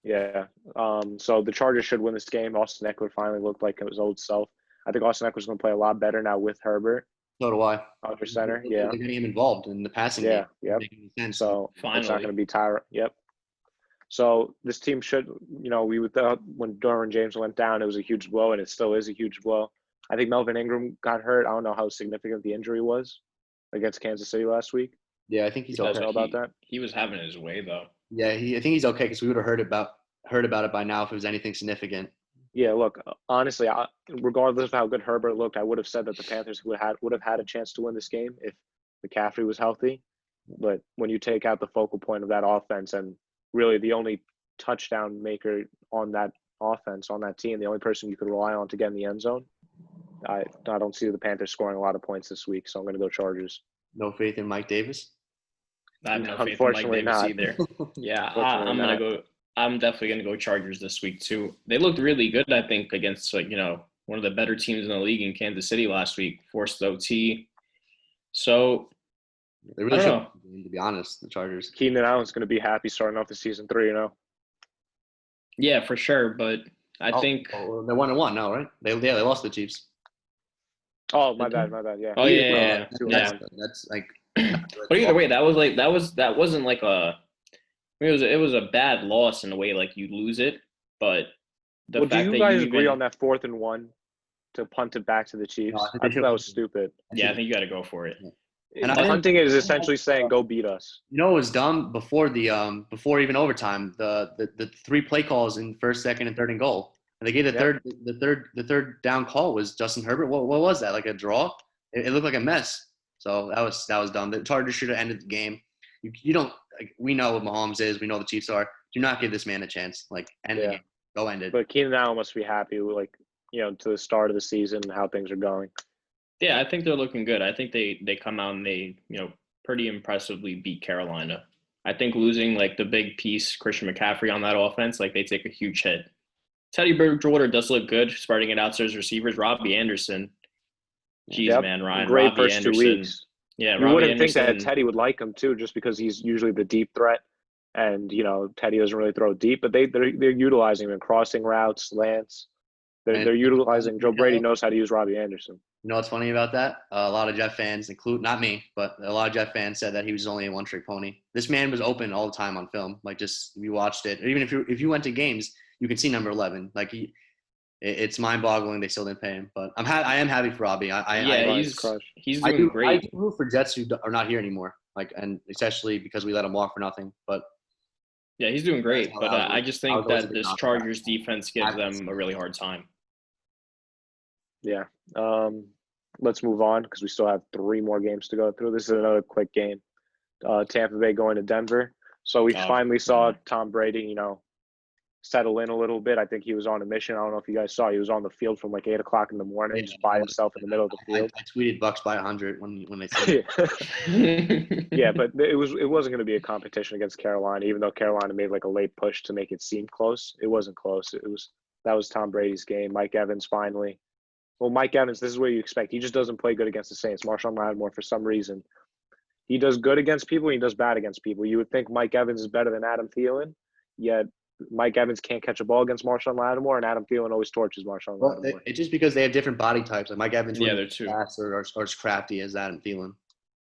Yeah. So the Chargers should win this game. Austin Eckler finally looked like his old self. I think Austin Eckler's going to play a lot better now with Herbert. So do I. Under center, yeah. They're getting him involved in the passing game. Yep. So finally, it's not going to be Tyra. Yep. So this team should, we thought when Derwin James went down, it was a huge blow, and it still is a huge blow. I think Melvin Ingram got hurt. I don't know how significant the injury was against Kansas City last week. Yeah, I think he's You guys okay. know about that? He was having his way though. Yeah, I think he's okay because we would have heard about it by now if it was anything significant. Yeah, look, honestly, regardless of how good Herbert looked, I would have said that the Panthers would have had a chance to win this game if McCaffrey was healthy. But when you take out the focal point of that offense and really the only touchdown maker on that offense, on that team, the only person you could rely on to get in the end zone, I don't see the Panthers scoring a lot of points this week, so I'm going to go Chargers. No faith in Mike Davis. I have no faith in Mike Unfortunately Davis not. either. Yeah, Unfortunately I'm gonna not. go. I'm definitely gonna go Chargers this week too. They looked really good, I think, against one of the better teams in the league in Kansas City last week, forced OT. So They really I should, don't know. to be honest, the Chargers. Keenan Allen's going to be happy starting off the season 3-0. Yeah, for sure. But I think. Oh, they're 1-1 now, right? They lost the Chiefs. Oh, my bad. Yeah. Oh yeah. That's like. But either way, that wasn't like a. I mean, it was a bad loss in a way, like you lose it, but the fact do you that guys you agree even, on that 4th and 1 to punt it back to the Chiefs? No, I think I they thought that was stupid. Yeah, I think you got to go for it. And Punting it is essentially saying, "Go beat us." You know, it was dumb before before even overtime. The 3 play calls in first, second, and third and goal. And they gave the third down call was Justin Herbert. What was that? Like a draw? It looked like a mess. So that was dumb. The Chargers should have ended the game. You don't. We know what Mahomes is. We know the Chiefs are. Do not give this man a chance. Like end the game. Go end it. But Keenan Allen must be happy with, to the start of the season and how things are going. Yeah, I think they're looking good. I think they come out and they, pretty impressively beat Carolina. I think losing like the big piece, Christian McCaffrey on that offense, like they take a huge hit. Teddy Bridgewater does look good, spreading it out to his receivers. Robbie Anderson. Jeez, man, Ryan. Great Robbie first Anderson. 2 weeks. Yeah, you Robbie wouldn't Anderson, think that Teddy would like him too, just because he's usually the deep threat, and Teddy doesn't really throw deep. But they're utilizing him in crossing routes, slants. They're utilizing. Joe Brady knows how to use Robbie Anderson. You know what's funny about that? A lot of Jet fans, include not me, but a lot of Jet fans said that he was only a one-trick pony. This man was open all the time on film. Like just if you watched it, or even if you went to games, you can see number 11. Like it's mind-boggling they still didn't pay him. But I am happy for Robbie. He's doing great. I do root for Jets who are not here anymore. Like, and especially because we let him walk for nothing. But yeah, he's doing great. But I just think that this Chargers defense gives them a really hard time. Yeah. Let's move on because we still have 3 more games to go through. This is another quick game. Tampa Bay going to Denver. So we finally saw Tom Brady, settle in a little bit. I think he was on a mission. I don't know if you guys saw. He was on the field from like 8 o'clock in the morning, just by himself in the middle of the field. I tweeted Bucks by 100 when they said Yeah, but it wasn't going to be a competition against Carolina, even though Carolina made like a late push to make it seem close. It wasn't close. That was Tom Brady's game. Mike Evans finally. Well, Mike Evans, this is what you expect. He just doesn't play good against the Saints. Marshawn Lattimore, for some reason, he does good against people. And he does bad against people. You would think Mike Evans is better than Adam Thielen, yet Mike Evans can't catch a ball against Marshawn Lattimore, and Adam Thielen always torches Marshawn Lattimore. It's just because they have different body types. Like Mike Evans, they're too fast or as crafty as Adam Thielen.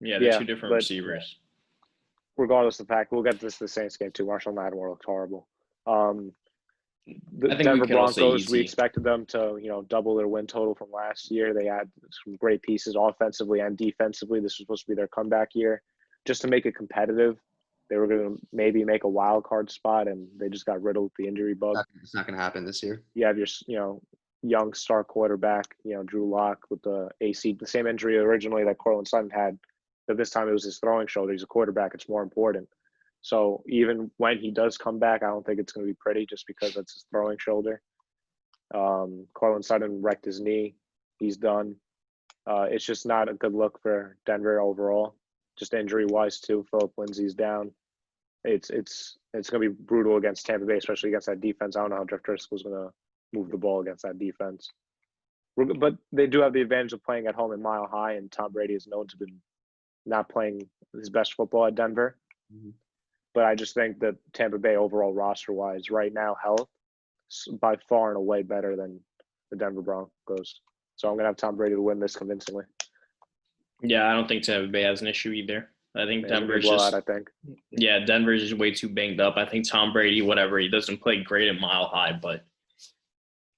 Yeah, they're 2 different receivers. Regardless of the fact, we'll get to the Saints game too. Marshawn Lattimore looked horrible. The Denver Broncos, we expected them to, double their win total from last year. They had some great pieces offensively and defensively. This was supposed to be their comeback year. Just to make it competitive, they were going to maybe make a wild card spot, and they just got riddled with the injury bug. It's not going to happen this year. You have your, young star quarterback, Drew Lock with the same injury originally that Cortland Sutton had, but this time it was his throwing shoulder. He's a quarterback. It's more important. So even when he does come back, I don't think it's going to be pretty just because that's his throwing shoulder. Cortland Sutton wrecked his knee. He's done. It's just not a good look for Denver overall, just injury-wise too. Philip Lindsay's down. It's going to be brutal against Tampa Bay, especially against that defense. I don't know how Jeff Driscoll's going to move the ball against that defense. But they do have the advantage of playing at home in Mile High, and Tom Brady is known to be not playing his best football at Denver. Mm-hmm. But I just think that Tampa Bay overall roster-wise right now, health, by far and away better than the Denver Broncos. So I'm going to have Tom Brady to win this convincingly. Yeah, I don't think Tampa Bay has an issue either. I think Denver's Denver's just way too banged up. I think Tom Brady, whatever, he doesn't play great at Mile High, but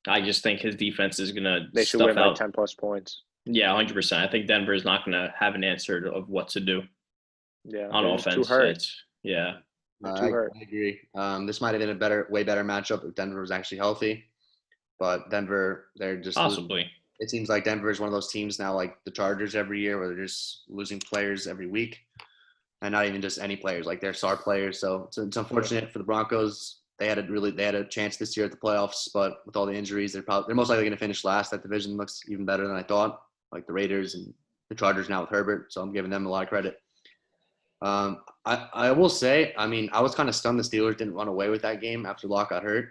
I just think his defense is going to They should win by 10-plus points. Yeah, 100%. I think Denver is not going to have an answer of what to do. Yeah, on they're too offense. hurt. Yeah. They're too hurt. I agree. This might have been a way better matchup if Denver was actually healthy. But Denver, they're just Possibly. it seems like Denver is one of those teams now, like the Chargers every year, where they're just losing players every week, and not even just any players, like their star players. So it's unfortunate for the Broncos. They had a chance this year at the playoffs, but with all the injuries, they're most likely going to finish last. That division looks even better than I thought, like the Raiders and the Chargers now with Herbert. So I'm giving them a lot of credit. I will say, I mean, I was kind of stunned the Steelers didn't run away with that game after Locke got hurt.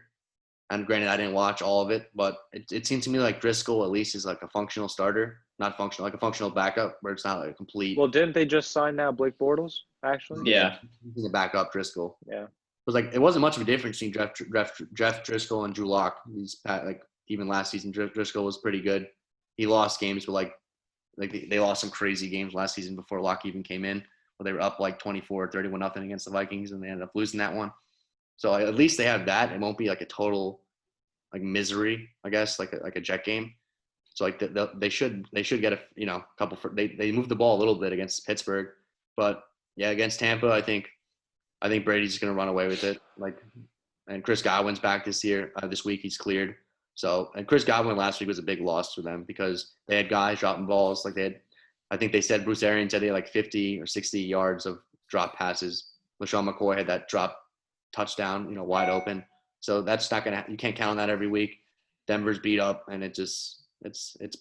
And granted, I didn't watch all of it, but it seemed to me like Driscoll at least is like a functional starter, not functional, like a functional backup where it's not like a complete. Well, didn't they just sign now Blake Bortles, actually? Yeah. He's a backup Driscoll. Yeah. It wasn't much of a difference between Jeff Driscoll and Drew Lock. Even last season, Driscoll was pretty good. He lost games, but they lost some crazy games last season before Lock even came in, where they were up like 24-31 against the Vikings, and they ended up losing that one. So at least they have that. It won't be like a total like misery, I guess, like a Jet game. So like they should get a couple. They moved the ball a little bit against Pittsburgh, but yeah, against Tampa, I think Brady's going to run away with it. And Chris Godwin's back this week. He's cleared. So, and Chris Godwin last week was a big loss for them because they had guys dropping balls. I think they said Bruce Arians said they had like 50 or 60 yards of drop passes. LaShawn McCoy had that drop touchdown, wide open. So that's not you can't count on that every week. Denver's beat up, and it's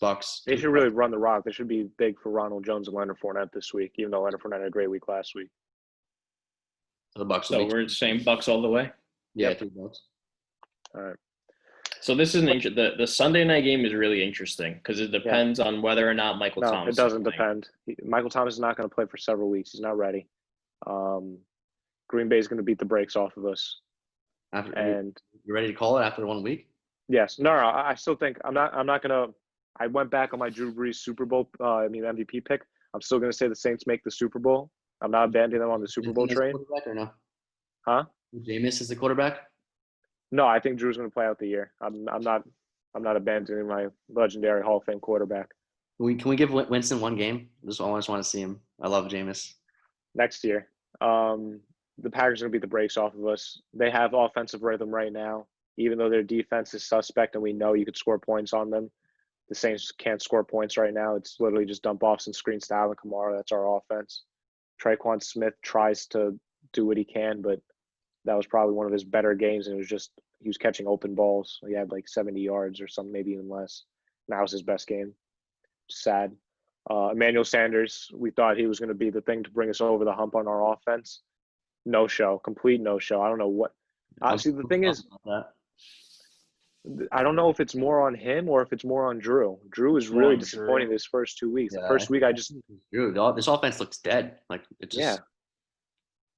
Bucks. They should really run the rock. They should be big for Ronald Jones and Leonard Fournette this week, even though Leonard Fournette had a great week last week. So the Bucks. So we're saying Bucks all the way. Yeah, 3 Bucks. All right. So this is the Sunday night game is really interesting because it depends on whether or not Michael Thomas. No, it doesn't depend. Michael Thomas is not going to play for several weeks. He's not ready. Green Bay is going to beat the brakes off of us. You ready to call it after 1 week? Yes. No, I still think I'm not going to. I went back on my Drew Brees Super Bowl. MVP pick. I'm still going to say the Saints make the Super Bowl. I'm not abandoning them on the Super Bowl train. Quarterback or no? Huh? Jameis is the quarterback. No, I think Drew's going to play out the year. I'm not abandoning my legendary Hall of Fame quarterback. Can we give Winston 1 game? I just want to see him. I love Jameis. Next year. The Packers are going to beat the brakes off of us. They have offensive rhythm right now, even though their defense is suspect and we know you could score points on them. The Saints can't score points right now. It's literally just dump offs and screen style and Kamara. That's our offense. Traquan Smith tries to do what he can, but that was probably one of his better games, and he was catching open balls. He had like 70 yards or something, maybe even less. That was his best game. Sad. Emmanuel Sanders, we thought he was going to be the thing to bring us over the hump on our offense. No show, complete no show. I don't know what. See, the thing is, I don't know if it's more on him or if it's more on Drew. Drew is really disappointing this first 2 weeks. Yeah, the first week, Drew. This offense looks dead. Like it just. Yeah.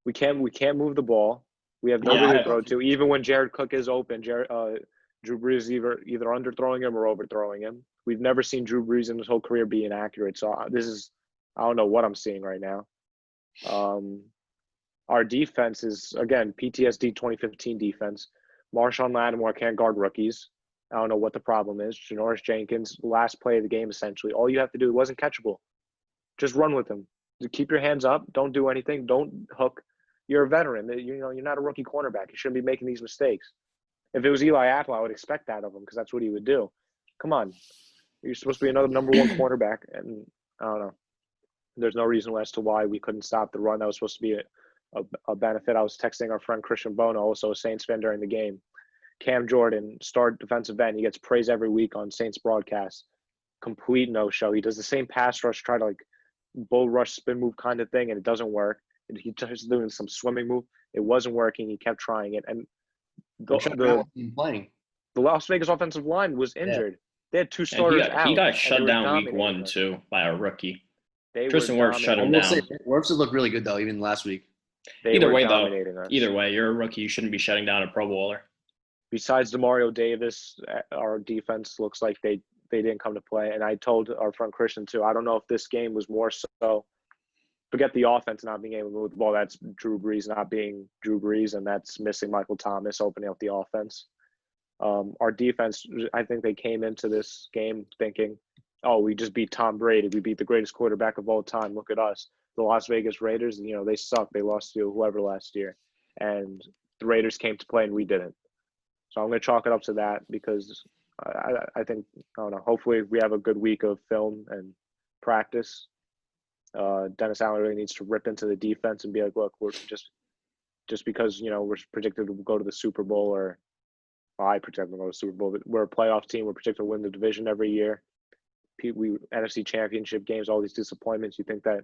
We can't move the ball. We have nobody to throw to. Even when Jared Cook is open, Drew Brees is either underthrowing him or overthrowing him. We've never seen Drew Brees in his whole career be inaccurate. So I don't know what I'm seeing right now. Our defense is, again, PTSD 2015 defense. Marshawn Lattimore can't guard rookies. I don't know what the problem is. Janoris Jenkins, last play of the game, essentially. All you have to do, it wasn't catchable. Just run with him. Keep your hands up. Don't do anything. Don't hook. You're a veteran. You're not a rookie cornerback. You shouldn't be making these mistakes. If it was Eli Apple, I would expect that of him because that's what he would do. Come on. You're supposed to be another number 1 cornerback, and I don't know. There's no reason as to why we couldn't stop the run. That was supposed to be a benefit. I was texting our friend Christian Bono, also a Saints fan, during the game. Cam Jordan, star defensive end. He gets praise every week on Saints broadcast. Complete no-show. He does the same pass rush, try to like bull rush spin move kind of thing, and it doesn't work. He tries doing some swimming move. It wasn't working. He kept trying it. And the Las Vegas offensive line was injured. They had 2 starters out. He got shut down week 1, too, by a rookie. Tristan Wirfs shut him down. Wirfs has looked really good, though, even last week. Either way, you're a rookie. You shouldn't be shutting down a Pro Bowler. Besides DeMario Davis, our defense looks like they didn't come to play. And I told our friend Christian, too, I don't know if this game was more so forget the offense not being able to move the ball. That's Drew Brees not being Drew Brees, and that's missing Michael Thomas opening up the offense. Our defense, I think they came into this game thinking, oh, we just beat Tom Brady. We beat the greatest quarterback of all time. Look at us. the Las Vegas Raiders, they suck. They lost to whoever last year. And the Raiders came to play and we didn't. So I'm going to chalk it up to that because I think, I don't know, hopefully we have a good week of film and practice. Dennis Allen really needs to rip into the defense and be like, look, we're just because, we're predicted to go to the Super Bowl or I predict to go to the Super Bowl, but we're a playoff team. We're predicted to win the division every year. We NFC championship games, all these disappointments. You think that,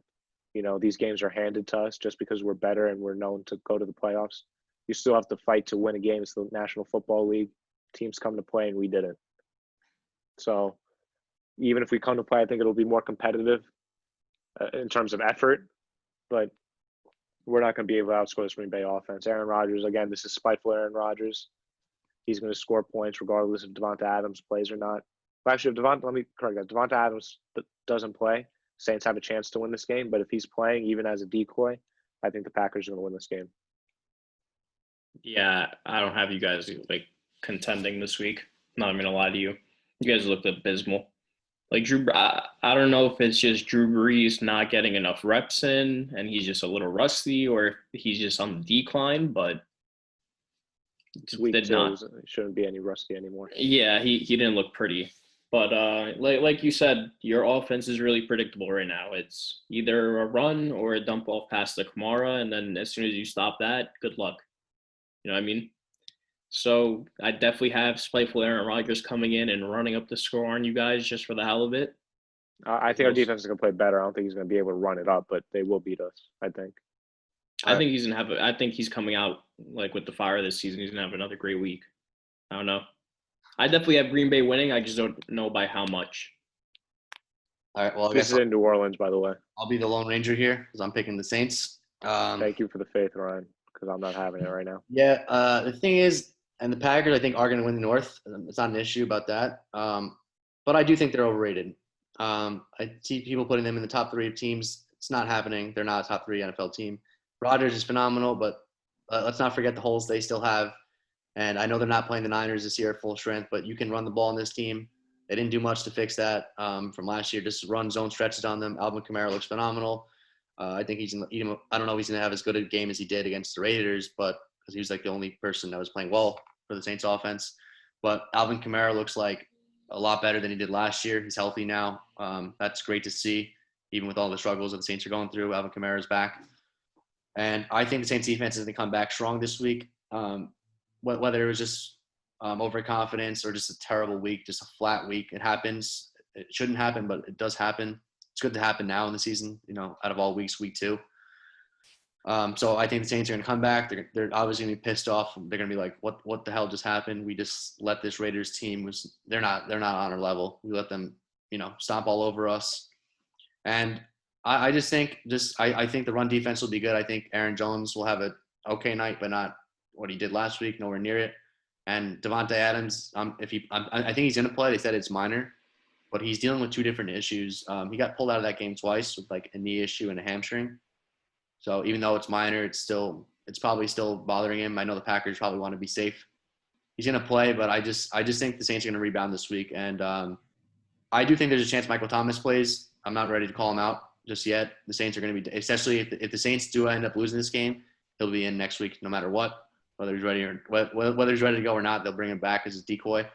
these games are handed to us just because we're better and we're known to go to the playoffs. You still have to fight to win a game. It's the National Football League. Teams come to play and we didn't. So even if we come to play, I think it'll be more competitive in terms of effort, but we're not going to be able to outscore this Green Bay offense. Aaron Rodgers, again, this is spiteful Aaron Rodgers. He's going to score points regardless if Devonta Adams plays or not. Well, actually, let me correct that. Devonta Adams doesn't play. Saints have a chance to win this game, but if he's playing, even as a decoy, I think the Packers are going to win this game. Yeah, I don't have you guys contending this week. Not even going to lie to you. You guys looked abysmal. I don't know if it's just Drew Brees not getting enough reps in and he's just a little rusty or if he's just on the decline, but week two shouldn't be any rusty anymore. Yeah, he didn't look pretty. But like you said, your offense is really predictable right now. It's either a run or a dump off pass to Kamara, and then as soon as you stop that, good luck. You know what I mean? So I definitely have spiteful Aaron Rodgers coming in and running up the score on you guys just for the hell of it. I think our defense is going to play better. I don't think he's going to be able to run it up, but they will beat us, I think. I think he's coming out with the fire this season. He's going to have another great week. I don't know. I definitely have Green Bay winning. I just don't know by how much. All right. Well, this is in New Orleans, by the way. I'll be the Lone Ranger here because I'm picking the Saints. Thank you for the faith, Ryan, because I'm not having it right now. Yeah. The thing is, and the Packers, I think, are going to win the North. It's not an issue about that. But I do think they're overrated. I see people putting them in the top 3 of teams. It's not happening. They're not a top 3 NFL team. Rodgers is phenomenal, but let's not forget the holes they still have. And I know they're not playing the Niners this year at full strength, but you can run the ball in this team. They didn't do much to fix that from last year. Just run zone stretches on them. Alvin Kamara looks phenomenal. I think I don't know if he's going to have as good a game as he did against the Raiders, but because he was the only person that was playing well for the Saints offense. But Alvin Kamara looks like a lot better than he did last year. He's healthy now. That's great to see, even with all the struggles that the Saints are going through. Alvin Kamara is back. And I think the Saints defense is going to come back strong this week. Whether it was just overconfidence or just a terrible week, just a flat week, it happens. It shouldn't happen, but it does happen. It's good to happen now in the season, out of all weeks, week 2. So I think the Saints are going to come back. They're obviously going to be pissed off. They're going to be like, what the hell just happened? We just let this Raiders team they're not on our level. We let them, stomp all over us. And I just think I think the run defense will be good. I think Aaron Jones will have an okay night, but not what he did last week, nowhere near it. And Devonta Adams, I think he's going to play. They said it's minor, but he's dealing with 2 different issues. He got pulled out of that game twice with a knee issue and a hamstring. So even though it's minor, it's probably still bothering him. I know the Packers probably want to be safe. He's going to play, but I just think the Saints are going to rebound this week. And I do think there's a chance Michael Thomas plays. I'm not ready to call him out just yet. The Saints are going to be, especially if the Saints do end up losing this game, he'll be in next week no matter what. Whether he's ready to go or not, they'll bring him back as a decoy.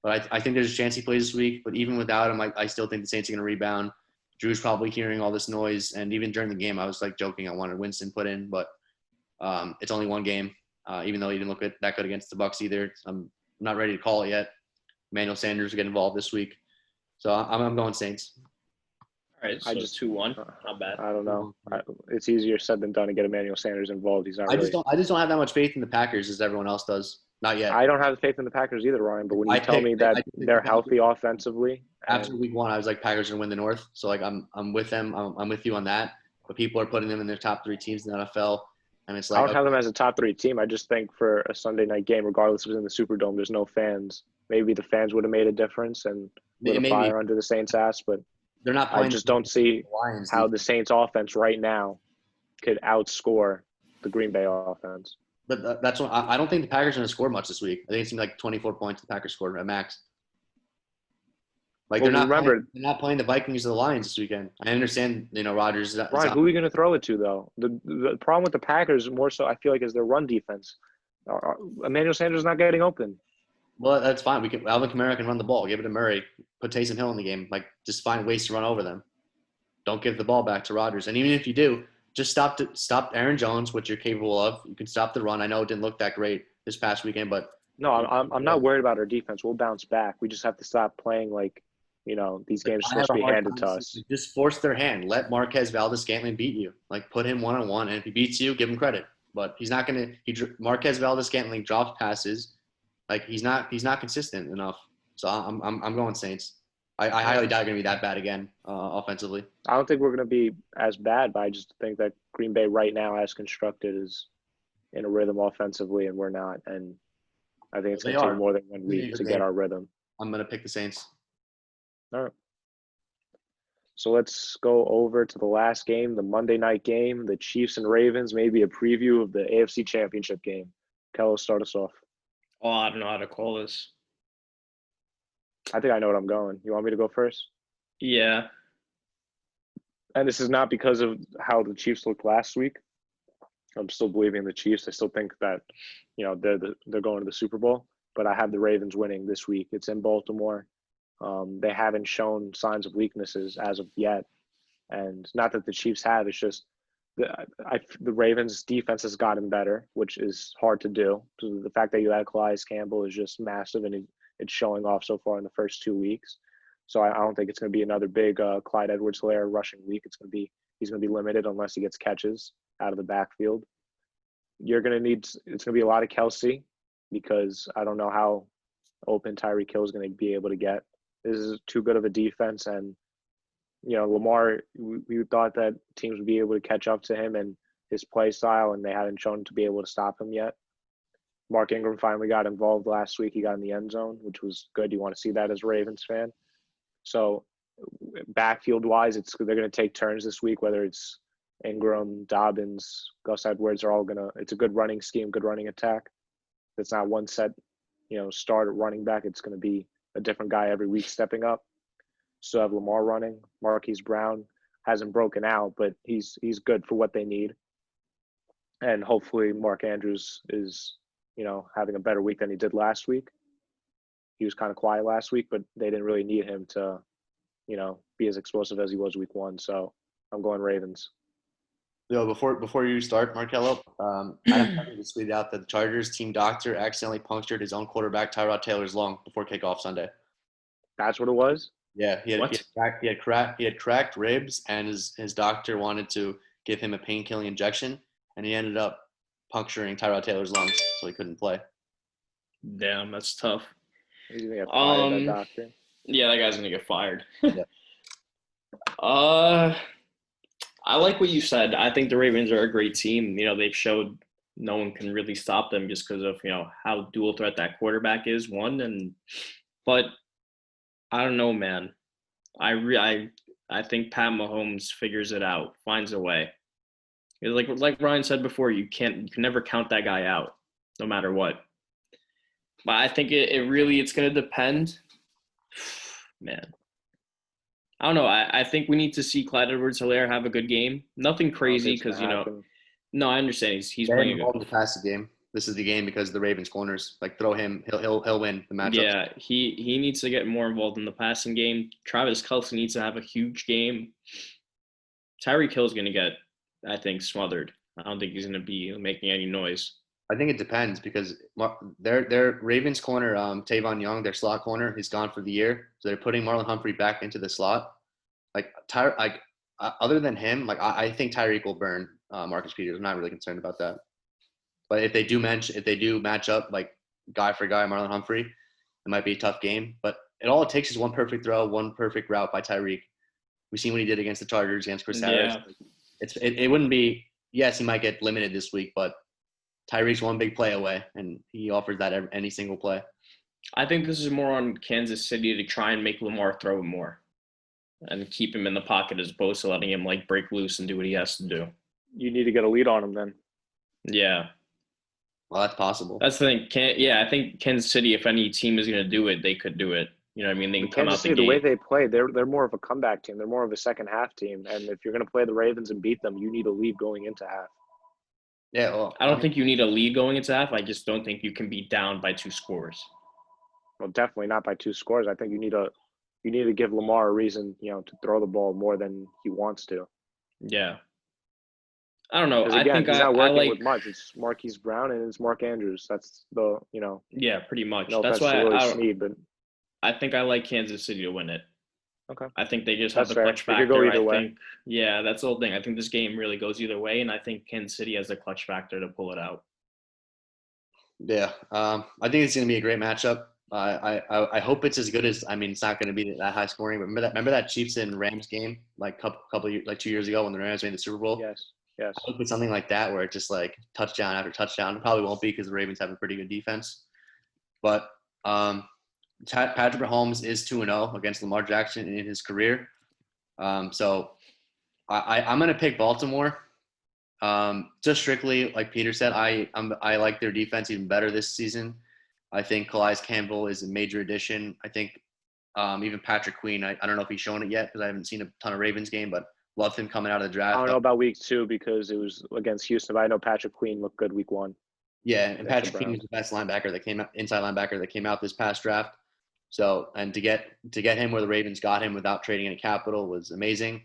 But I think there's a chance he plays this week. But even without him, I still think the Saints are going to rebound. Drew's probably hearing all this noise. And even during the game, I was joking. I wanted Winston put in. But it's only one game, even though he didn't look that good against the Bucs either. I'm not ready to call it yet. Emmanuel Sanders will get involved this week. So I'm going Saints. All right, so I just 2-1. Not bad. I don't know. It's easier said than done to get Emmanuel Sanders involved. He's not. I just don't have that much faith in the Packers as everyone else does. Not yet. I don't have faith in the Packers either, Ryan. But when you tell me that they're healthy offensively, after week 1, I was like, Packers are going to win the North. So I'm with them. I'm with you on that. But people are putting them in their top 3 teams in the NFL, and it's I don't have them as a top 3 team. I just think for a Sunday night game, regardless if it's in the Superdome, there's no fans. Maybe the fans would have made a difference and lit a fire under the Saints' ass, but. They're not playing. I just don't see how the Saints offense right now could outscore the Green Bay offense. But that's what I don't think the Packers are going to score much this week. I think it's going to be 24 points the Packers scored at max. Like Well, they're remember, not playing the Vikings or the Lions this weekend. I understand, Rodgers. Brian, who are you going to throw it to, though? The problem with the Packers more so, I feel like, is their run defense. Emmanuel Sanders is not getting open. Well, that's fine. Alvin Kamara can run the ball. Give it to Murray. Put Taysom Hill in the game. Like, just find ways to run over them. Don't give the ball back to Rodgers. And even if you do, just stop Aaron Jones, which you're capable of. You can stop the run. I know it didn't look that great this past weekend, but no, I'm not worried about our defense. We'll bounce back. We just have to stop playing like, these games are supposed to be handed to us. Just force their hand. Let Marquez Valdes-Scantling beat you. Like, put him one-on-one, and if he beats you, give him credit. But he's not going to – Marquez Valdes-Scantling drops passes. Like, he's not consistent enough. So I'm going Saints. I highly doubt going to be that bad again offensively. I don't think we're going to be as bad, but I just think that Green Bay right now, as constructed, is in a rhythm offensively, and we're not. And I think it's going to take more than 1 week to get our rhythm. I'm going to pick the Saints. All right. So let's go over to the last game, the Monday night game, the Chiefs and Ravens, maybe a preview of the AFC Championship game. Kello, start us off. Oh, I don't know how to call this. I think I know what I'm going. You want me to go first? Yeah. And this is not because of how the Chiefs looked last week. I'm still believing in the Chiefs. I still think that, they're going to the Super Bowl. But I have the Ravens winning this week. It's in Baltimore. They haven't shown signs of weaknesses as of yet. And not that the Chiefs have. It's just the Ravens' defense has gotten better, which is hard to do. So the fact that you had Calais Campbell is just massive, and it's showing off so far in the first 2 weeks. So I don't think it's going to be another big Clyde Edwards-Helaire rushing week. He's going to be limited unless he gets catches out of the backfield. It's going to be a lot of Kelsey, because I don't know how open Tyreek Hill is going to be able to get. This is too good of a defense, and Lamar, we thought that teams would be able to catch up to him and his play style, and they hadn't shown to be able to stop him yet. Mark Ingram finally got involved last week. He got in the end zone, which was good. You want to see that as a Ravens fan. So backfield-wise, they're going to take turns this week, whether it's Ingram, Dobbins, Gus Edwards are all going to – it's a good running scheme, good running attack. It's not one set, start at running back. It's going to be a different guy every week stepping up. So have Lamar running. Marquise Brown hasn't broken out, but he's good for what they need. And hopefully Mark Andrews is, having a better week than he did last week. He was kind of quiet last week, but they didn't really need him to, be as explosive as he was week one. So I'm going Ravens. Before you start, Markello, Adam just tweeted out that the Chargers team doctor accidentally punctured his own quarterback Tyrod Taylor's lung before kickoff Sunday. That's what it was? Yeah, he had cracked ribs, and his doctor wanted to give him a painkilling injection, and he ended up puncturing Tyrod Taylor's lungs, so he couldn't play. Damn, that's tough. He's gonna get fired, that doctor. Yeah, that guy's gonna get fired. Yeah. I like what you said. I think the Ravens are a great team. They've showed no one can really stop them just because of how dual threat that quarterback is. But I don't know, man. I think Pat Mahomes figures it out, finds a way. Like Ryan said before, you can never count that guy out, no matter what. But I think it's going to depend. Man. I don't know. I think we need to see Clyde Edwards-Helaire have a good game. Nothing crazy because, no, I understand he's playing a good the passing game. This is the game because the Ravens corners. Like, throw him. He'll win the matchup. Yeah, he needs to get more involved in the passing game. Travis Kelce needs to have a huge game. Tyreek Hill's going to get, I think, smothered. I don't think he's going to be making any noise. I think it depends because their Ravens corner, Tavon Young, their slot corner, he's gone for the year. So they're putting Marlon Humphrey back into the slot. Other than him, I think Tyreek will burn Marcus Peters. I'm not really concerned about that. But if they do match up guy for guy, Marlon Humphrey, it might be a tough game. But all it takes is one perfect throw, one perfect route by Tyreek. We've seen what he did against the Chargers, against Chris Harris. It wouldn't be. Yes, he might get limited this week, but Tyreek's one big play away, and he offers that any single play. I think this is more on Kansas City to try and make Lamar throw more and keep him in the pocket as opposed to letting him break loose and do what he has to do. You need to get a lead on him then. Yeah. Well, that's possible. That's the thing. I think Kansas City, if any team is going to do it, they could do it. You know what I mean? They can come Kansas out the City, the way gate. they play, they're more of a comeback team. They're more of a second half team. And if you're going to play the Ravens and beat them, you need a lead going into half. Yeah, well, I don't think you need a lead going into half. I just don't think you can be down by 2 scores. Well, definitely not by 2 scores. I think you need to give Lamar a reason, to throw the ball more than he wants to. Yeah. I don't know. Because I again, think he's I not working like with much. It's Marquise Brown and it's Mark Andrews. That's the, yeah, pretty much. no That's offense to why Willie Snead, but I think I like Kansas City to win it. okay. I think they just have That's the fair. clutch It could go factor. either I way. think yeah, that's the whole thing. I think this game really goes either way, and I think Kansas City has the clutch factor to pull it out. yeah. I think it's going to be a great matchup. I hope it's as good as. I mean, it's not going to be that high scoring. But remember that Chiefs and Rams game like couple years, like 2 years ago when the Rams made the Super Bowl. Yes. I hope it's something like that where it's just like touchdown after touchdown. It probably won't be because the Ravens have a pretty good defense. But Patrick Mahomes is 2-0 against Lamar Jackson in his career. So I'm going to pick Baltimore. Just strictly like Peter said, I like their defense even better this season. I think Calais Campbell is a major addition. I think even Patrick Queen, I don't know if he's shown it yet because I haven't seen a ton of Ravens game, but loved him coming out of the draft. I don't know about week 2 because it was against Houston, but I know Patrick Queen looked good week 1. Yeah, and Patrick Queen was the best linebacker that came out, inside linebacker that came out this past draft. So, and to get him where the Ravens got him without trading any capital was amazing.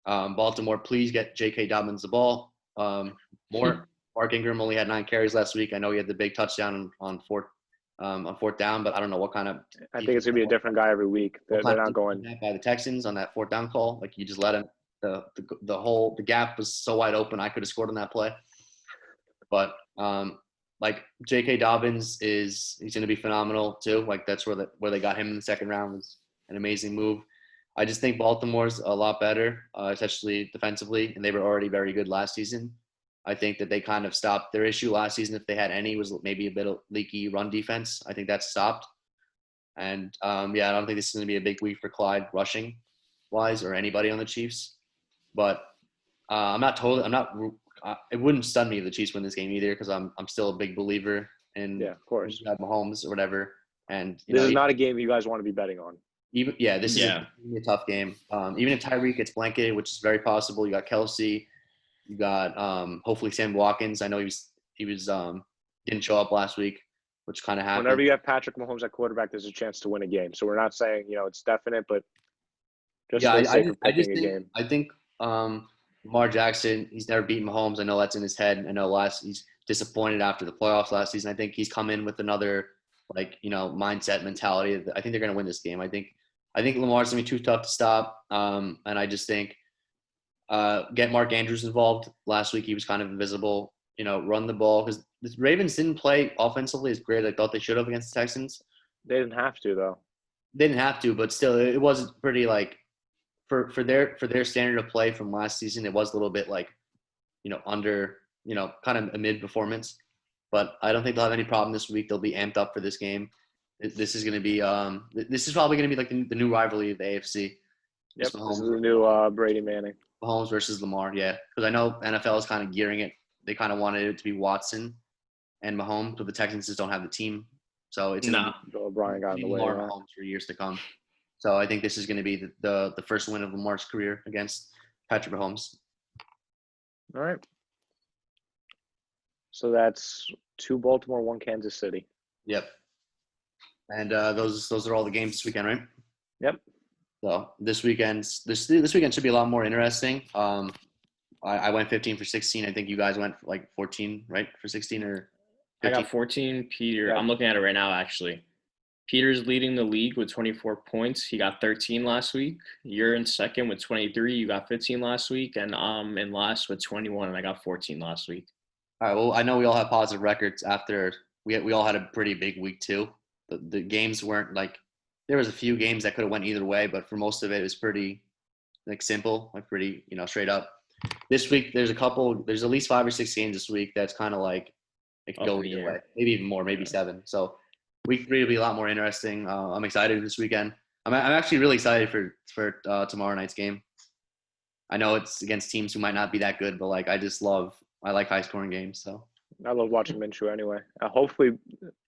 Baltimore, please get J.K. Dobbins the ball. More. Mark Ingram only had 9 carries last week. I know he had the big touchdown on fourth down, but I don't know what kind of. I think it's gonna be a different guy every week. They're not going by the Texans on that 4th down call. Like you just let him. The gap was so wide open. I could have scored on that play. But like J.K. Dobbins he's going to be phenomenal too. Like that's where they got him in the 2nd round was an amazing move. I just think Baltimore's a lot better, especially defensively, and they were already very good last season. I think that they kind of stopped their issue last season, if they had any, was maybe a bit of leaky run defense. I think that's stopped. And I don't think this is going to be a big week for Clyde rushing wise or anybody on the Chiefs. But it wouldn't stun me if the Chiefs win this game either because I'm still a big believer in of course. Mahomes or whatever. And this is not a game you guys want to be betting on. This is a tough game. Even if Tyreek gets blanketed, which is very possible, you got Kelsey, you got hopefully Sam Watkins. I know he was didn't show up last week, which kind of happened. Whenever you have Patrick Mahomes at quarterback, there's a chance to win a game. So we're not saying it's definite, but just for the sake of picking a game. I think Lamar Jackson, he's never beaten Mahomes. I know that's in his head. I know he's disappointed after the playoffs last season. I think he's come in with another mindset mentality. I think they're going to win this game. I think Lamar's going to be too tough to stop. And I just think get Mark Andrews involved. Last week he was kind of invisible. Run the ball because the Ravens didn't play offensively as great as I thought they should have against the Texans. They didn't have to though. They didn't have to, but still, it was pretty for their standard of play from last season. It was a little bit under kind of a mid performance. But I don't think they'll have any problem this week. They'll be amped up for this game. This is going to be this is probably going to be like the new rivalry of the AFC. Yep, this is the new Brady Manning. Mahomes versus Lamar, yeah. Because I know NFL is kind of gearing it. They kind of wanted it to be Watson and Mahomes, but the Texans just don't have the team. So it's Brian got in the way. Lamar Mahomes for years to come. So I think this is going to be the first win of Lamar's career against Patrick Mahomes. All right. So that's 2 Baltimore, 1 Kansas City. Yep. And those are all the games this weekend, right? Yep. So this weekend should be a lot more interesting. I went 15 for 16. I think you guys went 14, right, for 16 or 15? I got 14. Peter, Yeah. I'm looking at it right now, actually. Peter's leading the league with 24 points. He got 13 last week. You're in second with 23. You got 15 last week. And I'm in last with 21, and I got 14 last week. All right. Well, I know we all have positive records after we all had a pretty big week too. The games weren't there was a few games that could have went either way, but for most of it was pretty simple, pretty straight up. This week there's at least 5 or 6 games this week that's kind of it could go either way, maybe even more, maybe 7. So week 3 will be a lot more interesting. I'm excited this weekend. I'm actually really excited for tomorrow night's game. I know it's against teams who might not be that good, but I like high scoring games. So I love watching Minshew anyway. Hopefully,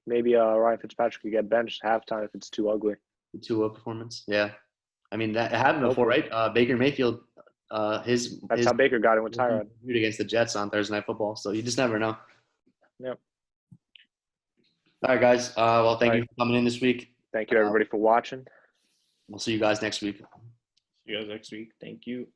maybe Ryan Fitzpatrick could get benched halftime if it's too ugly. The Tua performance. Yeah. I mean, that happened before, right? Baker Mayfield, his That's how Baker got in with Tyrod. against the Jets on Thursday Night Football. So you just never know. Yep. All right, guys. Well, thank you for coming in this week. Thank you, everybody, for watching. We'll see you guys next week. See you guys next week. Thank you.